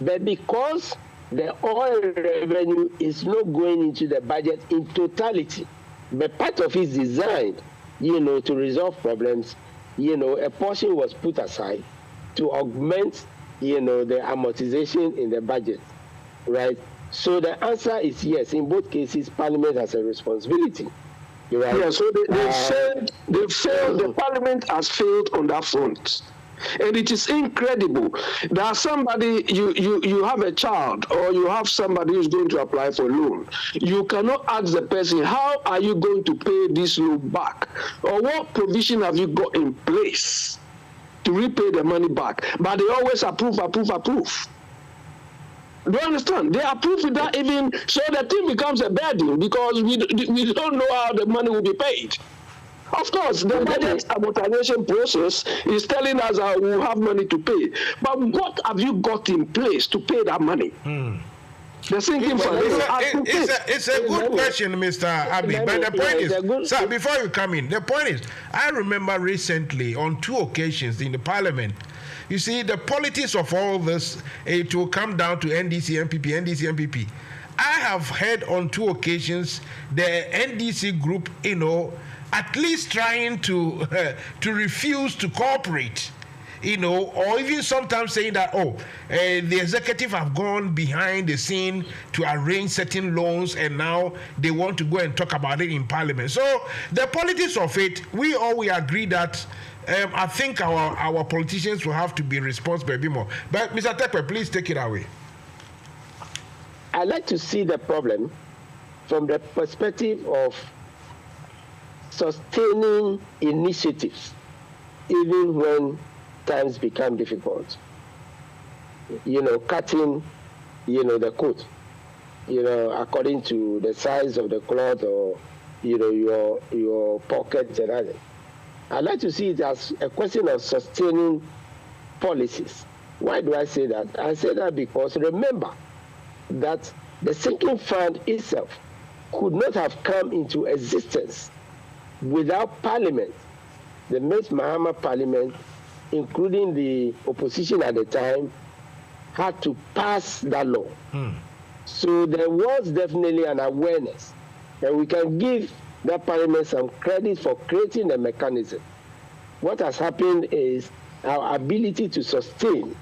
But because the oil revenue is not going into the budget in totality, but part of it is designed, to resolve problems, a portion was put aside to augment, the amortization in the budget, right? So the answer is yes. In both cases, Parliament has a responsibility. Right? Yeah, so they failed. The Parliament has failed on that front. And it is incredible that somebody, you have a child or you have somebody who's going to apply for a loan. You cannot ask the person, how are you going to pay this loan back? Or what provision have you got in place to repay the money back? But they always approve. Do you understand? They approve without even, so the thing becomes a burden because we don't know how the money will be paid. Of course, the budget amortization process is telling us that we will have money to pay. But what have you got in place to pay that money? The sinking fund. It's a good question, Mr. Abi. But the point is, sir, before you come in, the point is, I remember recently on 2 occasions in the Parliament, you see, the politics of all this, it will come down to NDC, MPP. I have heard on 2 occasions the NDC group, at least trying to refuse to cooperate, or even sometimes saying that, the executive have gone behind the scene to arrange certain loans and now they want to go and talk about it in Parliament. So the politics of it, we agree that I think our politicians will have to be responsible a bit more. But Mr. Tekwe, please take it away. I like to see the problem from the perspective of sustaining initiatives, even when times become difficult. Cutting, the coat, according to the size of the cloth or, your pockets and others. I like to see it as a question of sustaining policies. Why do I say that? I say that because remember that the sinking fund itself could not have come into existence without Parliament. The Met Mahama Parliament, including the opposition at the time, had to pass that law. So there was definitely an awareness, and we can give that Parliament some credit for creating a mechanism. What has happened is our ability to sustain,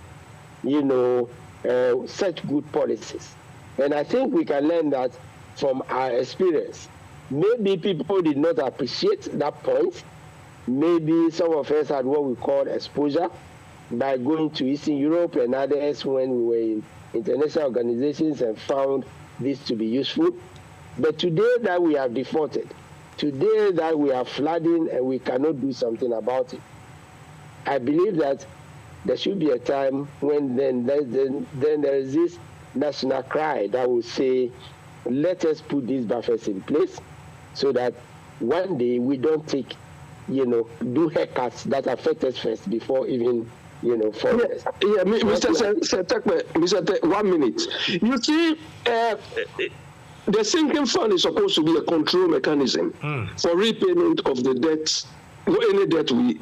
such good policies. And I think we can learn that from our experience. Maybe people did not appreciate that point. Maybe some of us had what we call exposure by going to Eastern Europe and others when we were in international organizations and found this to be useful. But today that we have defaulted, today that we are flooding and we cannot do something about it, I believe that there should be a time when then there is this national cry that will say, let us put these buffers in place so that one day we don't take, do haircuts that affect us first before even, foreigners. Mr. 1 minute. You see, the sinking fund is supposed to be a control mechanism for repayment of the debts any debt we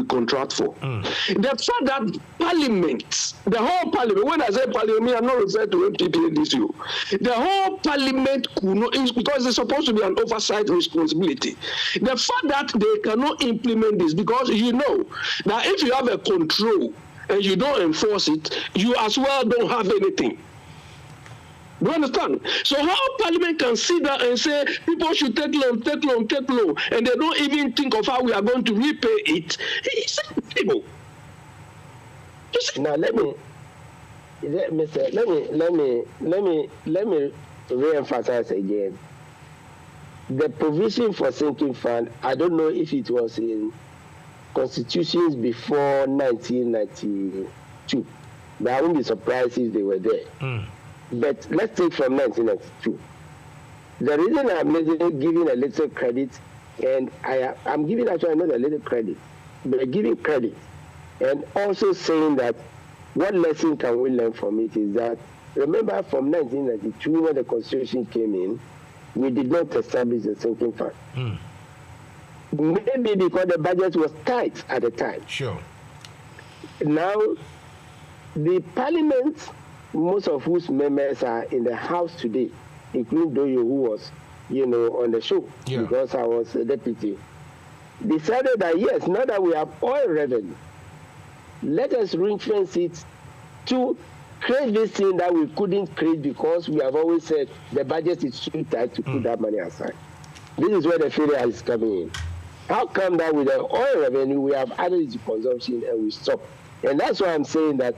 contract for. The fact that Parliament, the whole Parliament, when I say Parliament, I'm not referring to MPP and DCU. The whole Parliament could not, because it's supposed to be an oversight responsibility. The fact that they cannot implement this, because you know that if you have a control and you don't enforce it, you as well don't have anything. Do you understand? So how Parliament can sit there and say people should take loan, and they don't even think of how we are going to repay it? It's impossible. Now let me re-emphasize again. The provision for sinking fund, I don't know if it was in constitutions before 1992, but I wouldn't be surprised if they were there. But let's take from 1992. The reason I'm giving a little credit, and I'm giving actually not a little credit, but giving credit, and also saying that what lesson can we learn from it is that, remember from 1992 when the Constitution came in, we did not establish a sinking fund. Maybe because the budget was tight at the time. Sure. Now, the Parliament, most of whose members are in the House today, including Doyo, who was, on the show, because I was a deputy, decided that yes, now that we have oil revenue, let us ring-fence it to create this thing that we couldn't create because we have always said the budget is too tight to put that money aside. This is where the failure is coming in. How come that with the oil revenue we have added it to consumption and we stop? And that's why I'm saying that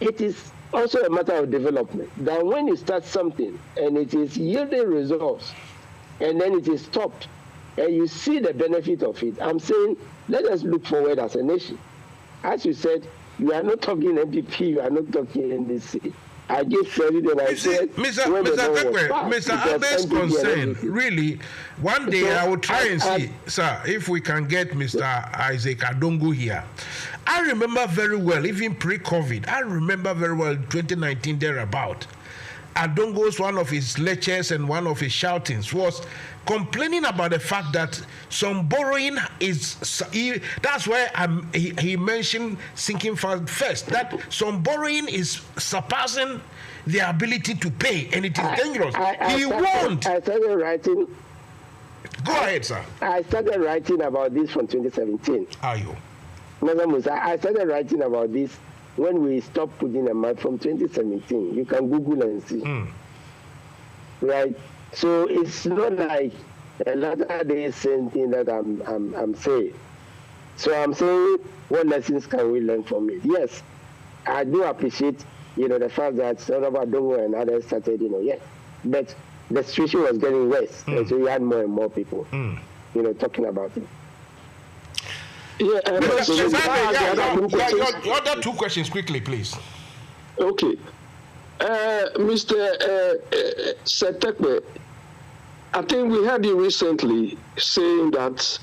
it is also a matter of development. That when you start something and it is yielding results and then it is stopped and you see the benefit of it, I'm saying let us look forward as a nation. As you said, you are not talking MPP, you are not talking NDC. I gave credit and I said, Mr. Abe's concern, really, one day I will try and see, sir, if we can get Mr. Isaac Adongo here. I remember very well, even pre-COVID, I remember very well 2019 thereabout. Adongo's one of his lectures and one of his shoutings was complaining about the fact that some borrowing is, that's why he mentioned sinking fund first, that some borrowing is surpassing their ability to pay, and it is dangerous. He won't. I started writing. Go ahead, sir. I started writing about this from 2017. Are you? I started writing about this when we stopped putting a map from 2017. You can Google and see. Right? So it's not like another day same thing that I'm saying. So I'm saying, what lessons can we learn from it? Yes, I do appreciate, the fact that Sonaba Dongo and others started, but the situation was getting worse, and so you had more and more people, talking about it. Your other two questions quickly, please. Okay. Mr. Setekbe, I think we heard you recently saying that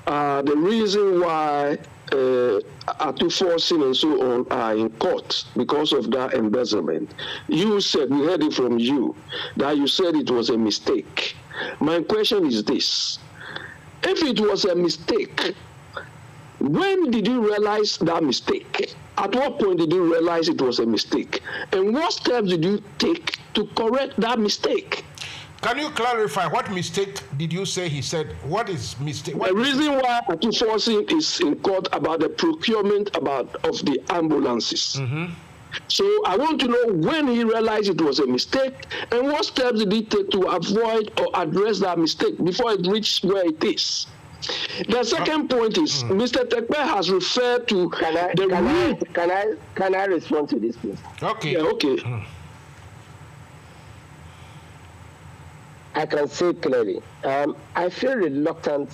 the reason why Atuforcing and so on are in court because of that embezzlement. You said, we heard it from you, that you said it was a mistake. My question is this. If it was a mistake, when did you realize that mistake? At what point did you realize it was a mistake? And what steps did you take to correct that mistake? Can you clarify what mistake did you say he said? What is mistake? The reason why Atuforcing is in court about the procurement of the ambulances. So I want to know when he realized it was a mistake and what steps did he take to avoid or address that mistake before it reached where it is. The second point is Mr. Tekbe has referred to Can I respond to this, please? Okay. Yeah, okay. I can say clearly, I feel reluctant,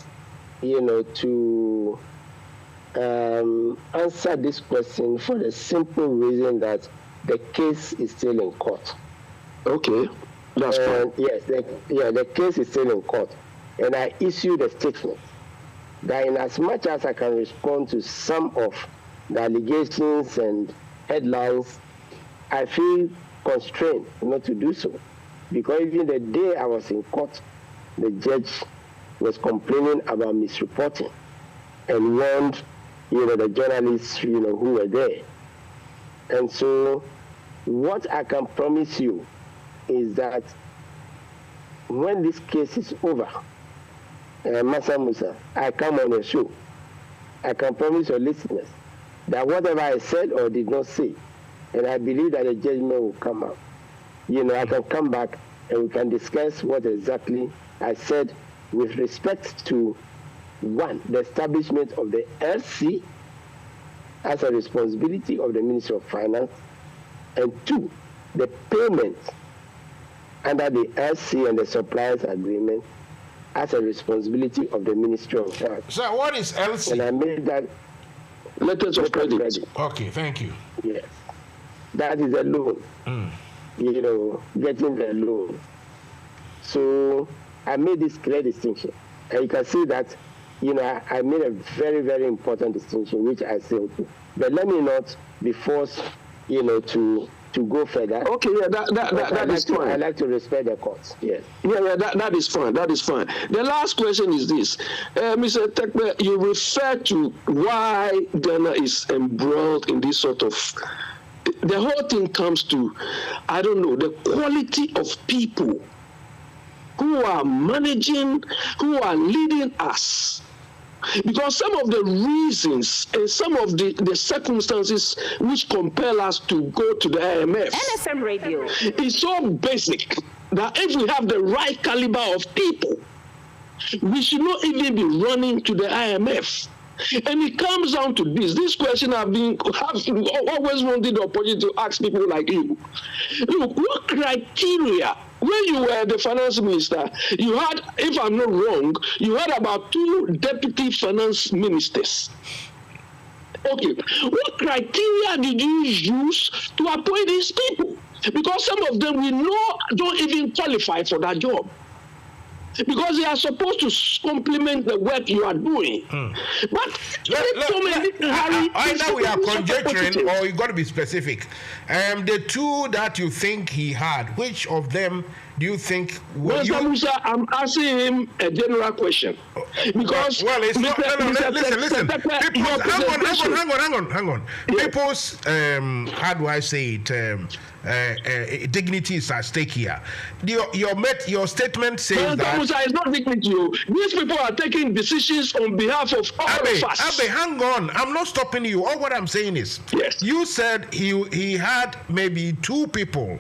to answer this question for the simple reason that the case is still in court. Okay, that's fine. Yes, the case is still in court, and I issued a statement that in as much as I can respond to some of the allegations and headlines, I feel constrained not to do so. Because even the day I was in court, the judge was complaining about misreporting. and warned, the journalists, who were there. And so what I can promise you is that when this case is over, Masa Musa, I come on a show. I can promise your listeners that whatever I said or did not say, and I believe that the judgment will come out. I can come back and we can discuss what exactly I said with respect to, one, the establishment of the LC as a responsibility of the Ministry of Finance, and two, the payment under the LC and the suppliers agreement as a responsibility of the Ministry of Health. So what is LC? And I made that letters of credit. Okay, thank you. Yes. That is a loan. Getting the loan. So I made this clear distinction. And you can see that, I made a very, very important distinction, which I say, okay. But let me not be forced, to go further. Okay, yeah, that is fine. I like to respect the courts. Yes. Yeah, that is fine. That is fine. The last question is this, Mr. Tekpe, you refer to why Ghana is embroiled in this sort of. The whole thing comes to, I don't know, the quality of people who are managing, who are leading us. Because some of the reasons and some of the circumstances which compel us to go to the IMF NFM Radio is so basic that if we have the right caliber of people, we should not even be running to the IMF. And it comes down to this question I've always wanted the opportunity to ask people like you. Look, what criteria, when you were the finance minister, you had, if I'm not wrong, you had about 2 deputy finance ministers. Okay, what criteria did you use to appoint these people? Because some of them we know don't even qualify for that job. Because they are supposed to complement the work you are doing. But either we are conjecturing or you got to be specific. The 2 that you think he had, which of them do you think were you? Musa, I'm asking him a general question. Because it's not. Listen. Hang on. Yeah. People's how do I say it? Dignity is at stake here. Your statement says that. Musa, it's not dignity. These people are taking decisions on behalf of all of us. Abe, hang on. I'm not stopping you. All what I'm saying is, yes. You said he had maybe 2 people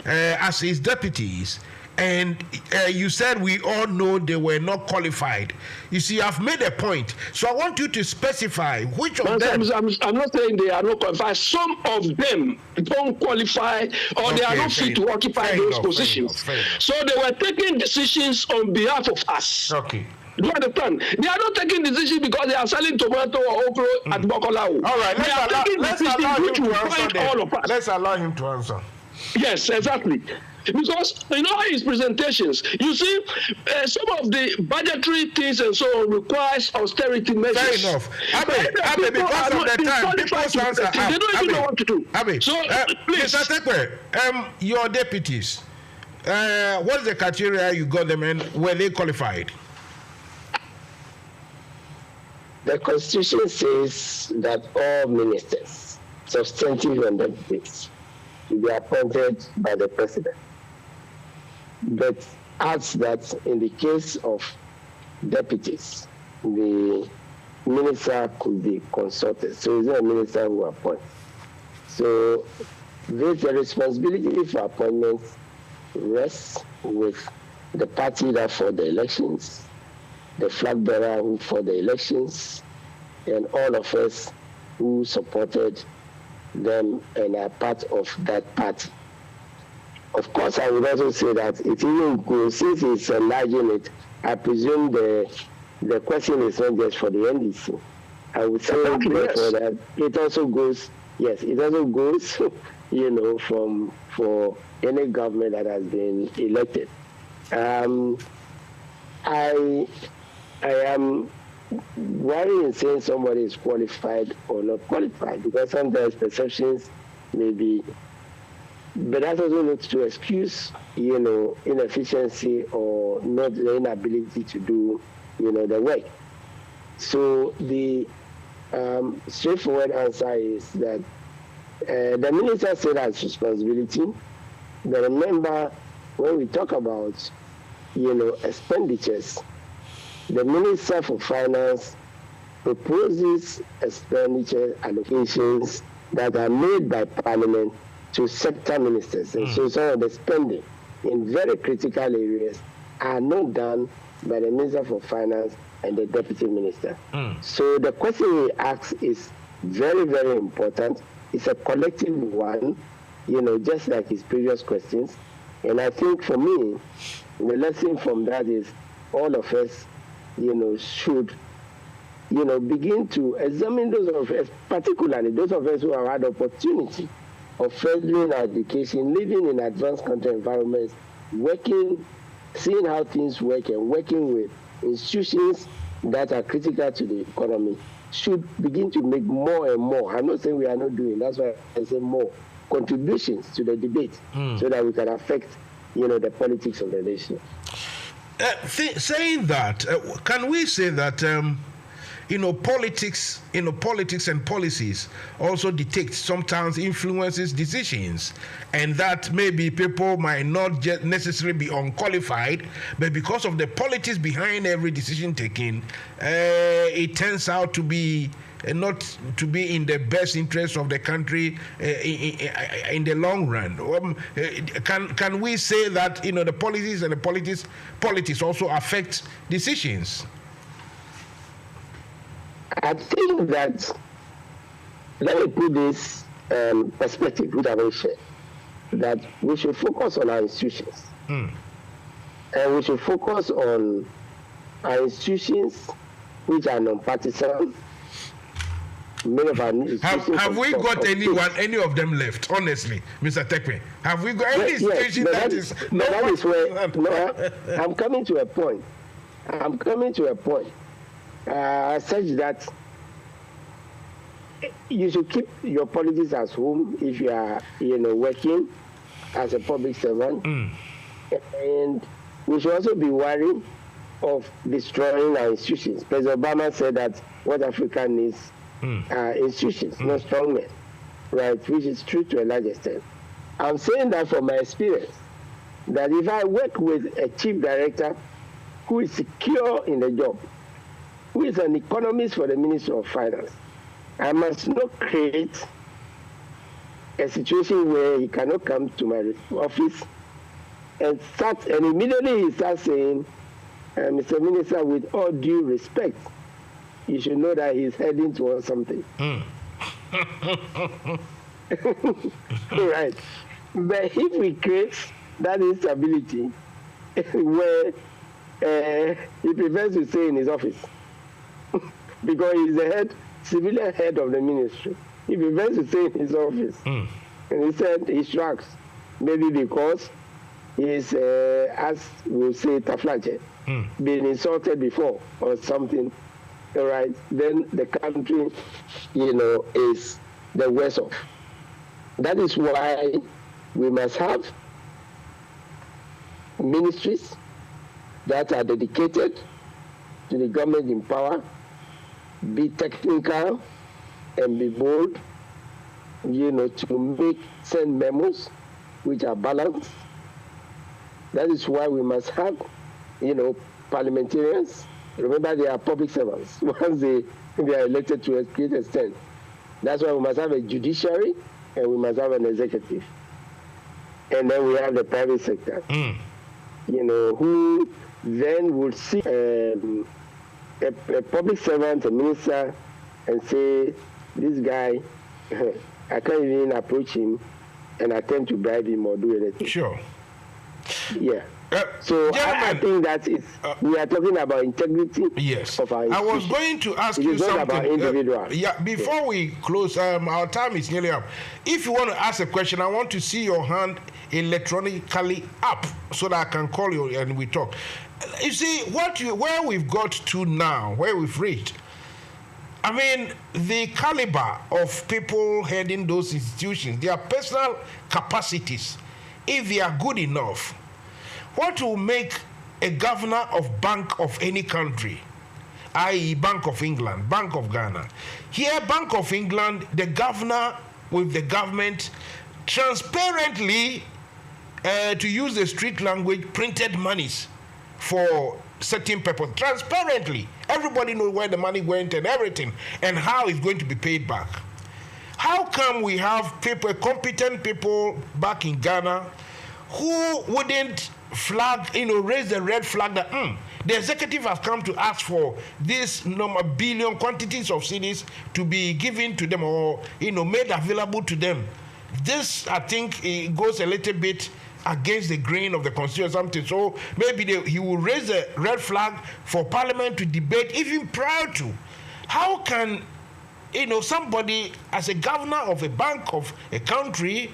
as his deputies, and you said we all know they were not qualified. You see, I've made a point, so I want you to specify which of them. I'm not saying they are not qualified. Some of them don't qualify, or they are not fit to occupy those positions. So they were taking decisions on behalf of us. Okay. Do you understand? They are not taking decisions because they are selling tomato or okra at Bokolau. All right, let's allow him to answer. Yes, exactly. Because in all his presentations, you see, some of the budgetary things and so on requires austerity measures. Fair enough. Abe, because of the time, people's answer. They don't even know what to do. Abe, so, please. Mr. Tekpe, your deputies, what is the criteria you got them and were they qualified? The Constitution says that all ministers, substantive and deputies, to be appointed by the president. But adds that in the case of deputies, the minister could be consulted. So it's not a minister who appoints. So the responsibility for appointments rests with the party that fought the elections, the flag bearer who fought the elections, and all of us who supported them and are part of that party. Of course, I would also say that it even goes, since it's enlarging it, I presume the question is not just for the NDC. I would say that it also goes, for any government that has been elected. I am worried in saying somebody is qualified or not qualified, because sometimes perceptions may be, but that also looks to excuse, inefficiency or not the inability to do, the work. So the straightforward answer is that the minister still has responsibility. But remember, when we talk about, expenditures, the Minister for Finance proposes expenditure allocations that are made by Parliament to sector ministers. And so some of the spending in very critical areas are not done by the Minister for Finance and the Deputy Minister. So the question he asks is very, very important. It's a collective one, just like his previous questions. And I think for me, the lesson from that is all of us, should, begin to examine those of us, particularly those of us who have had opportunity of furthering our education, living in advanced country environments, working, seeing how things work and working with institutions that are critical to the economy, should begin to make more and more. I'm not saying we are not doing, that's why I say more contributions to the debate so that we can affect, the politics of the nation. Saying that, can we say that politics and policies also dictate, sometimes influences decisions, and that maybe people might not just necessarily be unqualified, but because of the politics behind every decision taken, it turns out to be not to be in the best interest of the country in the long run. Can we say that the policies and the politics also affect decisions? I think that, let me put this perspective which I will share, that we should focus on our institutions. And we should focus on our institutions which are non-partisan. Have we got any of them left, honestly, Mr. Tekwe? Have we got any institution that is... That is where I'm coming to a point. Such that you should keep your politics at home if you are, working as a public servant. And we should also be wary of destroying our institutions. President Obama said that what Africa needs are institutions, not strong men, right? Which is true to a large extent. I'm saying that from my experience, that if I work with a chief director who is secure in the job, who is an economist for the Ministry of Finance, I must not create a situation where he cannot come to my office and immediately he starts saying, Mr. Minister, with all due respect, you should know that he's heading towards something. Right. But if we create that instability where he prefers to stay in his office because he's the civilian head of the ministry, he prefers to stay in his office. And he said he shrugs, maybe because he's, as we'll say, taflache, been insulted before or something. All right, then the country, is the worst off. That is why we must have ministries that are dedicated to the government in power, be technical and be bold, to send memos which are balanced. That is why we must have, parliamentarians. Remember, they are public servants once they are elected to a great extent. That's why we must have a judiciary and we must have an executive. And then we have the private sector, who then will see a public servant, a minister, and say, this guy, I can't even approach him and attempt to bribe him or do anything. Sure. Yeah. So I think that we are talking about integrity of our institution. I was going to ask you something. About individual. Before we close, our time is nearly up. If you want to ask a question, I want to see your hand electronically up so that I can call you and we talk. You see, where we've got to now, where we've reached, I mean, the caliber of people heading those institutions, their personal capacities, if they are good enough, what will make a governor of bank of any country i.e. Bank of England, Bank of Ghana. Here, Bank of England, the governor with the government transparently, to use the street language, printed monies for certain purpose. Transparently. Everybody knows where the money went and everything and how it's going to be paid back. How come we have people, competent people back in Ghana who wouldn't raise the red flag that the executive has come to ask for this billion quantities of cedis to be given to them or made available to them? This, I think, it goes a little bit against the grain of the constitution or something. So maybe he will raise a red flag for Parliament to debate even prior to. How can somebody as a governor of a bank of a country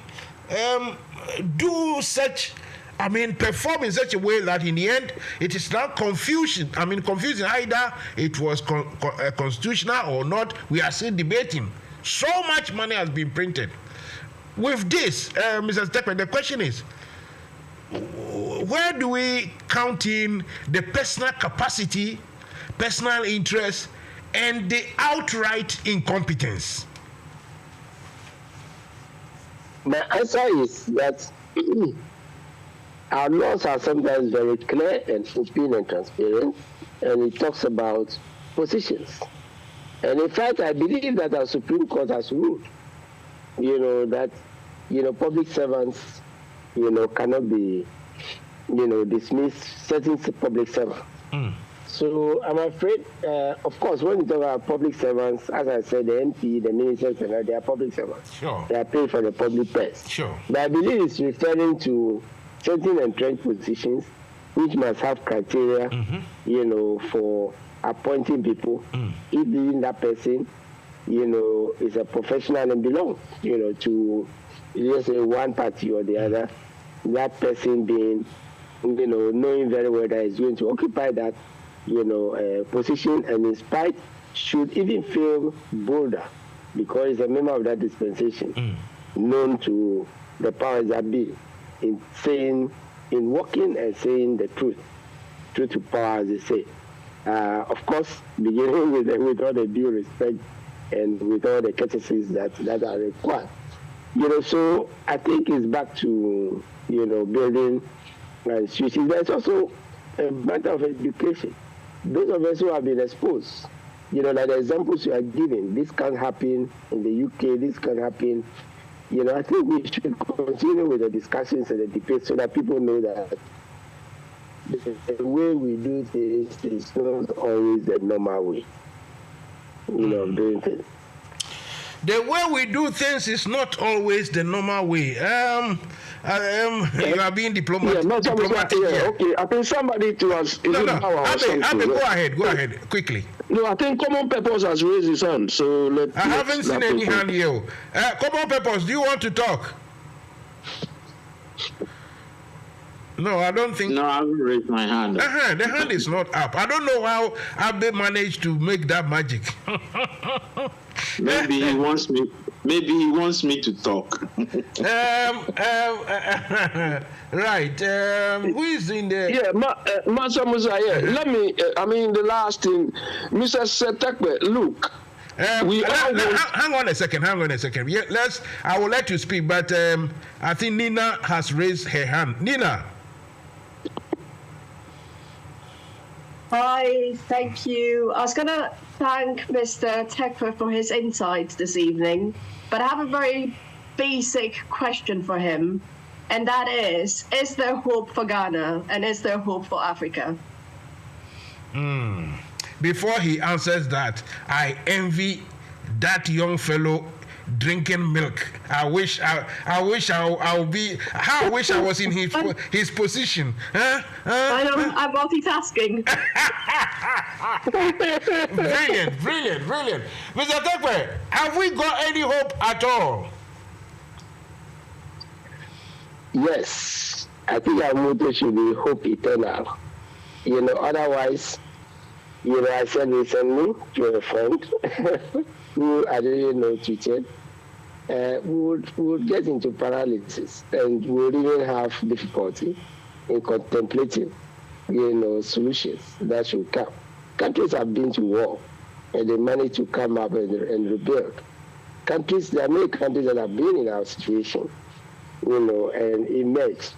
do such, perform in such a way that in the end it is now confusing either it was constitutional or not. We are still debating. So much money has been printed. With this, Mr. Stekwe, the question is, where do we count in the personal capacity, personal interest, and the outright incompetence? My answer is that our laws are sometimes very clear and open and transparent, and it talks about positions. And in fact, I believe that our Supreme Court has ruled, that, public servants, cannot be, dismissed certain public servants. So I'm afraid, of course, when you talk about public servants, as I said, the MP, the ministers, they are public servants. Sure. They are paid for the public purse. Sure. But I believe it's referring to certain entrenched positions which must have criteria, for appointing people. If even that person, is a professional and belongs, to, let's say, one party or the other, that person being, knowing very well that he's going to occupy that, position, and in spite should even feel bolder because he's a member of that dispensation, known to the powers that be, in walking and saying the truth to power, as they say. Of course, beginning with all the due respect and with all the courtesies that are required. So I think it's back to, building institutions. There's also a matter of education. Those of us who have been exposed, like the examples you are giving, this can happen in the UK, this can happen. I think we should continue with the discussions and the debates so that people know that the way we do things is not always the normal way, of doing things. The way we do things is not always the normal way. You are being diplomatic. Okay, I think somebody to us. Go ahead, quickly. No, I think Common Purpose has raised his hand, so I haven't seen any hand here. Common Purpose, do you want to talk? No, I don't think. No, I haven't raised my hand. The hand is not up. I don't know how Abe managed to make that magic. Maybe he wants me. Maybe he wants me to talk. Right. Who is in there? Yeah, Master Musa. Yeah. Let me. The last thing, Mr. Setekwe. Look. Hang on a second. Yeah, I will let you speak, but I think Nina has raised her hand. Nina. Hi, thank you. I was going to thank Mr. Tekwe for his insights this evening, but I have a very basic question for him, and that is there hope for Ghana and is there hope for Africa? Before he answers that, I envy that young fellow drinking milk. I wish I was in his position. I know, I'm multitasking. Brilliant. Mr. Tekwe, have we got any hope at all? Yes. I think our motto should be hope eternal. Otherwise, I said recently to a friend who I didn't know tweeted, we would get into paralysis and we would even have difficulty in contemplating, solutions that should come. Countries have been to war, and they managed to come up and rebuild. There are many countries that have been in our situation, and emerged,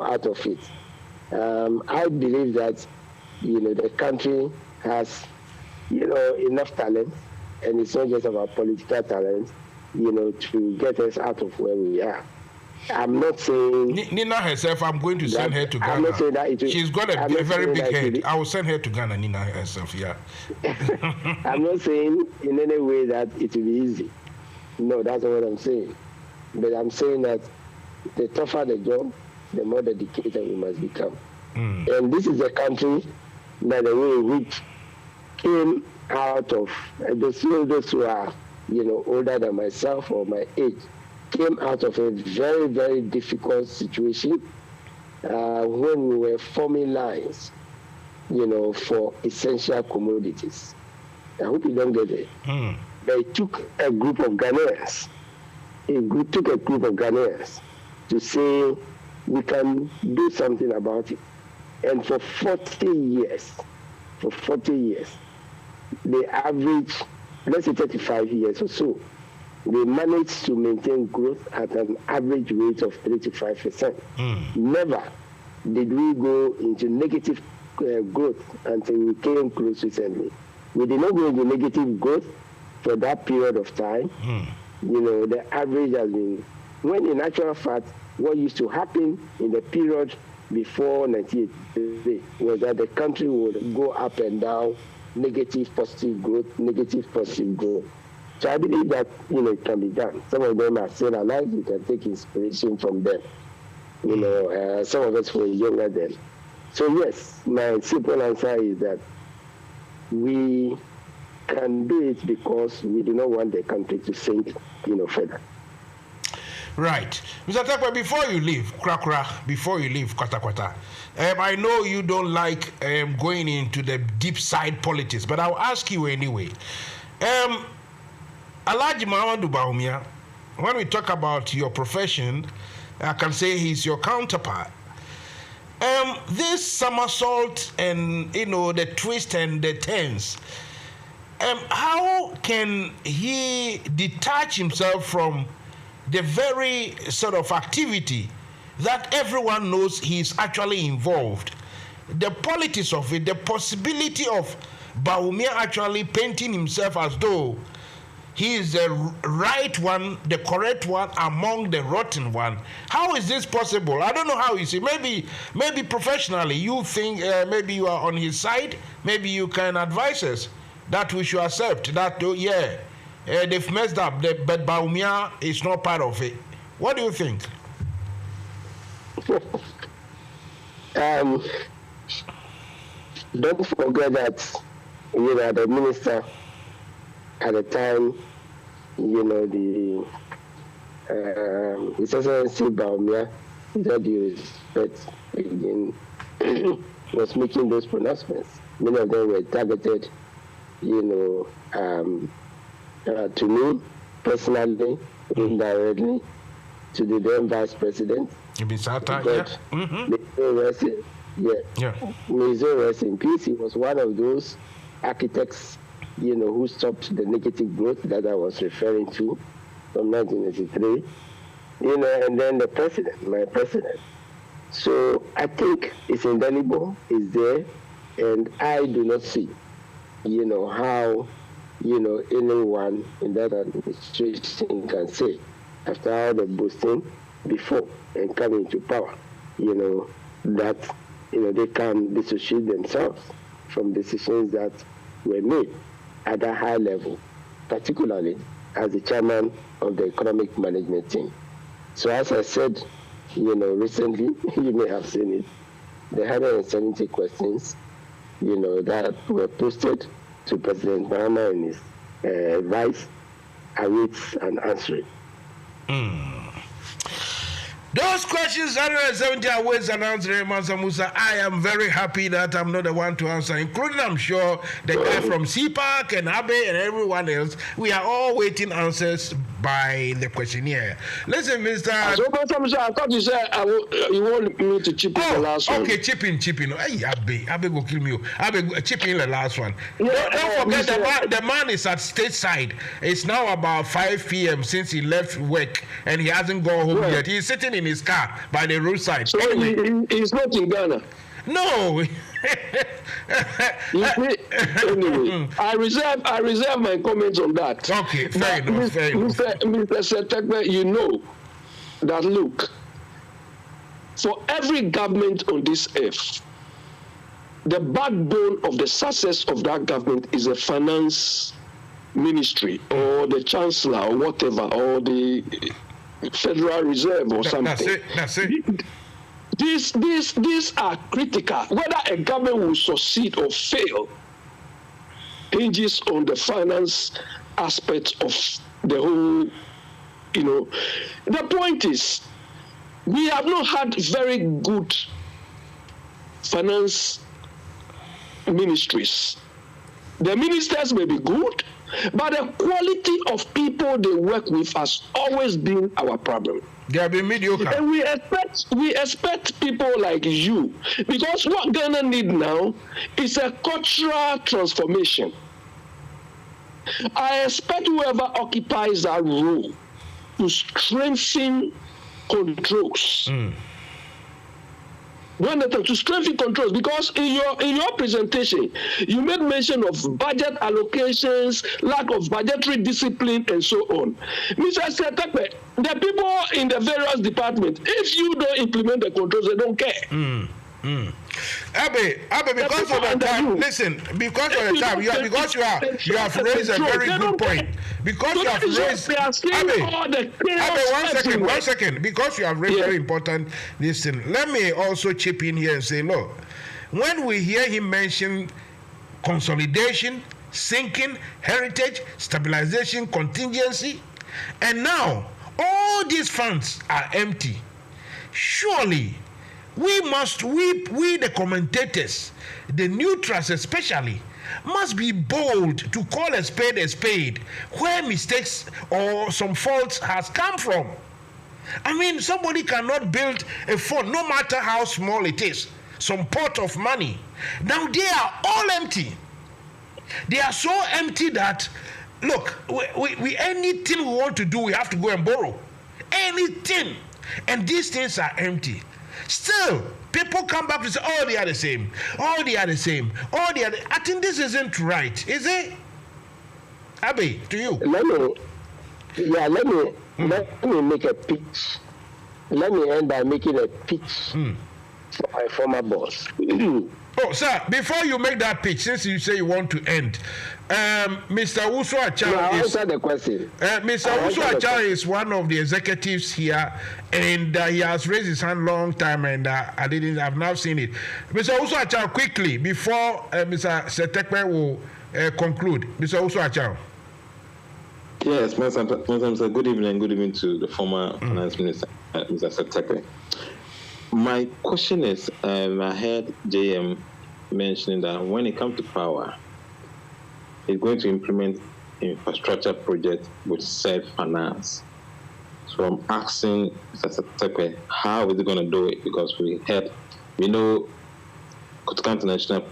out of it. I believe that, the country has, enough talent, and it's not just about political talent, to get us out of where we are. I'm not saying Nina herself. I'm going to send her to Ghana. I'm not saying that she's got a very big head. I will send her to Ghana. Nina herself. Yeah. I'm not saying in any way that it will be easy. No, that's not what I'm saying. But I'm saying that the tougher the job, the more dedicated we must become. And this is a country, by the way, which came out of those who are, older than myself or my age, came out of a very, very difficult situation when we were forming lines, for essential commodities. I hope you don't get it. They took a group of Ghanaians, to say we can do something about it. And for 40 years, they average, let's say 35 years or so, they managed to maintain growth at an average rate of 3 to 5%. Never did we go into negative growth until we came close recently. We did not go into negative growth for that period of time. The average has been, when in actual fact, what used to happen in the period before 1983 was that the country would go up and down, negative, positive growth. So I believe that, it can be done. Some of them are still alive. You can take inspiration from them. Some of us were younger then. So yes, my simple answer is that we can do it because we do not want the country to sink, further. Right. Mr. Takwe, before you leave, Kwata, I know you don't like going into the deep side politics, but I'll ask you anyway. Alhaji Muhammadu BAWUMIA, when we talk about your profession, I can say he's your counterpart. This somersault and, the twist and the turns, how can he detach himself from the very sort of activity that everyone knows he's actually involved? The politics of it, the possibility of BAWUMIA actually painting himself as though he is the right one, the correct one among the rotten one. How is this possible? I don't know how you see. Maybe professionally you think maybe you are on his side. Maybe you can advise us that we should accept that. They've messed up, but BAWUMIA is not part of it. What do you think? Don't forget that the minister at the time, His Excellency BAWUMIA, that you respect again, was making those pronouncements. Many of them were targeted, to me personally, indirectly, to the then Vice President. Ibisata, May he rest in peace. He was one of those architects, who stopped the negative growth that I was referring to from 1983. And then the president, my president. So I think it's indelible, it's there, and I do not see, how, anyone in that administration can say, after all the boasting before and coming to power, that, they can dissociate themselves from decisions that were made at a high level, particularly as the chairman of the economic management team. So as I said, recently, you may have seen it, the 170 questions, that were posted to President Mahama and his vice awaits an answer. Those questions, 170 awaits an answer, Mansa Musa. I am very happy that I'm not the one to answer, including, I'm sure, the guy from CPAC and Abe and everyone else. We are all waiting answers by the questionnaire. Listen, Mr. I thought you said you want me to chip in the last one. Okay, chip in. Hey, Abe go kill me. Abe chip in the last one. Yeah, don't forget the man is at stateside. It's now about 5 p.m. since he left work and he hasn't gone home yet. He's sitting in his car by the roadside. So anyway, he's not in Ghana. No. Anyway, I reserve my comments on that. Okay, fair enough. Mr. Setekbe, you know that look, for every government on this earth, the backbone of the success of that government is a finance ministry or the chancellor or whatever, or the Federal Reserve or something. That's it. These are critical. Whether a government will succeed or fail hinges on the finance aspect of the whole, The point is, we have not had very good finance ministries. The ministers may be good, but the quality of people they work with has always been our problem. They have been mediocre. And we expect people like you, because what Ghana need now is a cultural transformation. I expect whoever occupies that role to strengthen controls. To strengthen controls, because in your presentation you made mention of budget allocations, lack of budgetary discipline, and so on. Mr. Setekbe, the people in the various departments, if you don't implement the controls, they don't care. Abe, because of the time, listen, because of the time, you have raised a very good point. Because you have raised, Abe, one second, because you have raised very important, listen, let me also chip in here and say, look, when we hear him mention consolidation, sinking, heritage, stabilization, contingency, and now all these funds are empty, surely we the commentators, the neutrals especially, must be bold to call a spade where mistakes or some faults has come from. I mean, somebody cannot build a fort, no matter how small it is, some pot of money. Now they are all empty. They are so empty that, look, we anything we want to do, we have to go and borrow. Anything. And these things are empty. Still, people come back and say, oh, they are the same. Oh, they are the same. Oh, they are I think this isn't right, is it? Abe, to you. Let me make a pitch. Let me end by making a pitch for my former boss. Oh, sir, before you make that pitch, since you say you want to end, Mr. Uso Achao answer the question. Mr. Uso Achao is one of the executives here, and he has raised his hand long time, and I've now seen it. Mr. Uso Achao, quickly, before Mr. Setekbe will conclude. Mr. Uso Achao. Yes, Mr. Good evening to the former Finance Minister, Mr. Setekbe. My question is, I heard JM mentioning that when it comes to power, he's going to implement infrastructure projects with self-finance. So I'm asking Mr. Setekbe, how is he going to do it? Because we know Kotoka International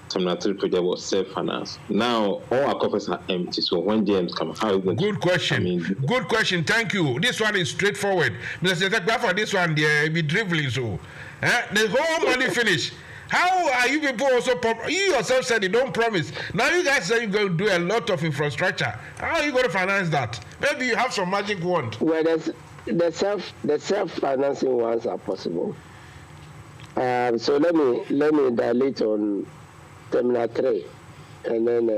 Terminal 3 project was self-financed. Now all our coffers are empty. So when JMs come, how is it? Good question. Good question. Thank you. This one is straightforward. Mr. Setekbe, for this one, they be dribbling so. The whole money finish. How are you people also? You yourself said you don't promise. Now you guys say you're going to do a lot of infrastructure. How are you going to finance that? Maybe you have some magic wand. Well, the self-financing ones are possible. So let me dilate on Terminal 3 and then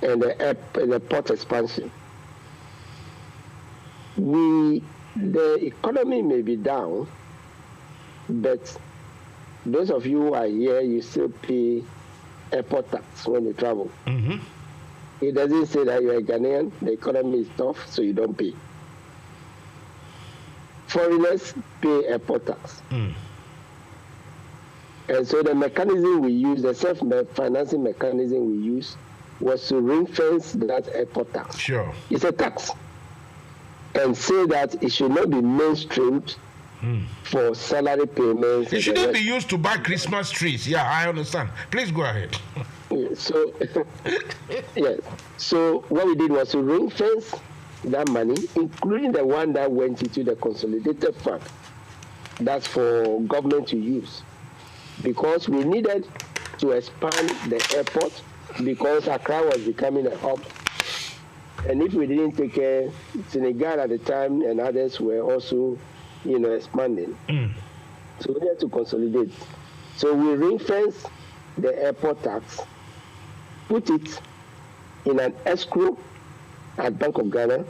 and the port expansion. The economy may be down, but those of you who are here, you still pay airport tax when you travel. Mm-hmm. It doesn't say that you're a Ghanaian, the economy is tough, so you don't pay. Foreigners pay airport tax. And so the mechanism we use, the self-financing mechanism we use, was to ring fence that airport tax. Sure. It's a tax. And say that it should not be mainstreamed for salary payments. It shouldn't be used to buy Christmas trees. Yeah, I understand. Please go ahead. So, yes. So what we did was to ring fence that money, including the one that went into the consolidated fund. That's for government to use. Because we needed to expand the airport because Accra was becoming a hub. And if we didn't take care, Senegal at the time and others were also, expanding. So we had to consolidate. So we ring-fence the airport tax, put it in an escrow at Bank of Ghana,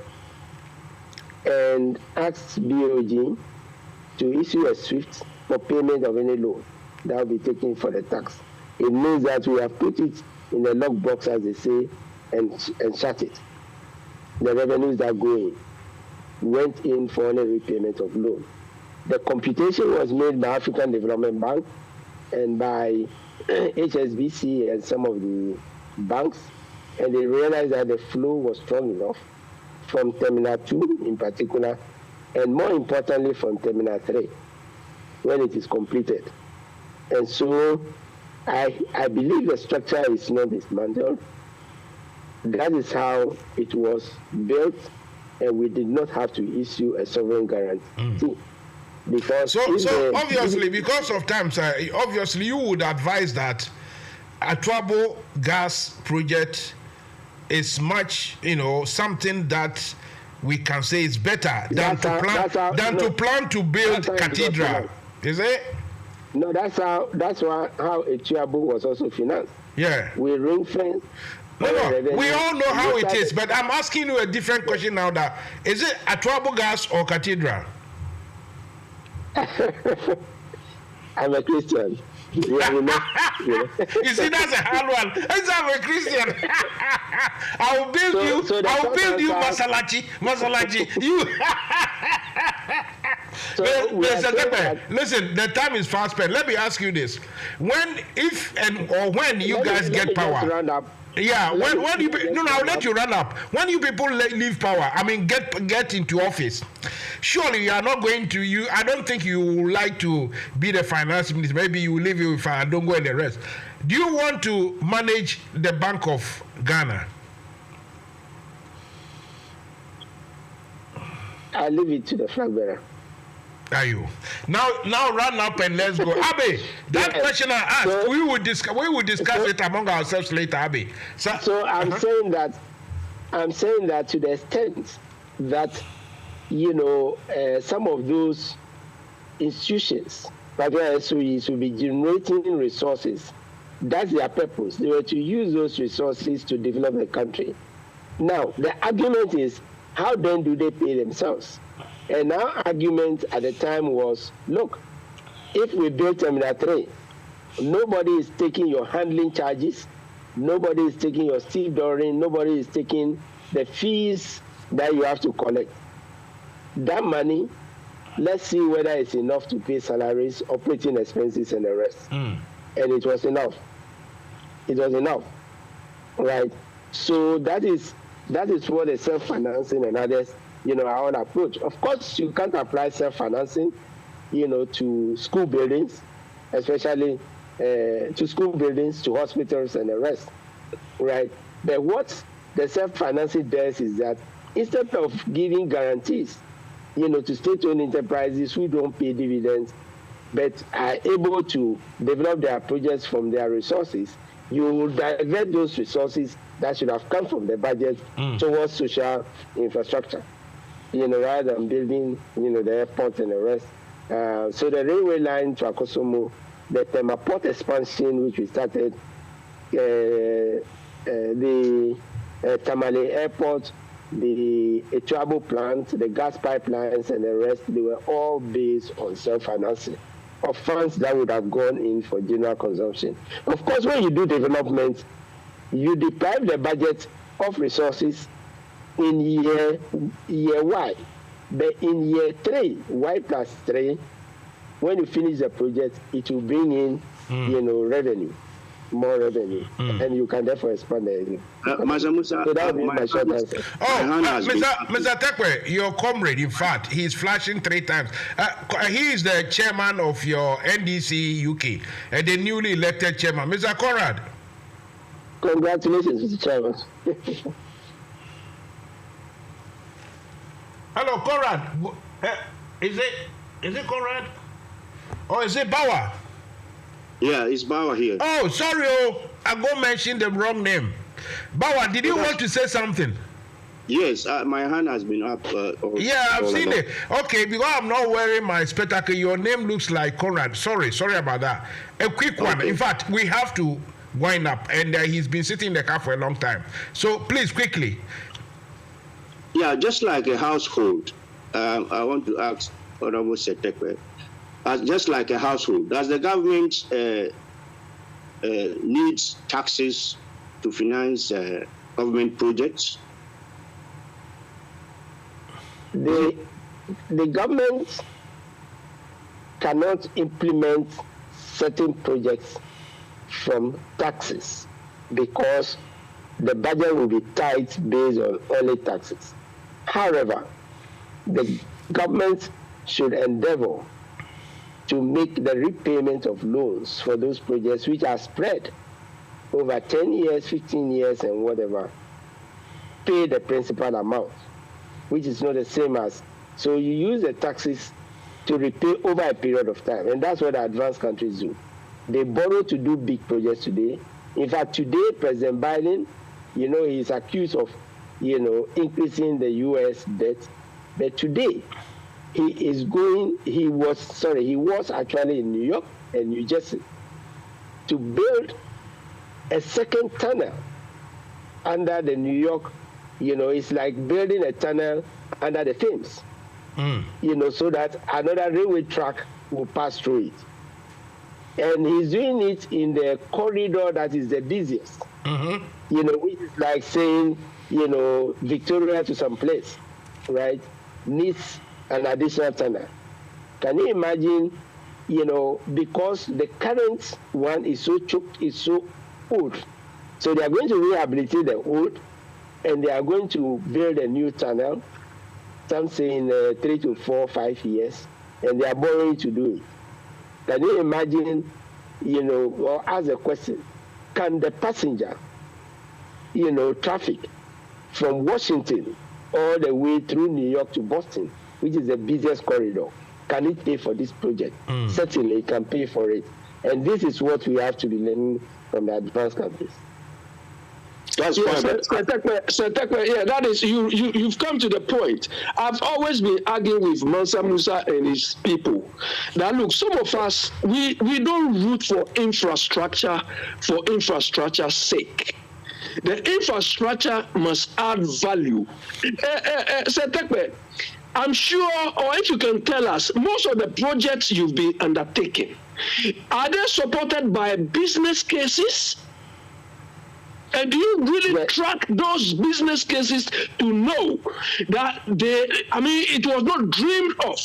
and asked BOG to issue a SWIFT for payment of any loan that will be taken for the tax. It means that we have put it in the lockbox, as they say, and shut it. The revenues that go in went in for any repayment of loan. The computation was made by African Development Bank and by HSBC and some of the banks, and they realized that the flow was strong enough from Terminal 2 in particular, and more importantly from Terminal 3 when it is completed. And so I believe the structure is not dismantled. That is how it was built, and we did not have to issue a sovereign guarantee. Because so obviously, because of time, sir, obviously you would advise that a Trouble gas project is much, something that we can say is better than to plan to build cathedral. Is it? No, that's how Echiabo was also financed. Yeah. We ring fence. No, we all know how it is, but I'm asking you a different question now. That is it a Trouble gas or cathedral? I'm a Christian. You see, that's a hard one. As I'm a Christian, I will build you Masalachi. You. Listen, the time is fast spent. Let me ask you this: when you guys get power? Yeah, when you I'll let you run up. When you people leave power, get into office. Surely you are not going to. I don't think you would like to be the finance minister. Maybe you will leave you if I don't go and the rest. Do you want to manage the Bank of Ghana? I leave it to the flag bearer. Are you now run up and let's go, Abe? That question I asked, so, we will discuss it among ourselves later, Abe. So I'm saying that to the extent that some of those institutions, like SOEs, will be generating resources. That's their purpose. They were to use those resources to develop the country. Now the argument is, how then do they pay themselves? And our argument at the time was, look, if we build Terminal 3, nobody is taking your handling charges, nobody is taking your stevedoring, nobody is taking the fees that you have to collect. That money, let's see whether it's enough to pay salaries, operating expenses, and the rest. And it was enough. It was enough, right? So that is what the self-financing and others, our own approach. Of course, you can't apply self-financing, to school buildings, especially to school buildings, to hospitals, and the rest, right? But what the self-financing does is that instead of giving guarantees, to state-owned enterprises who don't pay dividends, but are able to develop their projects from their resources, you will divert those resources that should have come from the budget towards social infrastructure, rather than building, the airport and the rest. So the railway line to Akosomo, the Temaport expansion, which we started, the Tamale Airport, the Echuabo plant, the gas pipelines, and the rest, they were all based on self-financing of funds that would have gone in for general consumption. Of course, when you do development, you deprive the budget of resources in year Y. But in year 3, Y plus 3, when you finish the project, it will bring in, revenue. more revenue, and you can therefore expand the. Master Musa, so that would be my short answer. Mr. Tekwe, your comrade, in fact, he's flashing 3 times. He is the chairman of your NDC UK, and the newly elected chairman, Mr. Conrad. Congratulations, Mr. Chairman. Hello, Conrad. Is it Conrad? Or is it Bauer? Yeah, it's Bauer here. Oh, sorry, I go mention the wrong name. Bauer, did you want to say something? Yes, my hand has been up. Yeah, I've seen it. Okay, because I'm not wearing my spectacle, your name looks like Conrad. Sorry about that. A quick one. In fact, we have to wind up, and he's been sitting in the car for a long time. So please, quickly. Yeah, just like a household, I want to ask Honorable Setekwe, just like a household, does the government needs taxes to finance government projects? The government cannot implement certain projects from taxes because the budget will be tight based on only taxes. However, the government should endeavor to make the repayment of loans for those projects which are spread over 10 years, 15 years, and whatever, pay the principal amount, which is not the same as, so you use the taxes to repay over a period of time, and that's what the advanced countries do. They borrow to do big projects today. In fact, today, President Biden, he's accused of, increasing the U.S. debt, but today, he was actually in New York and New Jersey to build a second tunnel under the New York, it's like building a tunnel under the Thames, so that another railway track will pass through it. And he's doing it in the corridor that is the busiest, which is like saying, Victoria to some place, right, needs an additional tunnel. Can you imagine, because the current one is so choked, is so old. So they are going to rehabilitate the old, and they are going to build a new tunnel, some say in 3 to 4, 5 years, and they are borrowing to do it. Can you imagine, or ask a question, can the passenger, traffic from Washington all the way through New York to Boston, which is the busiest corridor, can it pay for this project? Certainly it can pay for it. And this is what we have to be learning from the advanced countries. That's fine. Setekwe, yeah, that is, you've come to the point. I've always been arguing with Mansa Musa and his people that, look, some of us, we don't root for infrastructure's sake. The infrastructure must add value. Setekwe, I'm sure, or if you can tell us, most of the projects you've been undertaking, are they supported by business cases? And do you really track those business cases to know that it was not dreamed of?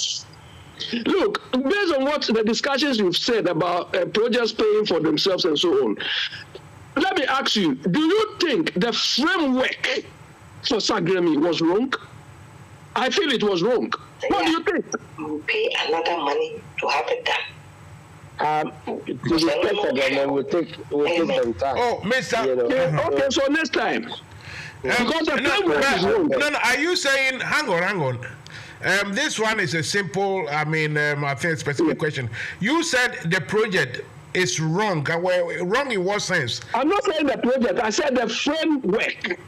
Look, based on what the discussions you've said about projects paying for themselves and so on, let me ask you, do you think the framework for Sagremi was wrong? I feel it was wrong. What do you think? You pay another money to have it done. To discuss again, we'll take some time. Oh, Mr. Okay, so next time. Because the framework is wrong. No, are you saying, hang on. This one is a simple, I think specific question. You said the project is wrong. Wrong in what sense? I'm not saying the project, I said the framework.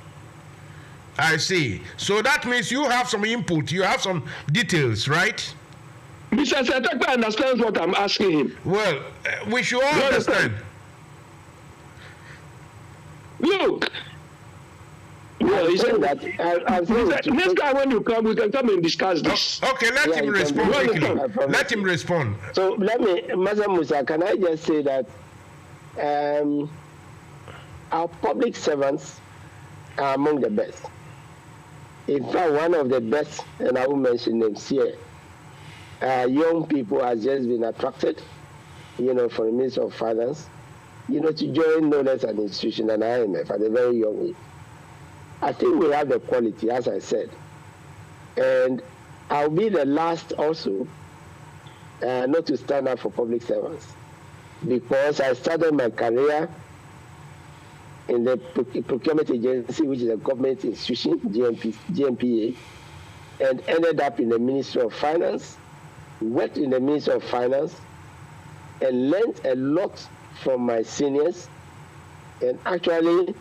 I see. So that means you have some input, you have some details, right? Mr. Setekwe understands what I'm asking him. Well, we should all understand. Look. Well, he said that. Next time when you come, we can come and discuss this. Okay, let him respond quickly. Let him respond. So let me, Master Musa, can I just say that our public servants are among the best. In fact, one of the best, and I will mention names here, young people has just been attracted, from the Ministry of Finance, to join no less an institution than IMF at a very young age. I think we have the quality, as I said. And I'll be the last also not to stand up for public servants, because I started my career in the procurement agency, which is a government institution, GMPA, and ended up in the Ministry of Finance, worked in the Ministry of Finance, and learned a lot from my seniors, and actually,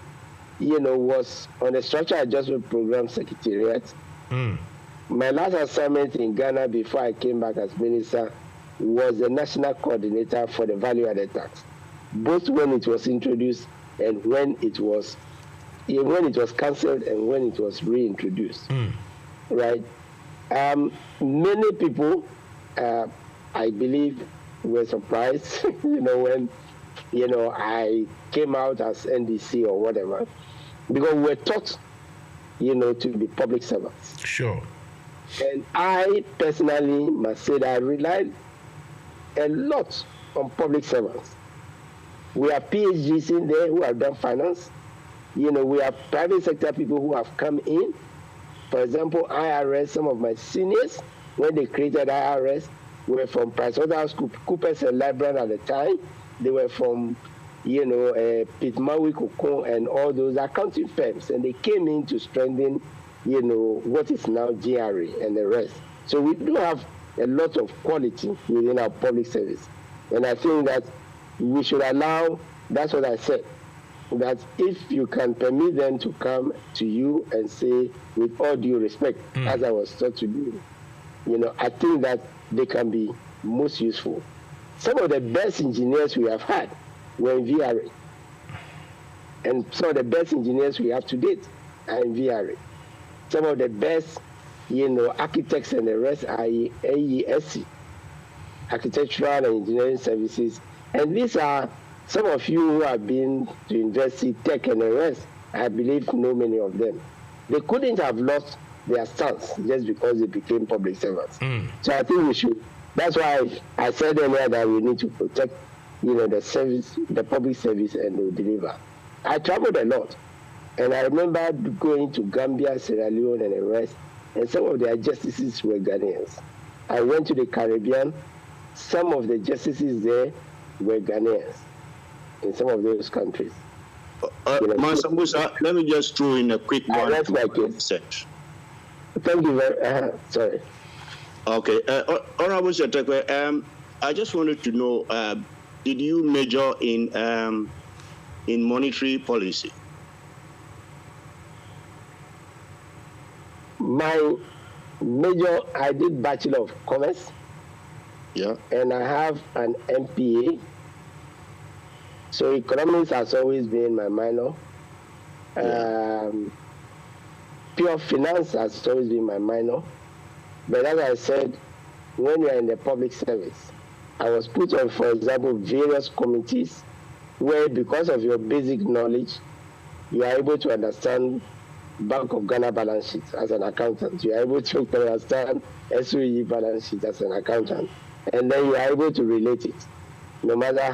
was on the Structural Adjustment Program Secretariat. My last assignment in Ghana before I came back as minister was the national coordinator for the value-added tax, both when it was introduced and when it was cancelled and when it was reintroduced. Right? Many people, I believe, were surprised, when, I came out as NDC or whatever, because we're taught, to be public servants. Sure. And I personally must say that I relied a lot on public servants. We have PhDs in there who have done finance. We have private sector people who have come in. For example, IRS, some of my seniors, when they created IRS, were from PricewaterhouseCoopers and Libran at the time. They were from, Pitmawi, Kokon, and all those accounting firms. And they came in to strengthen, what is now GRA and the rest. So we do have a lot of quality within our public service. And I think that we should allow, that's what I said, that if you can permit them to come to you and say, with all due respect, as I was taught to do, I think that they can be most useful. Some of the best engineers we have had were in VRA. And some of the best engineers we have to date are in VRA. Some of the best, architects and the rest are in AESC, Architectural and Engineering Services. And these are some of you who have been to university, tech and the rest, I believe know many of them. They couldn't have lost their stance just because they became public servants. So I think we should, that's why I said earlier that we need to protect, the service, the public service, and they deliver. I traveled a lot, and I remember going to Gambia, Sierra Leone, and the rest, and some of their justices were Ghanaians. I went to the Caribbean, some of the justices there were Ghanaians in some of those countries. Master Musa, let me just throw in a quick one. That's my case. Thank you very sorry. Okay. Honorable Secretary, I just wanted to know, did you major in monetary policy? My major, I did Bachelor of Commerce. Yeah. And I have an MPA. So economics has always been my minor. Yeah. Pure finance has always been my minor. But as I said, when you are in the public service, I was put on, for example, various committees where, because of your basic knowledge, you are able to understand Bank of Ghana balance sheet as an accountant. You are able to understand SOE balance sheet as an accountant. And then you are able to relate it, no matter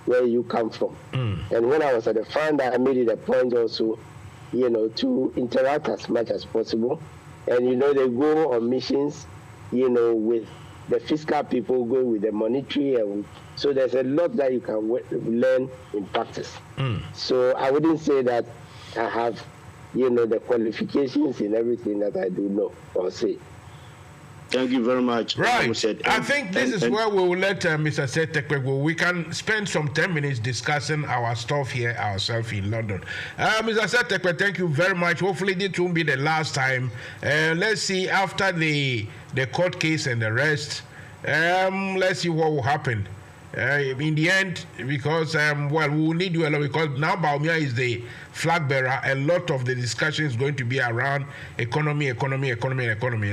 where you come from. And when I was at the fund, I made it a point also, to interact as much as possible. And, they go on missions, with the fiscal people, go with the monetary. And so there's a lot that you can learn in practice. So I wouldn't say that I have, the qualifications in everything that I do know or say. Thank you very much. Right. I think this is where we will let Mr. Setekwe go. We can spend some 10 minutes discussing our stuff here ourselves in London. Mr. Setekwe, thank you very much. Hopefully this won't be the last time. Let's see, after the court case and the rest, let's see what will happen. In the end, because, we will need you a lot, because now BAWUMIA is the flag bearer. A lot of the discussion is going to be around economy.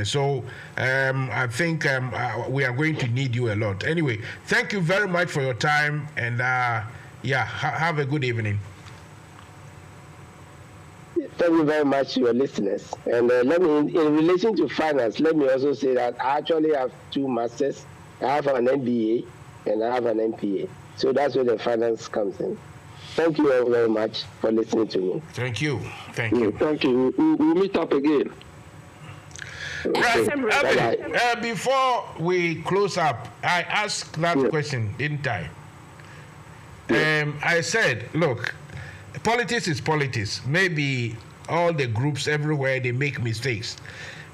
So I think we are going to need you a lot. Anyway, thank you very much for your time, and have a good evening. Thank you very much to your listeners. And let me, in relation to finance, let me also say that I actually have 2 masters. I have an MBA and I have an MPA. So that's where the finance comes in. Thank you all very much for listening to me. Thank you. Thank you. Thank you. We'll meet up again. Right. Before we close up, I asked that question, didn't I? I said, look, politics is politics. Maybe all the groups everywhere, they make mistakes.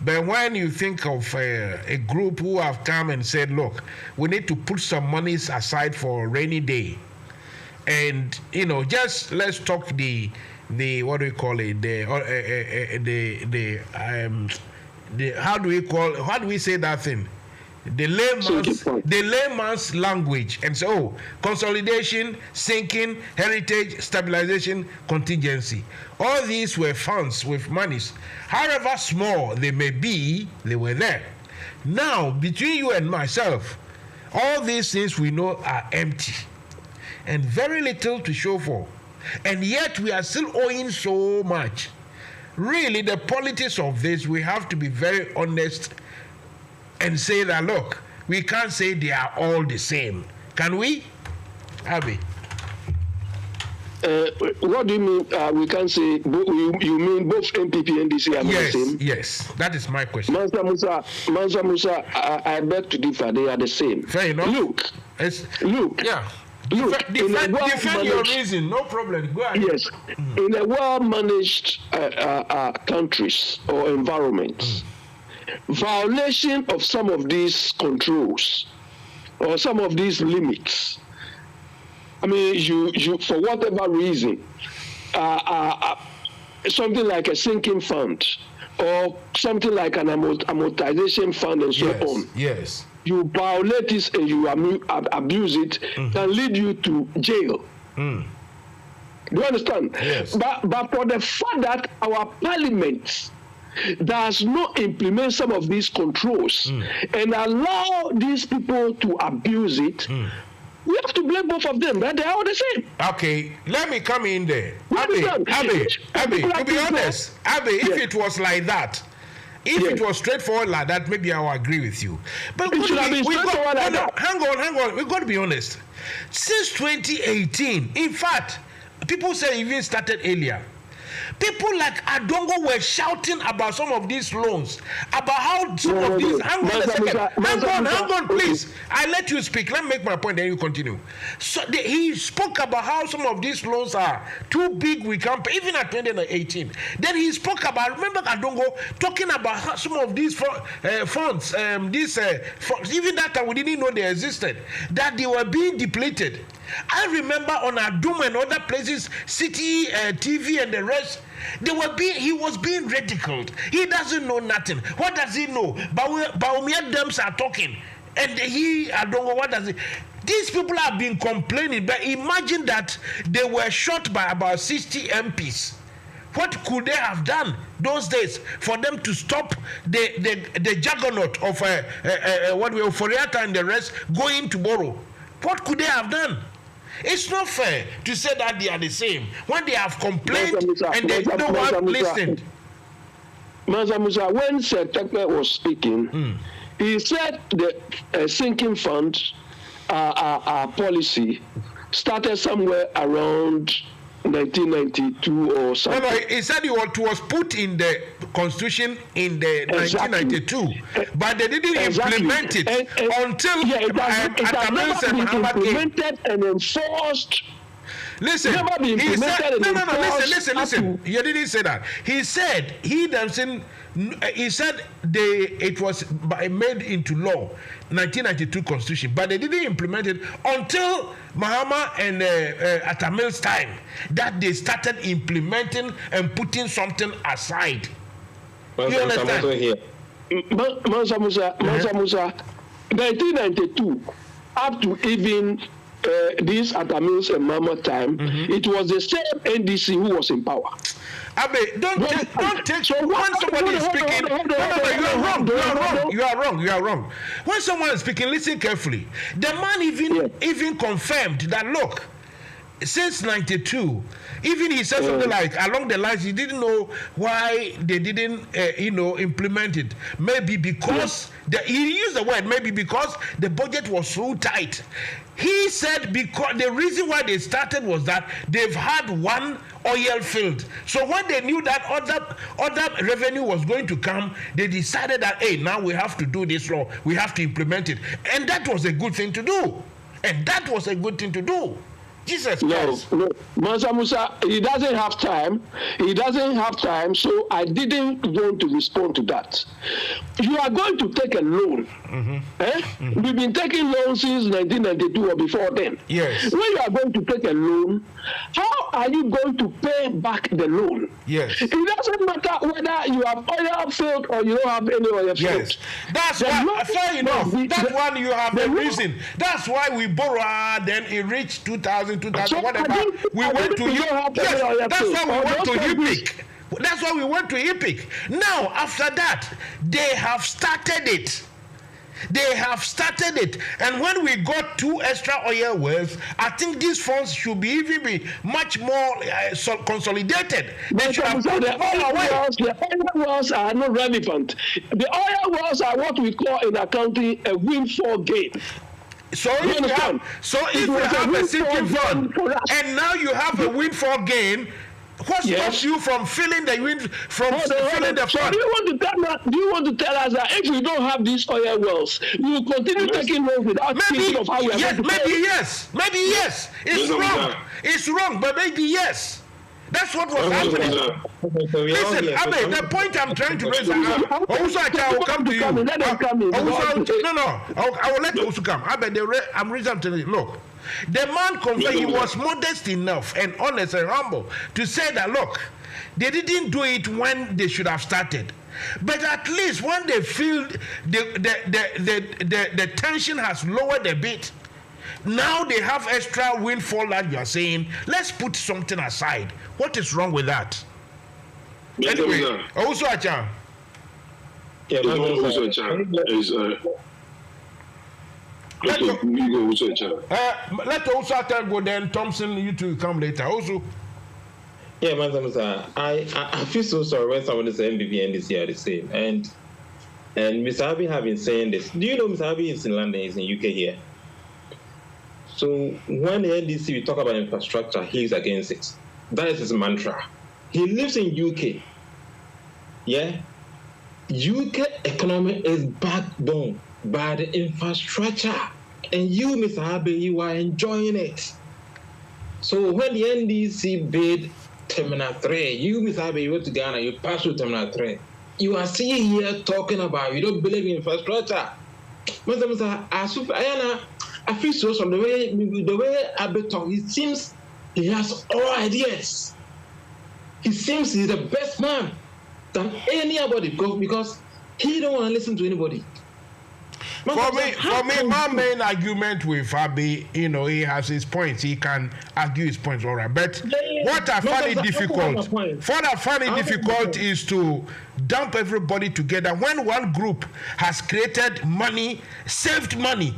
But when you think of a group who have come and said, look, we need to put some monies aside for a rainy day. And, just let's talk the what do we call it? How do we say that thing? The layman's language. And so, consolidation, sinking, heritage, stabilization, contingency. All these were funds with monies. However small they may be, they were there. Now, between you and myself, all these things we know are empty and very little to show for. And yet we are still owing so much. Really, the politics of this, we have to be very honest and say that, look, we can't say they are all the same. Can we? Abby? What do you mean we can't say, you mean both NPP and NDC are the same? Yes, that is my question. Mansa Musa, I beg to differ, they are the same. Fair enough. Look. Yeah. Look, defend your reason, no problem. Go ahead. Yes, in a well-managed countries or environments, violation of some of these controls or some of these limits, I mean, you for whatever reason, something like a sinking fund or something like an amortization fund and so on. Yes. You violate this and you abuse it, can lead you to jail. Do you understand? Yes. But for the fact that our parliament does not implement some of these controls and allow these people to abuse it, we have to blame both of them, but they are all the same. Okay, let me come in there. Abby, to be honest, if it was like that, if it was straightforward like that, maybe I'll agree with you. But hang on, we've got to be honest. Since 2018, in fact, people say even started earlier. People like Adongo were shouting about some of these loans, about how some of these. Hang on a second. Hang on, please. I let you speak. Let me make my point, then you continue. So he spoke about how some of these loans are too big. We can't pay, even at 2018. Then he spoke about. Remember Adongo talking about how some of these funds, even that time we didn't know they existed, that they were being depleted. I remember on Adum and other places, City TV and the rest, he was being ridiculed. He doesn't know nothing. What does he know? BAWUMIA dams are talking. And I don't know what does he. These people have been complaining, but imagine that they were shot by about 60 MPs. What could they have done those days for them to stop the juggernaut of Foriata and the rest going to borrow? What could they have done? It's not fair to say that they are the same when they have complained and no one listened. Mansa Musa, when Sir Tekpe was speaking, he said the sinking fund policy started somewhere around 1992 or something. No, he said it was put in the constitution in the 1992, but they didn't implement it until it has never been implemented and enforced. Listen, he said, listen. You didn't say that. He said it was made into law, 1992 constitution, but they didn't implement it until Mahama and Atamil's time, that they started implementing and putting something aside. You understand? Mansa Musa, 1992 up to even this Atamil's and Mahama time, it was the same NDC who was in power. Abe, don't take. So when somebody is speaking, you are wrong. When someone is speaking, listen carefully. The man even confirmed that, look, since 92, even he said something like along the lines he didn't know why they didn't implement it. Maybe because he used the word maybe because the budget was so tight. He said because the reason why they started was that they've had one oil field. So when they knew that other revenue was going to come, they decided that, hey, now we have to do this law. We have to implement it. And that was a good thing to do. Jesus Christ. No. Mansa Musa, he doesn't have time. So I didn't want to respond to that. You are going to take a loan. We've been taking loans since 1992 or before then. Yes. When you are going to take a loan, how are you going to pay back the loan? Yes. It doesn't matter whether you have oil field or you don't have any oil field. Yes. That's why, fair enough. That one you have the reason. That's why we borrow, then it reached 2000, whatever. We went to Yes, that's why we went to HIPIC. That's why we went to HIPIC. Now, after that, they have started it. And when we got 2 extra oil wells, I think these funds should be even be much more consolidated. They should have put it all away. The oil wells are not relevant. The oil wells are what we call in accounting a windfall gain. So if you have a sinking fund, and now you have a windfall gain, what stops you from filling the fund? So do you want to tell us that if we don't have these oil wells, we will continue taking loans without thinking of how we are going to pay? Maybe yes. It's wrong, but maybe yes. That's what was happening. Listen, Abe, the point I'm trying to raise, also I will come to you. I will let Osu come. Abe, I'm reason to you. Look, the man confessed he was modest enough and honest and humble to say that, look, they didn't do it when they should have started. But at least when they feel the tension has lowered a bit, now they have extra windfall that you are saying, let's put something aside. What is wrong with that? Anyway, also Acha. Let also go then Thompson, you two come later. Also. Yeah, Mansa, I feel so sorry when someone says MBB and NDC are the same. And Mr. Abiy have been saying this. Do you know Mr. Abiy is in London, he's in UK here? So when the NDC we talk about infrastructure, he's against it. That is his mantra. He lives in UK. Yeah? UK economy is backbone by the infrastructure. And you, Mr. Abiy, you are enjoying it. So when the NDC bid Terminal 3, you, Mr. Abiy, you went to Ghana, you passed through Terminal 3. You are sitting here talking about you don't believe in infrastructure. I feel so from the way Abiy talks, it seems he has all ideas. He seems he's the best man than anybody because he don't want to listen to anybody. For me, my main argument with Abiy, he has his points. He can argue his points, all right. But what I find it difficult is to dump everybody together when one group has created money, saved money,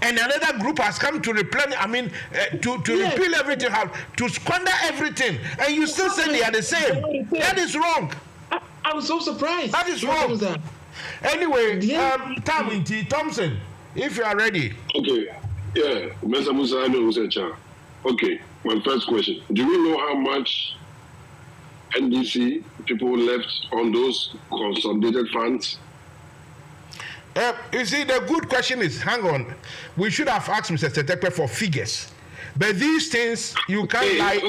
and another group has come to replenish. Repeal everything, to squander everything, and you still say they are the same. That is wrong. I'm so surprised. That is wrong. Anyway, Thompson, if you are ready. Okay. Yeah, Mr. Musa, I know. Okay, my first question. Do you know how much NDC people left on those consolidated funds? You see, the good question is, hang on, we should have asked Mr. Setekpe for figures. But these things, you can't hang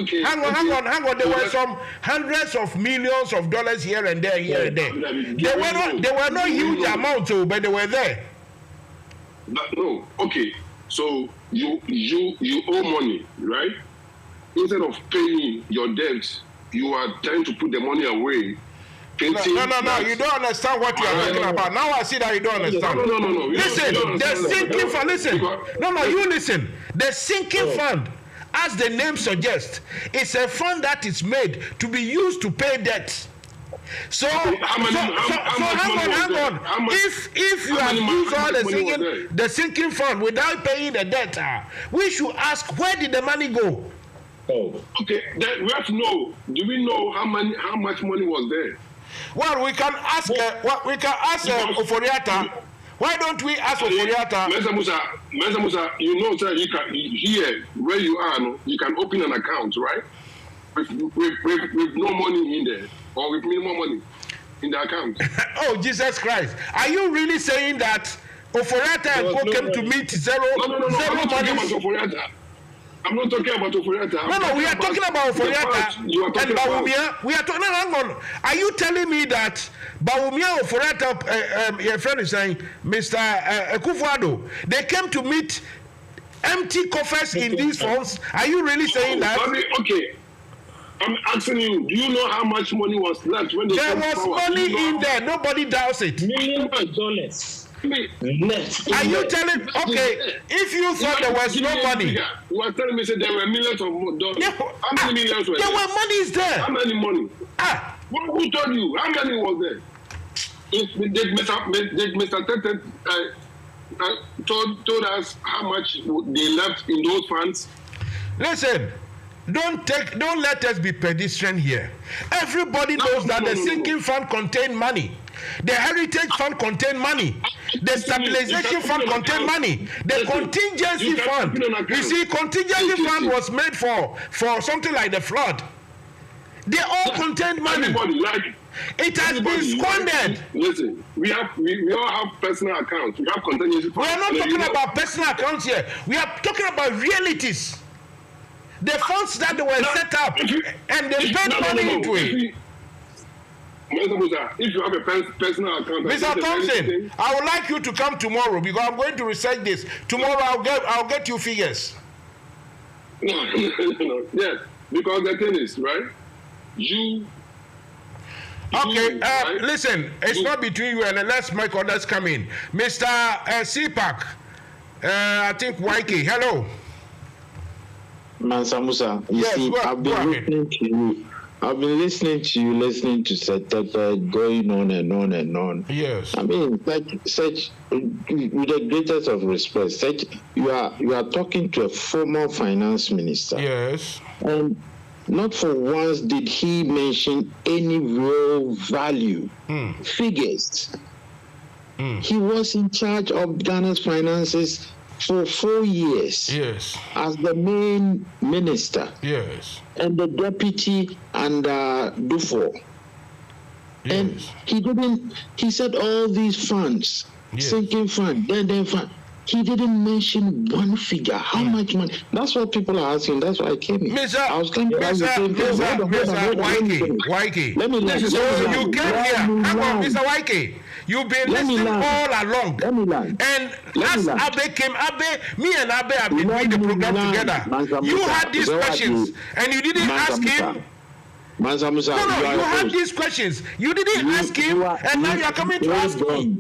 on. There were some hundreds of millions of dollars here and there. They were not huge amounts, but they were there. No, okay. So you owe money, right? Instead of paying your debt, you are trying to put the money away. No, you don't understand what you are talking about. Now I see that you don't understand. No. Listen, the sinking fund, listen. You listen. The sinking fund, as the name suggests, is a fund that is made to be used to pay debts. So hang on. If you have used all the sinking fund without paying the debt, we should ask, where did the money go? Oh. Okay, then we have to know. Do we know how much money was there? Well, we can ask. Oforiata. Why don't we ask Oforiata? Mr. Musa, you know, sir, you can here where you are. No, you can open an account, right? With no money in there, or with minimum money in the account. Oh, Jesus Christ! Are you really saying that Oforiata and Co came to meet zero money? I'm not talking about Oforiata. No, we are talking about Oforiata and BAWUMIA. We are talking. Hang on. Are you telling me that BAWUMIA Oforiata, your friend is saying, Mr. Akufo-Addo, they came to meet empty coffers in these funds? Are you really saying that? Okay. I'm asking you, do you know how much money was left when they There was money in there. Nobody doubts it. Millions of dollars. Left. Are you telling? Okay, if you thought there was no money, you are telling me that there were millions of dollars. Yeah, how many millions were there? There were monies there. How many money? Who told you? How many was there? Did Mr. Tete told us how much they left in those funds? Listen. Don't let us be pedestrian here. Everybody knows that the sinking fund contained money. The heritage fund contained money. The stabilization fund contained money. The contingency fund. You see, contingency fund was made for something like the flood. They all contained money. It has been squandered. Listen, we all have personal accounts. We have contingency funds. We are not talking about personal accounts here. We are talking about realities. The funds that they were set up and they spent money into it. If you have a personal account, Mr. Thompson, I would like you to come tomorrow because I'm going to research this. Tomorrow I'll get you figures. No. Yes, because the thing is, right? Listen, it's not between you and let's make others come in. Mr. CPAC, I think YK, hello. Mansa Musa, you see, I've been listening to you, listening to Setepe, going on and on and on. Yes. I mean, such with the greatest of respect, you are talking to a former finance minister. Yes. And not for once did he mention any real value, figures. He was in charge of Ghana's finances for 4 years. Yes. As the main minister. Yes. And the deputy under Dufour. Yes. And he said all these funds, sinking fund, then fund. He didn't mention one figure. How much money? That's what people are asking. That's why I came here. I was trying to ask the same thing. YK. Let me listen. So you came here. Hang on, Mr. YK. You've been listening all along. And as Abe came, me and Abe have been doing the program together. You had these questions and you didn't ask him. No, you had these questions. You didn't ask him and now you are coming to ask me.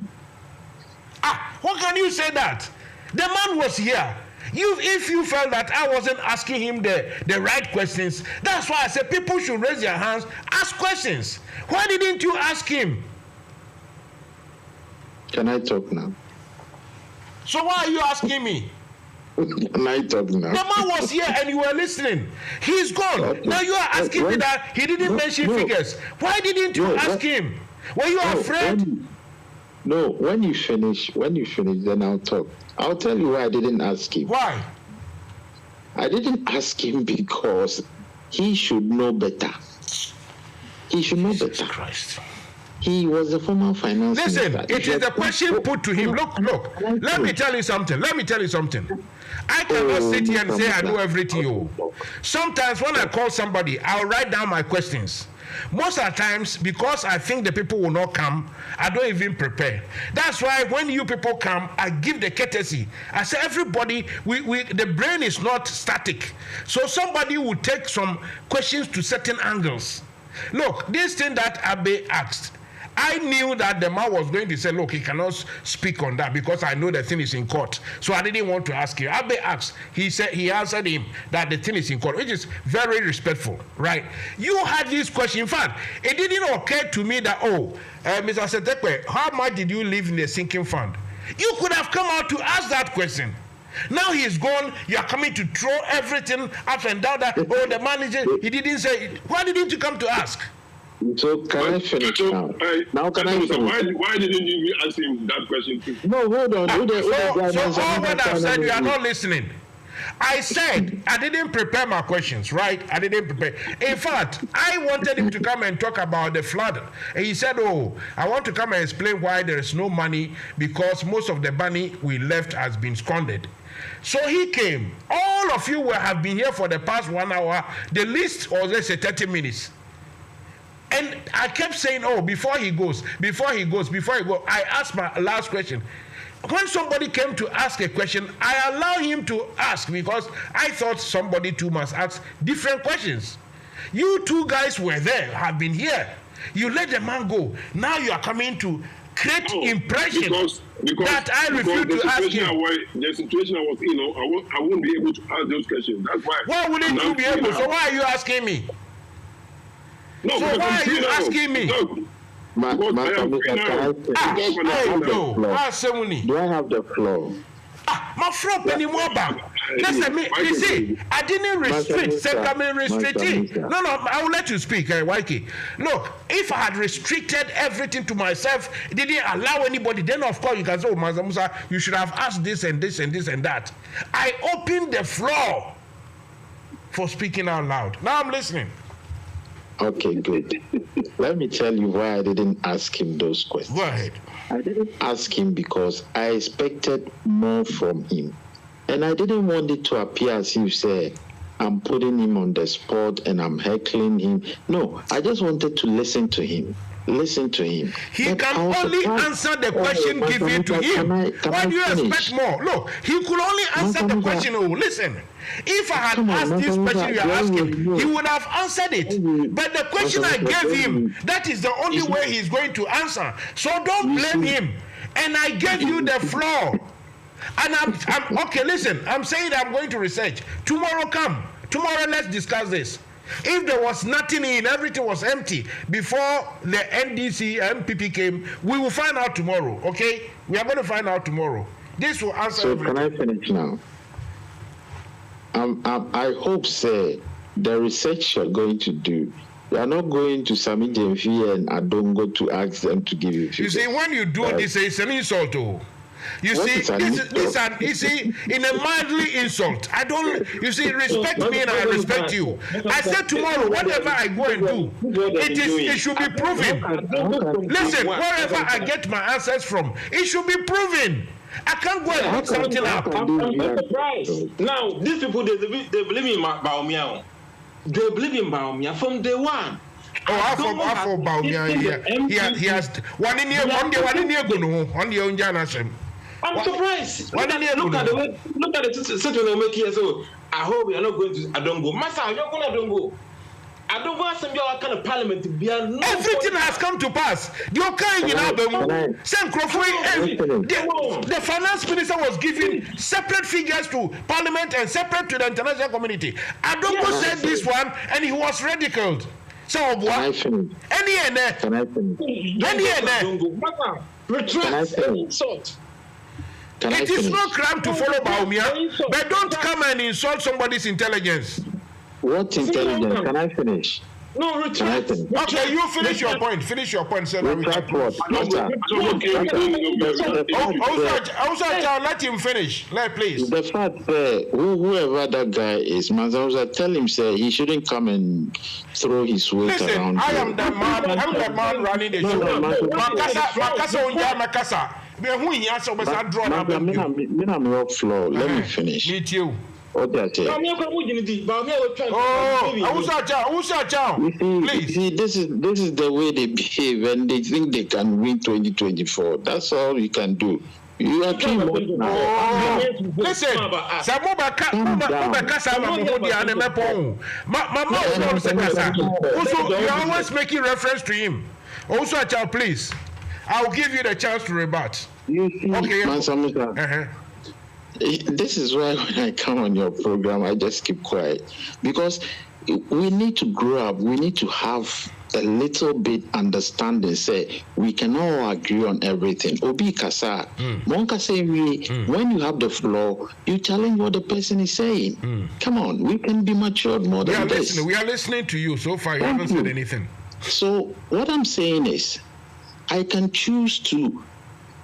How can you say that? The man was here. If you felt that I wasn't asking him the right questions, that's why I said people should raise their hands, ask questions. Why didn't you ask him? Can I talk now? So why are you asking me? Can I talk now? The man was here and you were listening. He's gone. Okay. Now you are asking me that he didn't mention figures. Why didn't you ask him? Were you afraid? When you finish, then I'll talk. I'll tell you why I didn't ask him. Why? I didn't ask him because he should know better. He should know better. Christ. He was a former finance minister. Listen, it is a question put to him. Look. Let me tell you something. I cannot sit here and say I know everything. Sometimes when I call somebody, I'll write down my questions. Most of the times, because I think the people will not come, I don't even prepare. That's why when you people come, I give the courtesy. I say, everybody, the brain is not static. So somebody will take some questions to certain angles. Look, this thing that Abe asked, I knew that the man was going to say, look, he cannot speak on that because I know the thing is in court. So I didn't want to ask you. Abe asked, he answered him that the thing is in court, which is very respectful, right? You had this question. In fact, it didn't occur to me that, Mr. Setekwe, how much did you leave in the sinking fund? You could have come out to ask that question. Now he is gone. You are coming to throw everything up and down. That the manager, he didn't say it. Why didn't you come to ask? So can I finish now? Now can I finish? Why didn't you ask him that question too? No, hold on. So all what I've said, you are not listening. I said I didn't prepare my questions, right? I didn't prepare. In fact, I wanted him to come and talk about the flood. And he said, oh, I want to come and explain why there is no money because most of the money we left has been squandered. So he came. All of you will have been here for the past 1 hour. The least was let's say 30 minutes. And I kept saying, oh, before he goes, I asked my last question. When somebody came to ask a question, I allow him to ask because I thought somebody too must ask different questions. You two guys were there, have been here. You let the man go. Now you are coming to create impression that I refuse to ask him. The situation I was in, I won't be able to ask those questions. That's why. Why wouldn't you be able? So why are you asking me? No, so why are you asking me? Do I have the floor? My floor anymore back. Listen, you see, I didn't restrict. No, I will let you speak, YK. Look, if I had restricted everything to myself, didn't allow anybody, then of course you can say, oh, Mansa Musa, you should have asked this and this and this and that. I opened the floor for speaking out loud. Now I'm listening. Okay, good. Let me tell you why I didn't ask him those questions. Go ahead. I didn't ask him because I expected more from him. And I didn't want it to appear as if, say, I'm putting him on the spot and I'm heckling him. No, I just wanted to listen to him. He can only answer the question given to him. Why do you expect more? Look, he could only answer the question. Oh, listen. If I had asked this question you are asking, he would have answered it. But the question I gave him, that is the only way he's going to answer. So don't blame him. And I gave you the floor. And I'm okay, listen, I'm saying that I'm going to research. Tomorrow come. Tomorrow let's discuss this. If there was nothing in, everything was empty before the NDC MPP came, we will find out tomorrow, okay? We are going to find out tomorrow. This will answer So everything. Can I finish now? I hope, say, the research you're going to do, you are not going to Sami Jemfi and Adongo to ask them to give you figures. You see, when you do this, it's an insult. You see, this in a mildly insult. I don't, you see, respect me and I respect you. I said tomorrow, whatever I go and do, it should be proven. Listen, wherever I get my answers from, it should be proven. I can't go and look something up. I'm surprised. Now, these people, they believe in BAWUMIA. They believe in BAWUMIA from day one. Oh, I for BAWUMIA. He has one in here, on the own. I'm surprised. Look at the situation we make here. So I hope we are not going to Adongo. Masa, you're going to Adongo. I don't want some kind of parliament to be everything has come to pass. The the finance minister was giving separate figures to parliament and separate to the international community. Adongo said this one and he was ridiculed. So what? It is no crime to follow BAWUMIA, but don't come and insult somebody's intelligence. What intelligence? Can I finish? No, Richard. Okay, you finish your point. Finish your point, sir. Also, let him finish. Please. The fact that whoever that guy is, Mansa, tell him, say, he shouldn't come and throw his weight around. I am the man. I'm the man running the show. Makasa. I'm rock floor. Let me finish. Me too. Okay. Please. This is the way they behave and they think they can win 2024. That's all you can do. You are too much now. Listen, you're always making reference to him. Also, please, I'll give you the chance to rebut. Okay. Mansa Musa. This is why when I come on your program, I just keep quiet. Because we need to grow up. We need to have a little bit understanding, say we can all agree on everything. Obi Kasa, Monka say when you have the floor, you challenge what the person is saying. Come on, we can be matured more than this. We are listening to you. So far, you haven't said anything. So what I'm saying is, I can choose to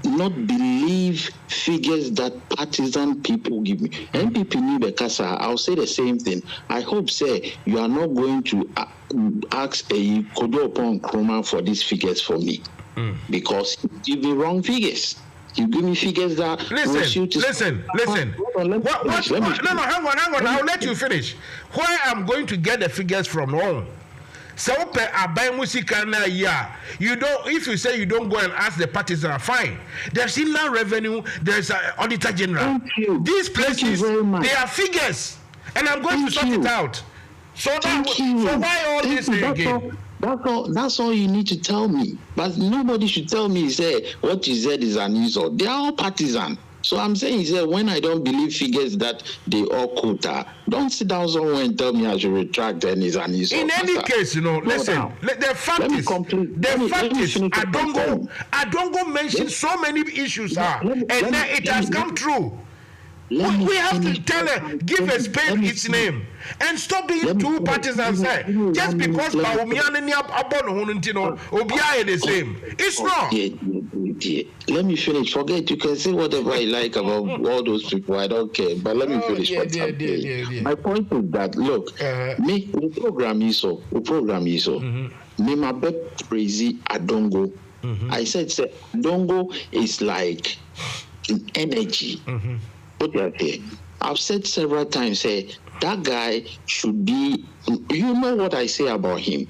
not believe figures that partisan people give me. MPP Nibekasa, I'll say the same thing. I hope, say, you are not going to ask a Kodo upon Kroma for these figures for me. Because you give me wrong figures. You give me figures that listen. Hang on. I'll let you finish. Where I'm going to get the figures from home. So you don't. If you say you don't go and ask the parties, are fine. There's inland revenue. There's auditor general. These places, they are figures, and I'm going to sort it out. So why all this again? That's all you need to tell me. But nobody should tell me, say, what you said is an insult. They are all partisan. So I'm saying, say, when I don't believe figures that they all quota, don't sit down somewhere and tell me I should retract and it's an insult. In any case, listen, the fact is, I don't go mention so many issues and then it has come true. We have to tell her, give a spade its name, and stop being two parties and say, just because BAWUMIA and Abono Obia the same. It's not. Let me finish. Forget, you can say whatever I like about all those people. I don't care. But let me finish. My point is that, look, me, the program is so. Me, my bet crazy Adongo. I said, Adongo is like energy. I've said several times, that guy should be, you know what I say about him,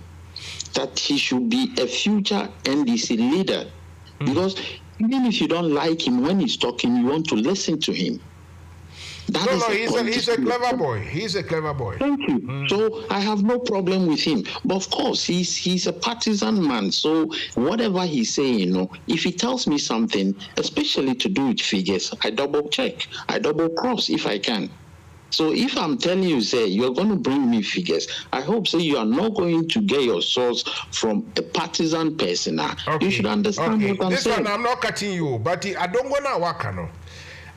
that he should be a future NDC leader. Because even if you don't like him, when he's talking, you want to listen to him. He's a clever boy. He's a clever boy. Thank you. So I have no problem with him. But of course, he's a partisan man. So whatever he's saying, if he tells me something, especially to do with figures, I double check. I double cross if I can. So if I'm telling you, say, you're going to bring me figures, I hope, say, you are not going to get your source from a partisan person. You should understand what I'm saying. This one, I'm not cutting you, but I don't want to work.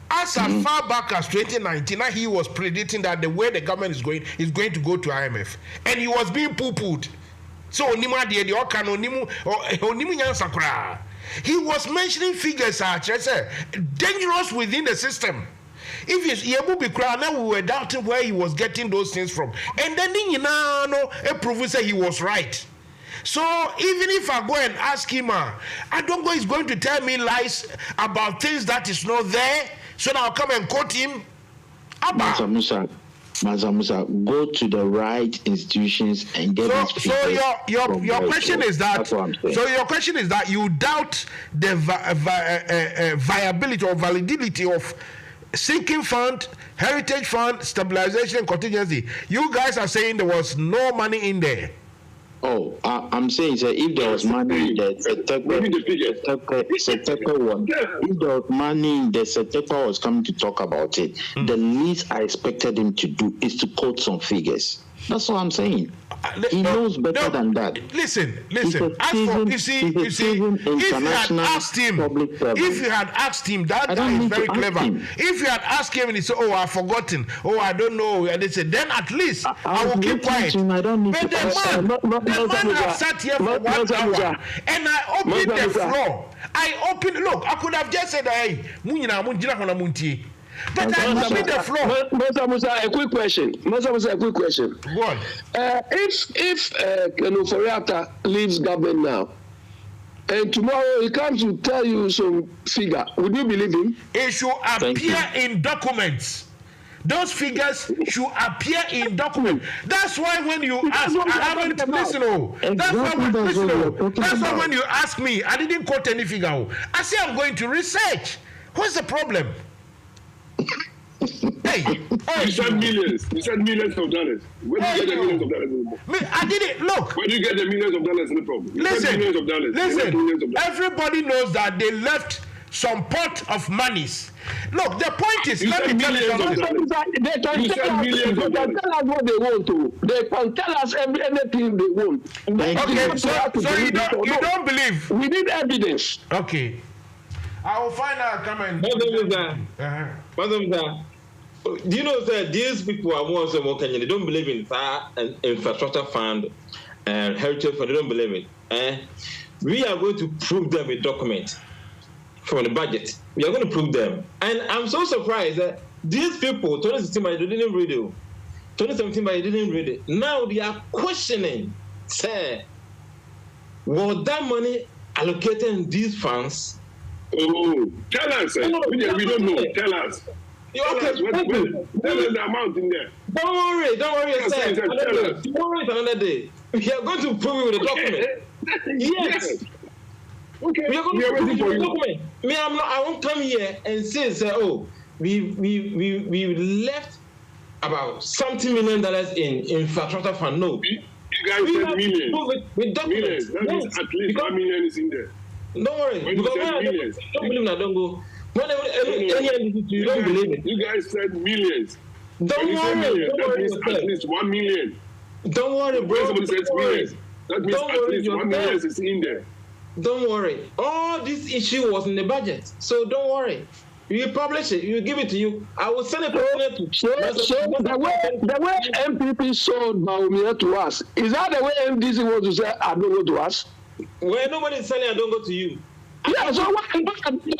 As far back as 2019, he was predicting that the way the government is going to go to IMF, and he was being poo-pooed. So he was mentioning figures dangerous within the system. If we were doubting where he was getting those things from, and then a professor he was right. So even if I go and ask him, I don't go. He's going to tell me lies about things that is not there. So now I'll come and quote him. Maza Musa, go to the right institutions and get these people. So your question is that. So your question is that you doubt the viability or validity of sinking fund, heritage fund, stabilization and contingency. You guys are saying there was no money in there. Oh, I'm saying that if there was money in the if there was money in the Setepa was coming to talk about it, the least I expected him to do is to quote some figures. That's what I'm saying. He knows better than that. Listen. If you had asked him, that guy is very clever. If you had asked him and he said, "Oh, I've forgotten. Oh, I don't know," and they said, then at least I will keep quiet. But the man has sat here for 1 hour, and I opened the floor. Look, I could have just said, "Hey, but I opened the floor." Musa, a quick question. What? If Foriata leaves government now, and tomorrow he comes to tell you some figure, would you believe him? It should appear in documents. Those figures should appear in documents. That's why when you ask, I haven't listened. That's why when you ask me, I didn't quote any figure. I say I'm going to research. What's the problem? You said millions. You said millions of dollars. Where do you get the millions of dollars? I didn't look. Where do you get the millions of dollars? No problem. Listen. Everybody knows that they left some pot of monies. Look, the point is, let me tell you something. They can tell us what they want to. They can tell us anything they want. Okay, so you don't believe? We need evidence. Okay. I will find out. Come and. Do you know that these people are more so more Kenyan? They don't believe in infrastructure fund and heritage fund. They don't believe it. We are going to prove them with documents from the budget. We are going to prove them. And I'm so surprised that these people, 2016, they didn't read it. 2017, they didn't read it. Now they are questioning, say, was that money allocated in these funds? Oh, tell us. We don't know. Tell us. Tell us the amount in there. Don't worry, sir. Tomorrow is another day. We are going to prove it with the document. Yes. Okay. We are going to prove it with the document. I won't come here and say, we left about $something million in infrastructure fund. No. You guys said millions. With documents. Millions. That means at least 1 million is in there. Don't worry. When you said millions. Don't believe that. Don't go. You don't believe it. You guys said millions. Don't worry. That means at least 1 million. Don't worry, bro. When somebody says millions, that means at least 1 million is in there. Don't worry. All this issue was in the budget, so don't worry. You publish it. You give it to you. I will send it to So the way MPP sold BAWUMIA to us, is that the way MDC wants to say I don't go to us? Well, nobody is selling I don't go to you. Yeah, so why I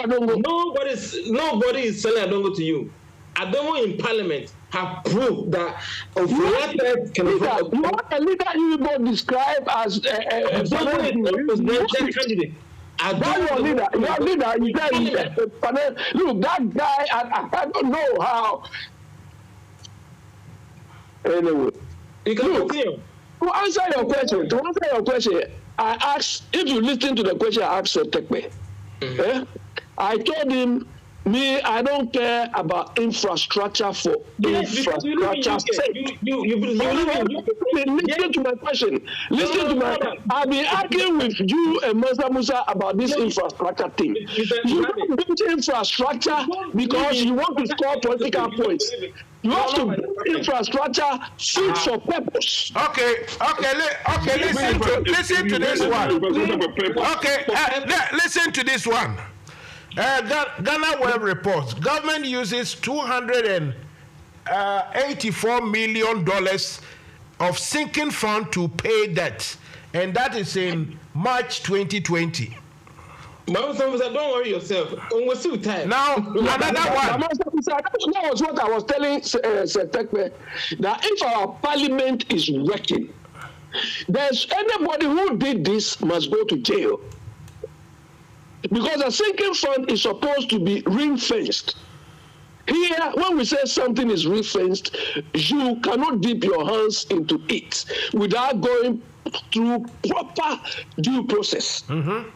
don't go? Nobody is selling I don't go to you. Adamo in Parliament have proved that you are a leader you both describe as a candidate. Your leader, look, that guy, I don't know how. Anyway, you can continue. To answer your question, I asked, if you listen to the question I asked Tekpe, I told him, I don't care about infrastructure for infrastructure's sake. Listen to my question. I've been arguing with you and Musa about this infrastructure thing. You don't build infrastructure because you want to score political points. You have to build infrastructure fit for purpose. Okay. Listen to this one. Okay, listen to this one. Ghana Web reports government uses $284 million of sinking fund to pay debt, and that is in March 2020. Don't worry yourself. We're still time. Now, another one. That was what I was telling Tekpe, that if our parliament is working, there's anybody who did this must go to jail. Because a sinking fund is supposed to be ring-fenced. Here, when we say something is ring-fenced, you cannot dip your hands into it without going through proper due process. Mm-hmm.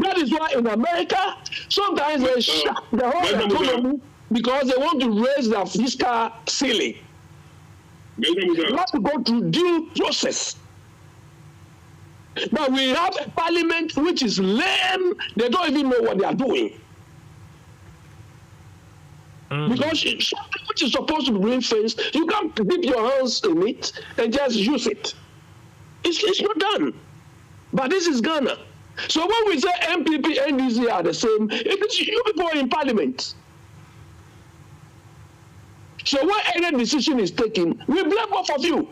That is why in America, sometimes they shut the whole economy because they want to raise the fiscal ceiling. You have to go through due process. But we have a parliament which is lame. They don't even know what they are doing. Because something which is supposed to be ring-fenced, you can't dip your hands in it and just use it. It's not done. But this is Ghana. So when we say MPP and NDC are the same, it is you people in parliament. So when any decision is taken, we blame both of you.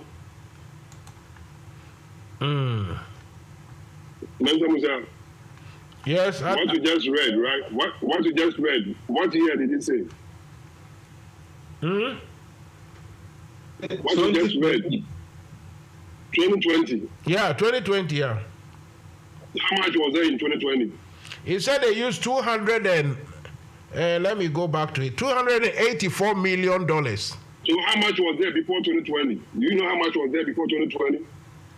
Yes. What you just read, right? What you just read, what year did it say? What you just read? 2020. Yeah, 2020, yeah. How much was there in 2020? He said they used let me go back to it, $284 million. So how much was there before 2020? Do you know how much was there before 2020?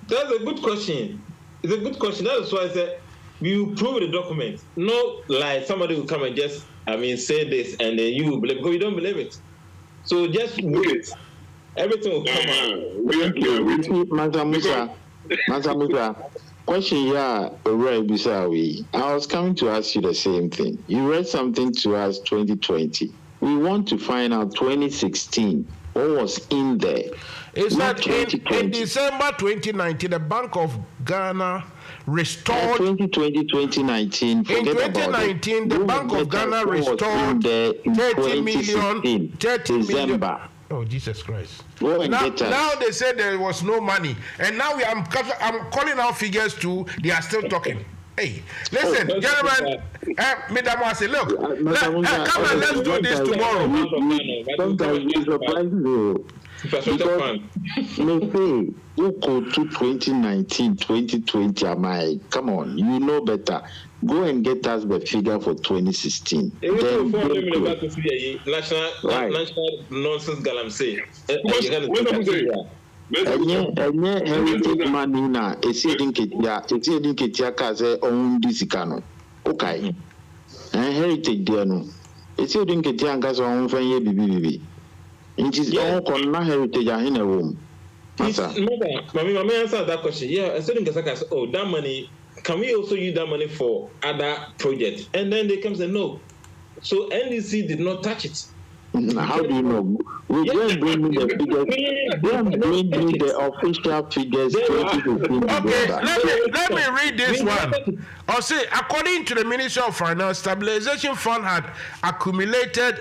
That's a good question. It's a good question. That's why I said you prove the document. Not like somebody will come and just, say this and then you will believe, because you don't believe it. So just wait. Everything will come out. Mansa Musa, Question, yeah, right, Bisawi. I was coming to ask you the same thing. You read something to us 2020. We want to find out 2016. What was in there? It's that in December 2019, the Bank of Ghana restored 2020, 2019. In 2019, the Bank of Ghana restored 30 million. December. Oh, Jesus Christ. Now they said there was no money. And now I'm calling out figures too. They are still talking. Hey, listen, gentlemen, Madam Wase, look, come and let's do this tomorrow. Sometimes you surprise me. Because me say, you go to 2019, 2020, am I? Come on, you know better. Go and get us the figure for 2016. National nonsense galamsey. Heritage money na exceeding Ketia Kaze own disicano. Okay. And heritage there no. Exceeding Ketia Kaze own Fanya Bibi. It is all con heritage in a room. Mammy answered that question. Yeah, exceeding Kasaka, oh, that money, can we also use that money for other projects? And then they come and say no. So NDC did not touch it. How do you know? We don't bring me the figures. Don't bring me the official figures. Okay, let me read this one. I'll say, according to the Ministry of Finance, Stabilization Fund had accumulated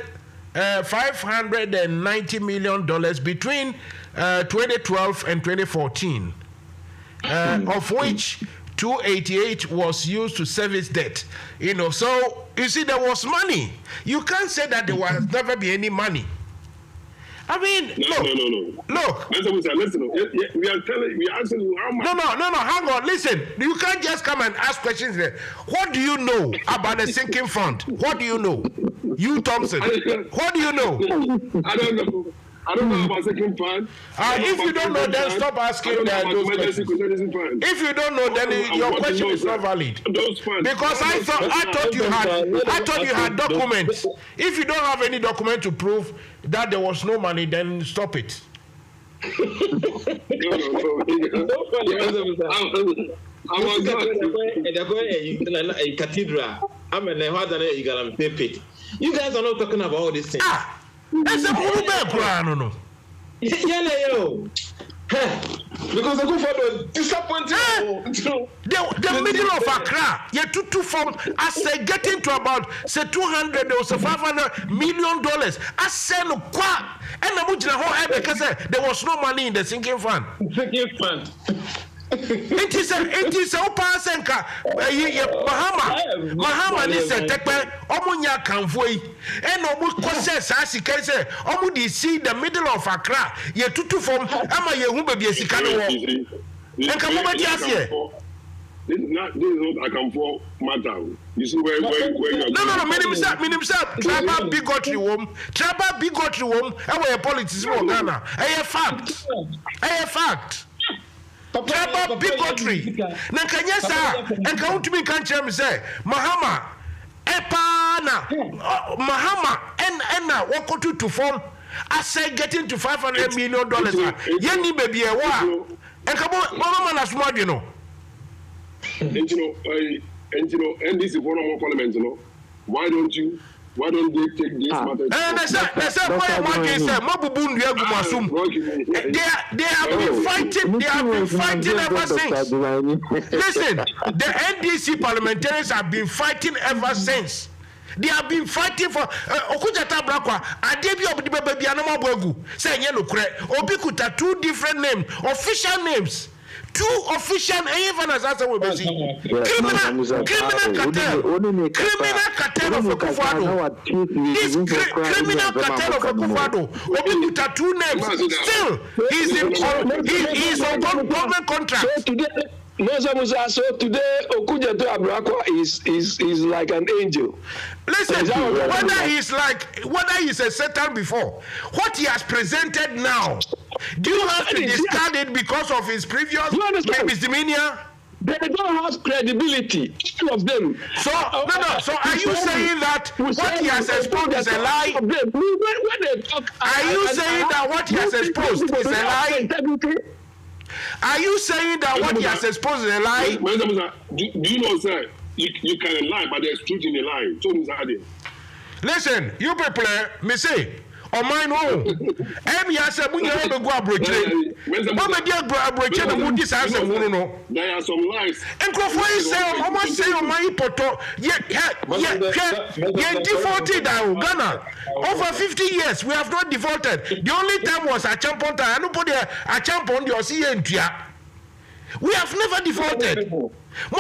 $590 million between 2012 and 2014, of which 288 was used to service debt. So you see, there was money. You can't say that there was never be any money. I mean, look. Listen. We are asking you how much. No. Hang on. Listen. You can't just come and ask questions there. What do you know about the sinking fund? What do you know? You, Thompson. What do you know? I don't know about sinking fund. If you don't know, then stop asking those questions. If you don't know, then your question is not valid. Because I thought you had documents. If you don't have any document to prove that there was no money, then stop it. You guys are not talking about all these things. That's a no. Because I go for the disappointing. The middle of Accra, you took from as getting to about say 200 or so $500 million. I said no qua, and the Mujina whole because there was no money in the sinking fund. Sinking fund. It is a Opasenka Mahama is a tekpe Omunya Kanfoi and Omu Koses Asika Omu see the middle of Accra ye tutu from Ama Yehumbe Sikano and Kamubati This is not I come for matter. You see where you No, minimum tribal bigotry wom, our politics in Ghana. A fact. Tribal bigotry. Nankanyasa, and come to me, can't you say, Mahama, Epana, Mahama, and now, what could to form? I say getting to $500 million. Yenny baby, a war. And come on, Mama, as more, you know. And this is one of more parliament, Why don't they take this matter? They have been fighting ever since. Listen, the NDC parliamentarians have been fighting ever since. They have been fighting for Okujata Brakwa, Adebi Obibabi Anamabwegu, saying Obikuta, two different names, official names. Two official and even as I will be criminal cartel of Okufado. This criminal cartel of Okufado. Obikuta two names. Still, he's on government contract. So today, Okujeto Abrakwa is like an angel. Listen, whether he's a Satan before, what he has presented now, do you have to discard it because of his previous misdemeanor? They don't have credibility, all of them. So are you saying that what he has exposed is a lie? Are you saying that what he has exposed is a lie? Are you saying that what he has exposed is a lie? Do you know, sir? You can lie, but there's truth in the lie. So listen, you people, me say, on mine own. Emi ase mu nyɛ ɔbɛgu aburokire. Ɔbɛdi aburokire na mu di saa asɛm mu no. There are some lies. Nkurɔfoɔ yi sɛ ɔmo sɛ ɔmo ayi pɔtɔ yɛ defaulted o Ghana. Over 50 years we have not defaulted. The only time was Achampon time. Anu po de Achampon de ɔsi yɛ ntua. We have never defaulted. Mo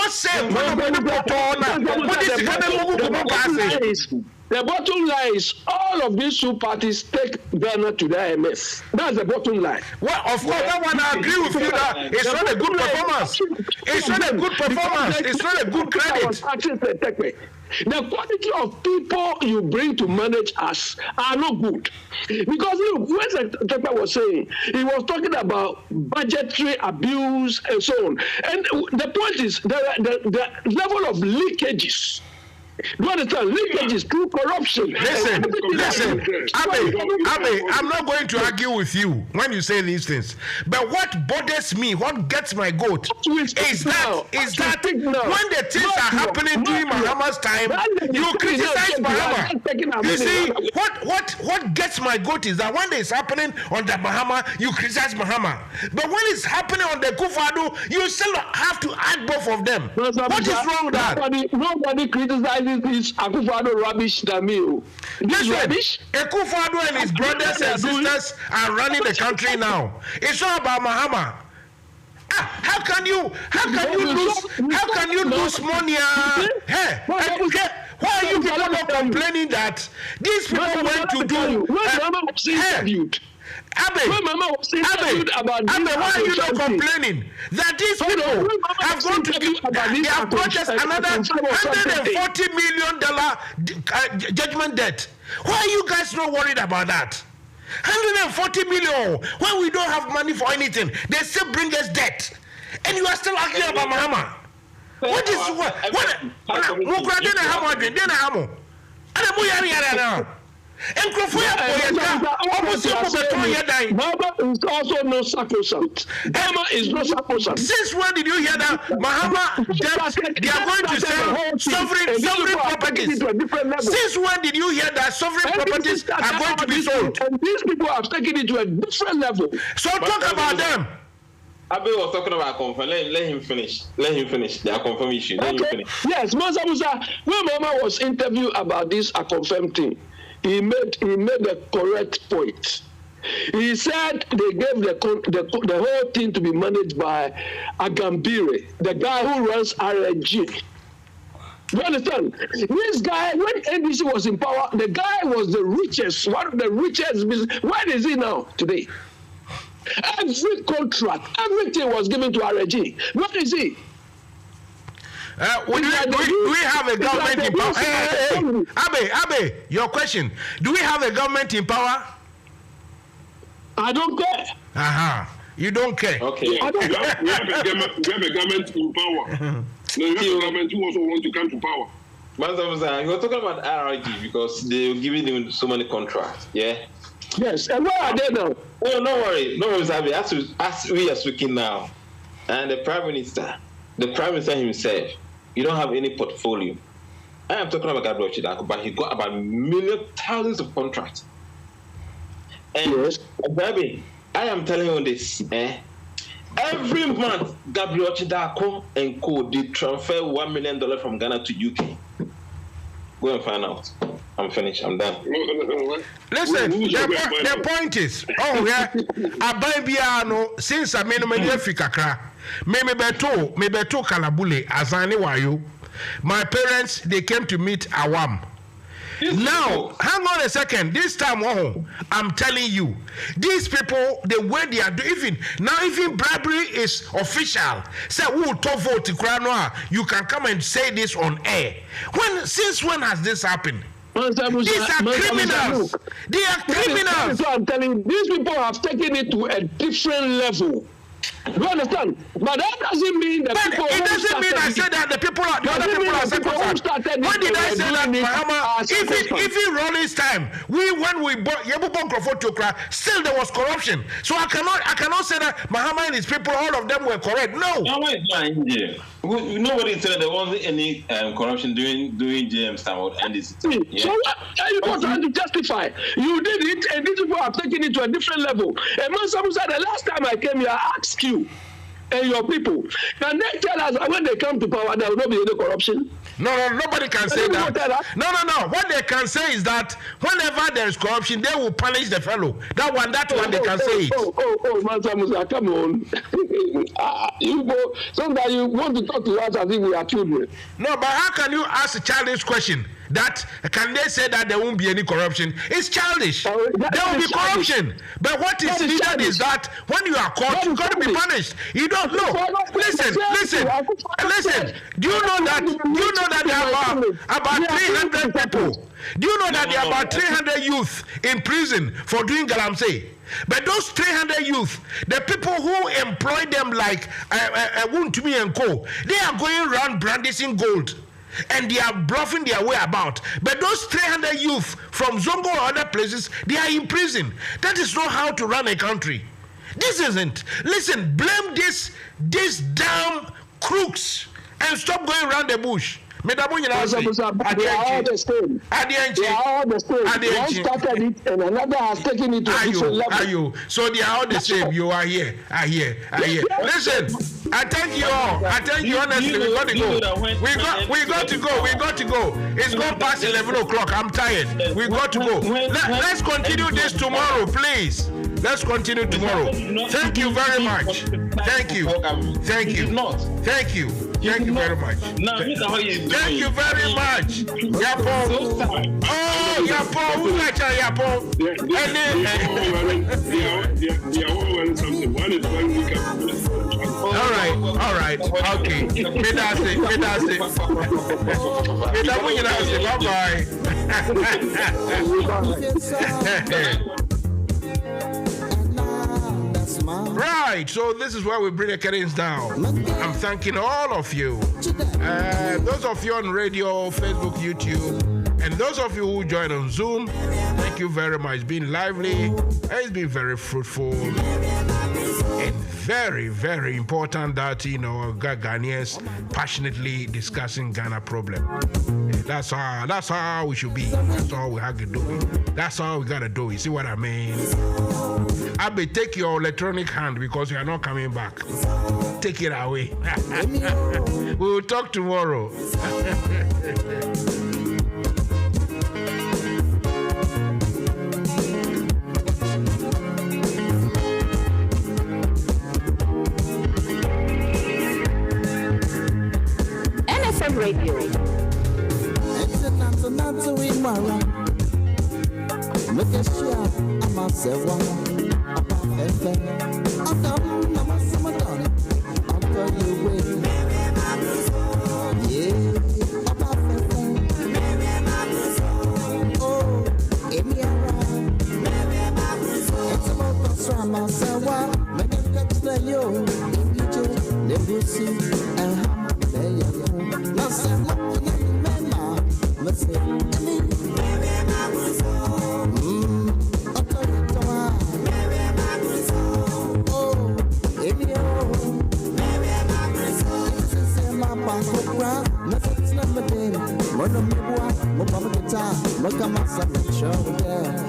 sɛ ɔmo pɔtɔ na mo di sika na mo gu mo paase. The bottom line is all of these two parties take Ghana to the IMF. That's the bottom line. Well, of course, that one I agree with you that it's not a good performance. It's not a good performance. It's not a good credit. The quality of people you bring to manage us are not good. Because look, when Secretary was saying, he was talking about budgetary abuse and so on. And the point is, the level of leakages. Do you understand? Leakages through corruption. Listen, Abe, I'm not going to argue with you when you say these things. But what bothers me, what gets my goat, is that when the things are happening during Mahama's time, you criticize Mahama. You see, what gets my goat is that when it's happening on the Mahama, you criticize Mahama. But when it's happening on the Kufado, you still have to add both of them. What is wrong with that? Nobody criticizes this Akufo-Addo rubbish than me. This rubbish. Akufo-Addo and his brothers and sisters are running the country now. It's all about Mahama. How can you lose money? Why are you people not complaining that these people went to do? Abe, why are you not complaining that these people have gone to they have purchased another $140 million judgment debt? Why are you guys not worried about that? 140 million when we don't have money for anything, they still bring us debt, and you are still arguing about Mahama. What is what? Mahama is also no sacrosanct. Mahama is no sacrosanct. Since when did you hear that Mahama they are going to sell sovereign properties? Since when did you hear that sovereign properties are going to be sold? And these people have taken it to a different level. So talk about them. Abe was talking about confirm. Let him finish. Let him finish. They are confirmation. Let him finish. Yes, Musa, when Mahama was interviewed about this confirmed thing, he made the correct point. He said they gave the whole thing to be managed by Agambire, the guy who runs RNG. You understand? This guy, when NDC was in power, the guy was the richest, one of the richest business. Where is he now today? Every contract, everything was given to RNG. Where is he? Do we have a government in power? Abe, your question. Do we have a government in power? I don't care. You don't care. Okay. We have a government in power. No, you have a government who also want to come to power. You were talking about RRG because they're giving them so many contracts. Yeah. Yes. And where are they now? Oh, no worry, Abe. As we are speaking now, and the Prime Minister himself, you don't have any portfolio. I am talking about Gabriel Chidako, but he got about thousands of contracts. And yes. Baby, I am telling you this. Every month, Gabriel Chidako and Co. did transfer $1 million from Ghana to UK. Go and find out. I'm finished. I'm done. Listen, the point is, since I made Africa. Me beto Kalabule azani wayo. My parents, they came to meet Awam. Now, hang on a second. This time, I'm telling you, these people, the way they are doing, even bribery is official. Say, who to vote to Kranoa? You can come and say this on air. Since when has this happened? These are criminals. They are criminals. So I'm telling you, these people have taken it to a different level. You understand? But that doesn't mean that people. It doesn't mean I said that the people are circumcised. When did I say that, Mahama? If in Rollins' time, when we bought Yabubon Krofotokra, still there was corruption. So I cannot say that Mahama and his people, all of them were correct. No. Nobody said there wasn't any corruption during JM's time or NDC. Yeah. So what are you not trying to justify? You did it, and these people have taken it to a different level. And Mansa Musa, the last time I came here, I asked you and your people, can they tell us that when they come to power, there will not be any corruption? No, nobody can say that. No. What they can say is that whenever there is corruption, they will punish the fellow. That one they can say it. Mansa Musa, come on. Sometimes you want to talk to us as if we are children. No, but how can you ask a childish question? That can they say that there won't be any corruption? It's childish. There will be corruption. But what is needed is that when you are caught, you got to be punished. You don't know. Listen. Do you know that there are about 300 people? Do you know that there are about 300 youth in prison for doing galamsey? But those 300 youth, the people who employ them like Wuntumi and Co., they are going around brandishing gold. And they are bluffing their way about. But those 300 youth from Zongo or other places, they are in prison. That is not how to run a country. This isn't. Listen, blame these damn crooks and stop going around the bush. They are all the same. They are all the same. One started it and another has taken it to a different level. So they are all the same. You are here. I hear. Listen, I thank you all. I thank you honestly. We got to go. We got to go. It's gone past 11 o'clock. I'm tired. We got to go. Let's continue this tomorrow, please. Let's continue tomorrow. Thank you very much. Thank you very much. Thank you very much. Thank you very much. Yapo. Oh, Yapo. Who's that Yapo? They are all wearing something. One is one week after. All right. Okay. Me that's it. Bye-bye. Right, so this is where we bring the curtains down. I'm thanking all of you. Those of you on radio, Facebook, YouTube, and those of you who join on Zoom, thank you very much. It's been lively, it's been very fruitful, and very, very important that, Ghanaians passionately discussing Ghana problem. That's how we should be. That's all we have to do. That's all we gotta do. You see what I mean? Abe, take your electronic hand because you are not coming back. Take it away. We will talk tomorrow. NFM Radio. Look at my son, show, yeah.